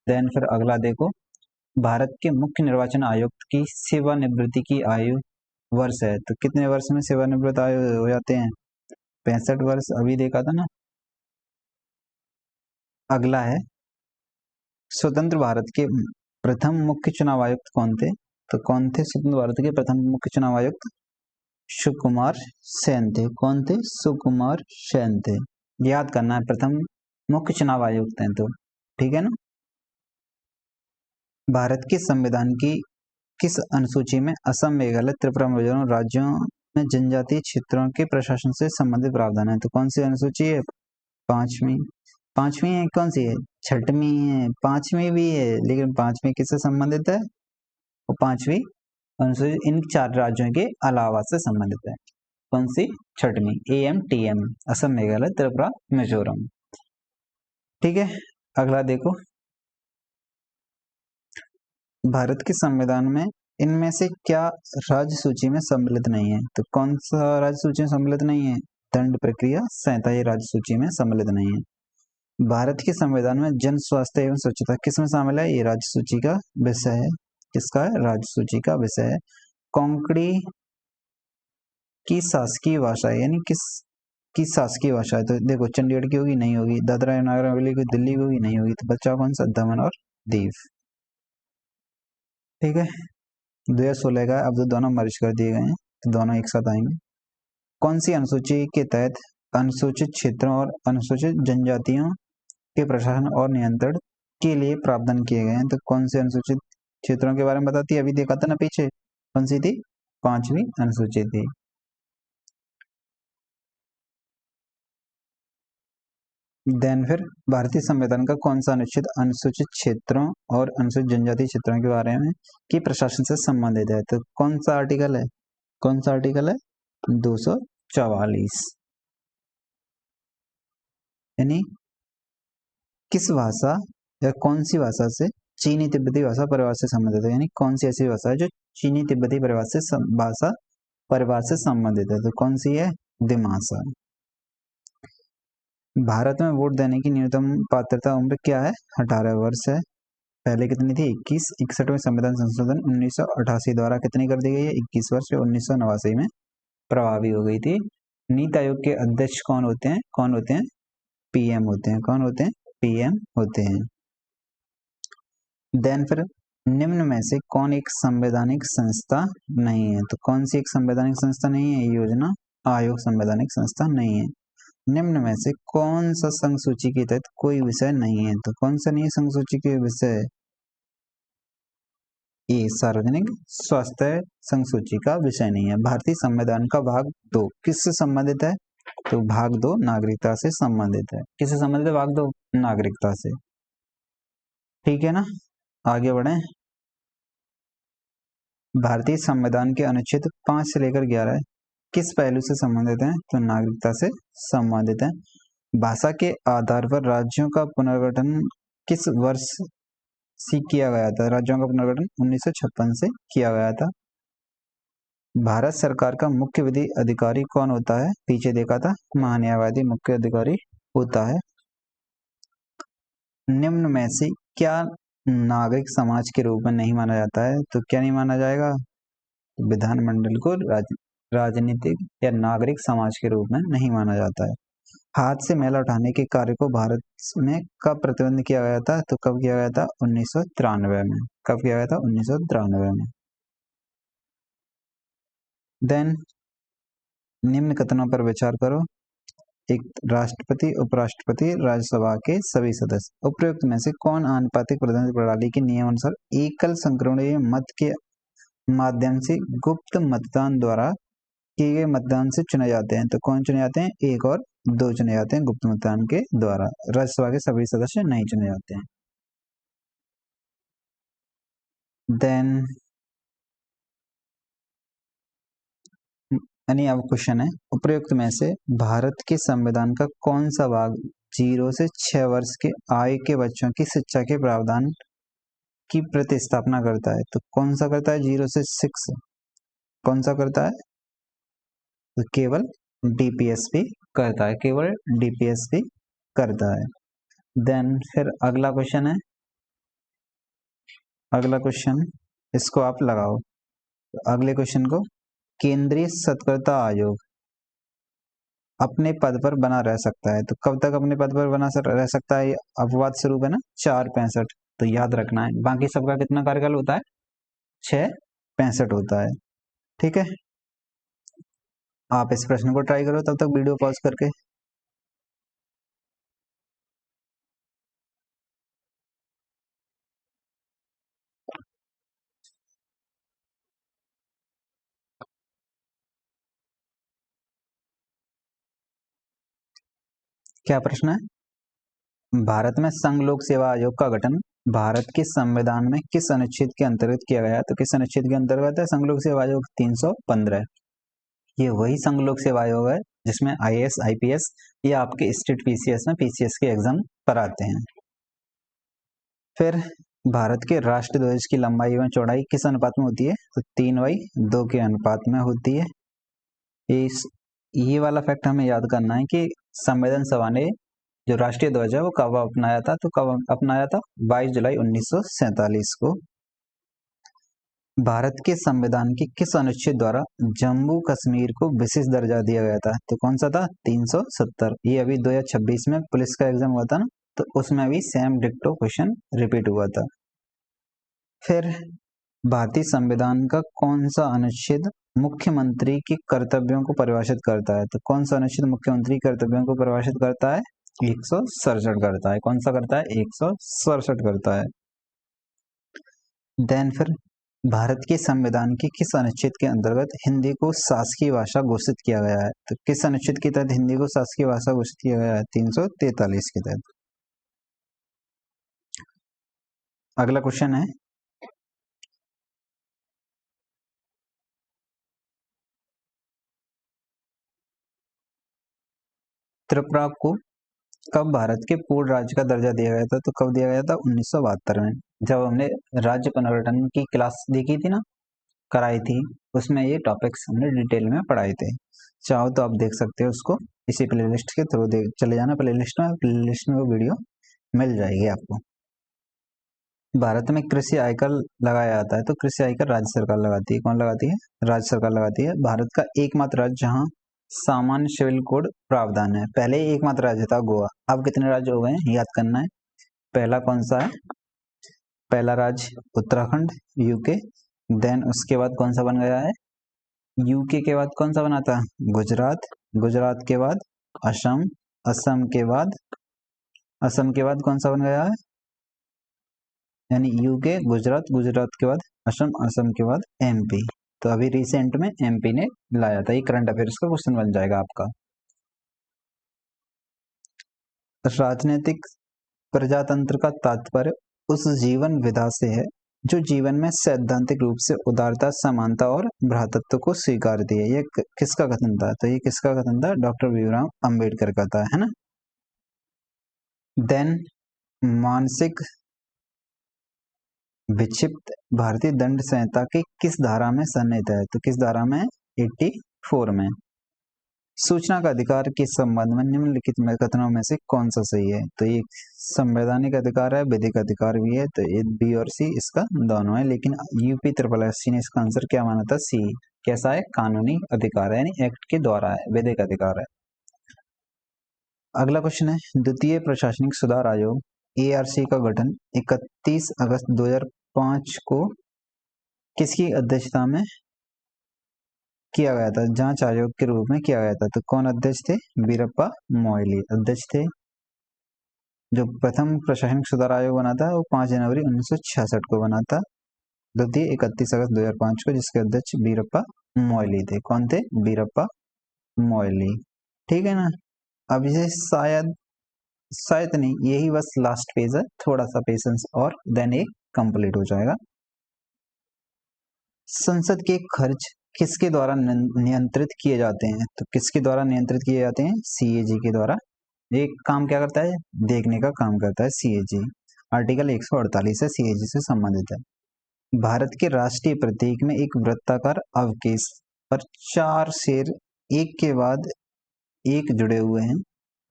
देन फिर अगला देखो, भारत के मुख्य निर्वाचन आयुक्त की सेवानिवृत्ति की आयु वर्ष है। तो कितने वर्ष में सेवानिवृत्त आयु हो जाते हैं? 65 वर्ष अभी देखा था ना। अगला है, स्वतंत्र भारत के प्रथम मुख्य चुनाव आयुक्त कौन थे? तो कौन थे स्वतंत्र भारत के प्रथम मुख्य चुनाव आयुक्त? सुकुमार सेन थे। कौन थे? सुकुमार सेन थे। याद करना है, प्रथम मुख्य चुनाव आयुक्त हैं। तो ठीक है ना। भारत के संविधान की किस अनुसूची में असम, मेघालय, त्रिपुरा, मिजोरम राज्यों में जनजातीय क्षेत्रों के प्रशासन से संबंधित प्रावधान है? तो कौन सी अनुसूची है? 5वीं है। कौन सी है? 6वीं है। 5वीं भी है, लेकिन 5वीं किससे संबंधित है? वो 5वीं अनुसूची इन 4 राज्यों के अलावा से संबंधित है। कौन सी? 6वीं AMTM, असम, मेघालय, त्रिपुरा, मिजोरम। ठीक है। अगला देखो, भारत के संविधान में इनमें से क्या राज्य सूची में सम्मिलित नहीं है? तो कौन सा राज्य सूची में सम्मिलित नहीं है? दंड प्रक्रिया संहिता ये राज्य सूची में सम्मिलित नहीं है। भारत के संविधान में जन स्वास्थ्य एवं स्वच्छता किसमें शामिल है? ये राज्य सूची का विषय है। किसका है? राज्य सूची का विषय है। कोंकणी की शासकीय भाषा है, यानी किस की शासकीय भाषा है? तो देखो चंडीगढ़ की होगी, नहीं होगी। दादरा नगर हवेली की, दिल्ली की होगी, नहीं होगी। तो बच्चा कौन सा? दमन और दीव। ठीक है, 2016 का अब तो दोनों मर्ज कर दिए गए हैं, तो दोनों एक साथ आएंगे। कौन सी अनुसूची के तहत अनुसूचित क्षेत्रों और अनुसूचित जनजातियों के प्रशासन और नियंत्रण के लिए प्रावधान किए गए हैं? तो कौन से अनुसूचित क्षेत्रों के बारे में बताती है? अभी देखा था ना पीछे, कौन सी थी? 5वीं अनुसूची थी। देन फिर भारतीय संविधान का कौन सा अनुच्छेद अनुसूचित क्षेत्रों और अनुसूचित जनजाति क्षेत्रों के बारे में की प्रशासन से संबंधित है? तो कौन सा आर्टिकल है? कौन सा आर्टिकल है? 244। यानी किस भाषा या कौन सी भाषा से चीनी तिब्बती भाषा परिवार से संबंधित है? यानी कौन सी ऐसी भाषा है जो चीनी तिब्बती परिवार से भाषा परिवार से संबंधित है? तो कौन सी है? दिमासा। भारत में वोट देने की न्यूनतम पात्रता उम्र क्या है? 18 वर्ष है। पहले कितनी थी? 21। 61वें संविधान संशोधन 1988 द्वारा कितनी कर दी गई है? 21 वर्ष। 1989 में प्रभावी हो गई थी। नीति आयोग के अध्यक्ष कौन होते हैं? कौन होते हैं? पीएम होते हैं। कौन होते हैं? पीएम होते हैं। देन फिर निम्न में से कौन एक संवैधानिक संस्था नहीं है? तो कौन सी एक संवैधानिक संस्था नहीं है? योजना आयोग संवैधानिक संस्था नहीं है। निम्न में से कौन सा संघ सूची के तहत कोई विषय नहीं है? तो कौन सा नहीं है संघ सूची के विषय? ये सार्वजनिक स्वास्थ्य संघ सूची का विषय नहीं है। भारतीय संविधान का भाग 2 किससे संबंधित है? तो भाग 2 नागरिकता से संबंधित है। किससे संबंधित है भाग 2? नागरिकता से। ठीक है ना, आगे बढ़े। भारतीय संविधान के अनुच्छेद 5 से लेकर 11 किस पहलू से संबंधित है? तो नागरिकता से संबंधित है। भाषा के आधार पर राज्यों का पुनर्गठन किस वर्ष से किया गया था? राज्यों का पुनर्गठन 1956 से किया गया था। भारत सरकार का मुख्य विधि अधिकारी कौन होता है? पीछे देखा था, महान्यायवादी मुख्य अधिकारी होता है। निम्न में से क्या नागरिक समाज के रूप में नहीं माना जाता है? तो क्या नहीं माना जाएगा? विधानमंडल को राजनीतिक या नागरिक समाज के रूप में नहीं माना जाता है। हाथ से मैला उठाने के कार्य को भारत में कब प्रतिबंध किया गया था? तो कब किया गया था? 1993 में। कब किया गया था? 1993 में। देन निम्न कथनों पर विचार करो। एक, राष्ट्रपति, उपराष्ट्रपति, राज्यसभा के सभी सदस्य। उपयुक्त में से कौन आनुपातिक प्रतिनिधि प्रणाली के नियमानुसार एकल संक्रमणीय मत के माध्यम से गुप्त मतदान द्वारा किए गए मतदान से चुने जाते हैं? तो कौन चुने जाते हैं? 1 और 2 चुने जाते हैं गुप्त मतदान के द्वारा। राज्यसभा के सभी सदस्य नहीं चुने जाते हैं। देन अब क्वेश्चन है, उपयुक्त में से भारत के संविधान का कौन सा भाग 0 से 6 वर्ष के आयु के बच्चों की शिक्षा के प्रावधान की प्रतिस्थापना करता है? तो कौन सा करता है? 0 से 6 कौन सा करता है? तो केवल डीपीएसपी करता है, केवल डीपीएसपी करता है। देन फिर अगला क्वेश्चन है, अगला क्वेश्चन इसको आप लगाओ। तो अगले क्वेश्चन को, केंद्रीय सतर्कता आयोग अपने पद पर बना रह सकता है? तो कब तक अपने पद पर बना रह सकता है? अपवाद स्वरूप है ना, 465। तो याद रखना है, बाकी सबका कितना कार्यकाल होता है? 665 होता है। ठीक है, आप इस प्रश्न को ट्राई करो तब तक वीडियो पॉज करके। क्या प्रश्न है? भारत में संघ लोक सेवा आयोग का गठन भारत के संविधान में किस अनुच्छेद के अंतर्गत किया गया? तो किस अनुच्छेद के अंतर्गत है संघ लोक सेवा आयोग? 315। ये वही संघ लोक सेवा आयोग है जिसमें आईएएस, आईपीएस या आपके स्टेट पीसीएस में पीसीएस के एग्जाम पर आते हैं। फिर भारत के राष्ट्र ध्वज की लंबाई एवं चौड़ाई किस अनुपात में होती है? तो 3:2 के अनुपात में होती है। ये वाला फैक्ट हमें याद करना है कि संविधान सभा ने जो राष्ट्रीय ध्वज है वो कब अपनाया था? तो कब अपनाया था? 22 जुलाई 1947 को। भारत के संविधान के किस अनुच्छेद द्वारा जम्मू कश्मीर को विशेष दर्जा दिया गया था? तो कौन सा था? 370। ये अभी 2026 में पुलिस का एग्जाम हुआ था ना, तो उसमें भी सेम डिक्टो क्वेश्चन रिपीट हुआ था। फिर भारतीय संविधान का कौन सा अनुच्छेद मुख्यमंत्री के कर्तव्यों को परिभाषित करता है? तो कौन सा अनुच्छेद मुख्यमंत्री कर्तव्यों को परिभाषित करता है? 167 करता है। कौन सा करता है? 167 करता है। देन फिर भारत के संविधान के किस अनुच्छेद के अंतर्गत हिंदी को शासकीय भाषा घोषित किया गया है? तो किस अनुच्छेद के तहत हिंदी को शासकीय भाषा घोषित किया गया है? 343 के तहत। अगला क्वेश्चन है, त्रिपुरा को कब भारत के पूर्ण राज्य का दर्जा दिया गया था? तो कब दिया गया था? 1972 में, जब हमने राज्य पुनर्गठन की क्लास देखी थी ना, कराई थी, उसमें ये टॉपिक्स हमने डिटेल में पढ़ाए थे। चाहो तो आप देख सकते हो उसको, इसी प्लेलिस्ट के थ्रू देख चले जाना प्लेलिस्ट में वो वीडियो मिल जाएगी आपको। भारत में कृषि आयकर लगाया जाता है, तो कृषि आयकर राज्य सरकार लगाती है। कौन लगाती है? राज्य सरकार लगाती है। भारत का एकमात्र राज्य जहाँ सामान्य सिविल कोड प्रावधान है। पहले एकमात्र राज्य था गोवा, अब कितने राज्य हो गए हैं याद करना है। पहला कौन सा है? पहला राज्य उत्तराखंड, यूके। देन उसके बाद कौन सा बन गया है? यूके के बाद कौन सा बना था? गुजरात। गुजरात के बाद असम। असम के बाद कौन सा बन गया है? यानी यूके, गुजरात, गुजरात के बाद असम, असम के बाद एमपी। तो अभी रिसेंट में एमपी ने लाया था। ये करंट अफेयर्स का क्वेश्चन बन जाएगा आपका। राजनीतिक प्रजातंत्र का तात्पर्य उस जीवन विधा से है जो जीवन में सैद्धांतिक रूप से उदारता, समानता और भ्रातृत्व को स्वीकारती है। ये किसका कथन था? तो ये किसका कथन था? डॉक्टर भीमराव अंबेडकर का था, है ना। देन मानसिक विक्षिप्त भारतीय दंड संहिता की किस धारा में सन्निहित है? तो किस धारा में? 84 में। सूचना का अधिकार के संबंध में निम्नलिखित में कथनों में से कौन सा सही है? तो ये संवैधानिक अधिकार है, विधिक अधिकार भी है, तो ये बी और सी इसका दोनों है। लेकिन यूपी SSC ने इसका आंसर क्या माना था? सी। कैसा है? कानूनी अधिकार है, यानी एक्ट के द्वारा है, विधिक अधिकार है। अगला क्वेश्चन है, द्वितीय प्रशासनिक सुधार आयोग ARC का गठन 31 अगस्त 2005 को किसकी अध्यक्षता में किया गया था? जांच आयोग के रूप में किया गया था। तो कौन अध्यक्ष थे? वीरप्पा मोइली अध्यक्ष थे। जो प्रथम प्रशासनिक सुधार आयोग बना था वो 5 जनवरी 1966 को बना था। द्वितीय 31 अगस्त 2005 को, जिसके अध्यक्ष वीरप्पा मोइली थे। कौन थे? वीरप्पा मोइली। ठीक है ना। अब इसे शायद नहीं, यही बस लास्ट पेज है, थोड़ा सा पेशेंस और देन ये कंप्लीट हो जाएगा। संसद के खर्च किसके द्वारा नियंत्रित किए जाते हैं? तो किसके द्वारा नियंत्रित किए जाते हैं? CAG के द्वारा। एक काम क्या करता है? देखने का काम करता है CAG। आर्टिकल 148 है, CAG से संबंधित है। भारत के राष्ट्रीय प्रतीक में एक वृत्ताकार अवकेश पर 4 शेर एक के बाद एक जुड़े हुए हैं।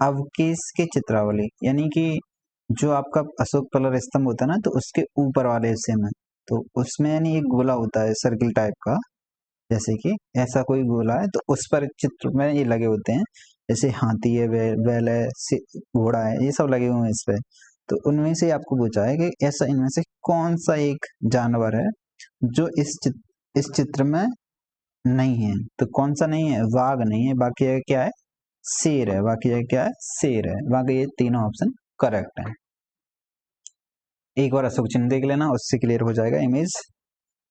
अवकेश के चित्रावली, यानी कि जो आपका अशोक कलर स्तंभ होता है ना, तो उसके ऊपर वाले हिस्से में, तो उसमें यानी एक गोला होता है सर्किल टाइप का, जैसे कि ऐसा कोई गोला है, तो उस पर चित्र में ये लगे होते हैं, जैसे हाथी है, बैल है, घोड़ा है, ये सब लगे हुए हैं इस पे। तो उनमें से आपको पूछा है कि ऐसा इनमें से कौन सा एक जानवर है जो इस चित्र में नहीं है? तो कौन सा नहीं है? वाघ नहीं है, बाकी क्या है? शेर है। बाकी क्या है? शेर है। बाकी ये तीनों ऑप्शन करेक्ट है। एक बार अशोक चिन्ह देख लेना, उससे क्लियर हो जाएगा इमेज।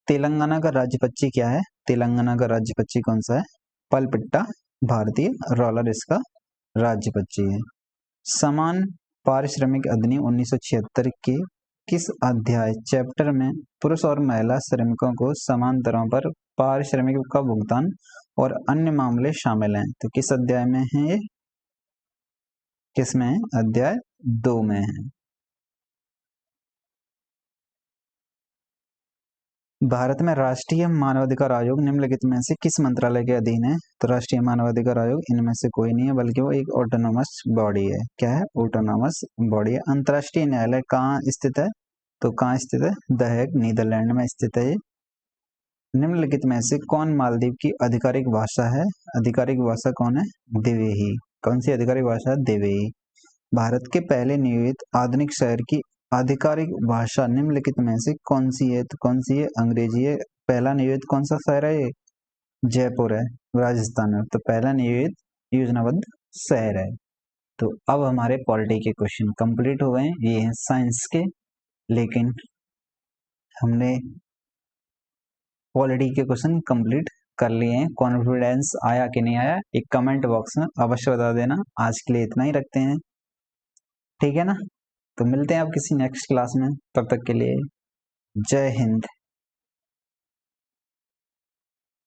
तेलंगाना का राज्य पक्षी क्या है? तेलंगाना का राज्य पक्षी कौन सा है? पलपिट्टा भारतीय रोलर इसका राज्य पक्षी है। समान पारिश्रमिक अधिनियम 1976 के किस अध्याय चैप्टर में पुरुष और महिला श्रमिकों को समान दरों पर पारिश्रमिक का भुगतान और अन्य मामले शामिल हैं? तो किस अध्याय में है ये? किस में है? अध्याय 2 में है। भारत में राष्ट्रीय मानवाधिकार आयोग निम्नलिखित में से किस मंत्रालय के अधीन है? तो राष्ट्रीय मानवाधिकार आयोग इनमें से कोई नहीं है, बल्कि वो एक ऑटोनोमस बॉडी है। क्या है? ऑटोनोमस बॉडी है। अंतर्राष्ट्रीय न्यायालय कहाँ स्थित है? तो कहाँ स्थित है? द हेग, नीदरलैंड में स्थित है ये। निम्नलिखित में से कौन मालदीव की आधिकारिक भाषा है? आधिकारिक भाषा कौन है? दिवेही। कौन सी आधिकारिक भाषा है? दिवेही। भारत के पहले नियोजित आधुनिक शहर की आधिकारिक भाषा निम्नलिखित में से कौन सी है? तो कौन सी है? अंग्रेजी है। पहला नियोजित कौन सा शहर है? ये जयपुर है, राजस्थान में। तो पहला नियोजित योजनाबद्ध शहर है। तो अब हमारे पॉलिटी के क्वेश्चन कंप्लीट हो गए। ये हैं साइंस के, लेकिन हमने पॉलिटी के क्वेश्चन कंप्लीट कर लिए हैं। कॉन्फिडेंस आया कि नहीं आया, एक कमेंट बॉक्स में अवश्य बता देना। आज के लिए इतना ही रखते हैं, ठीक है ना? तो मिलते हैं अब किसी नेक्स्ट क्लास में, तब तक के लिए जय हिंद।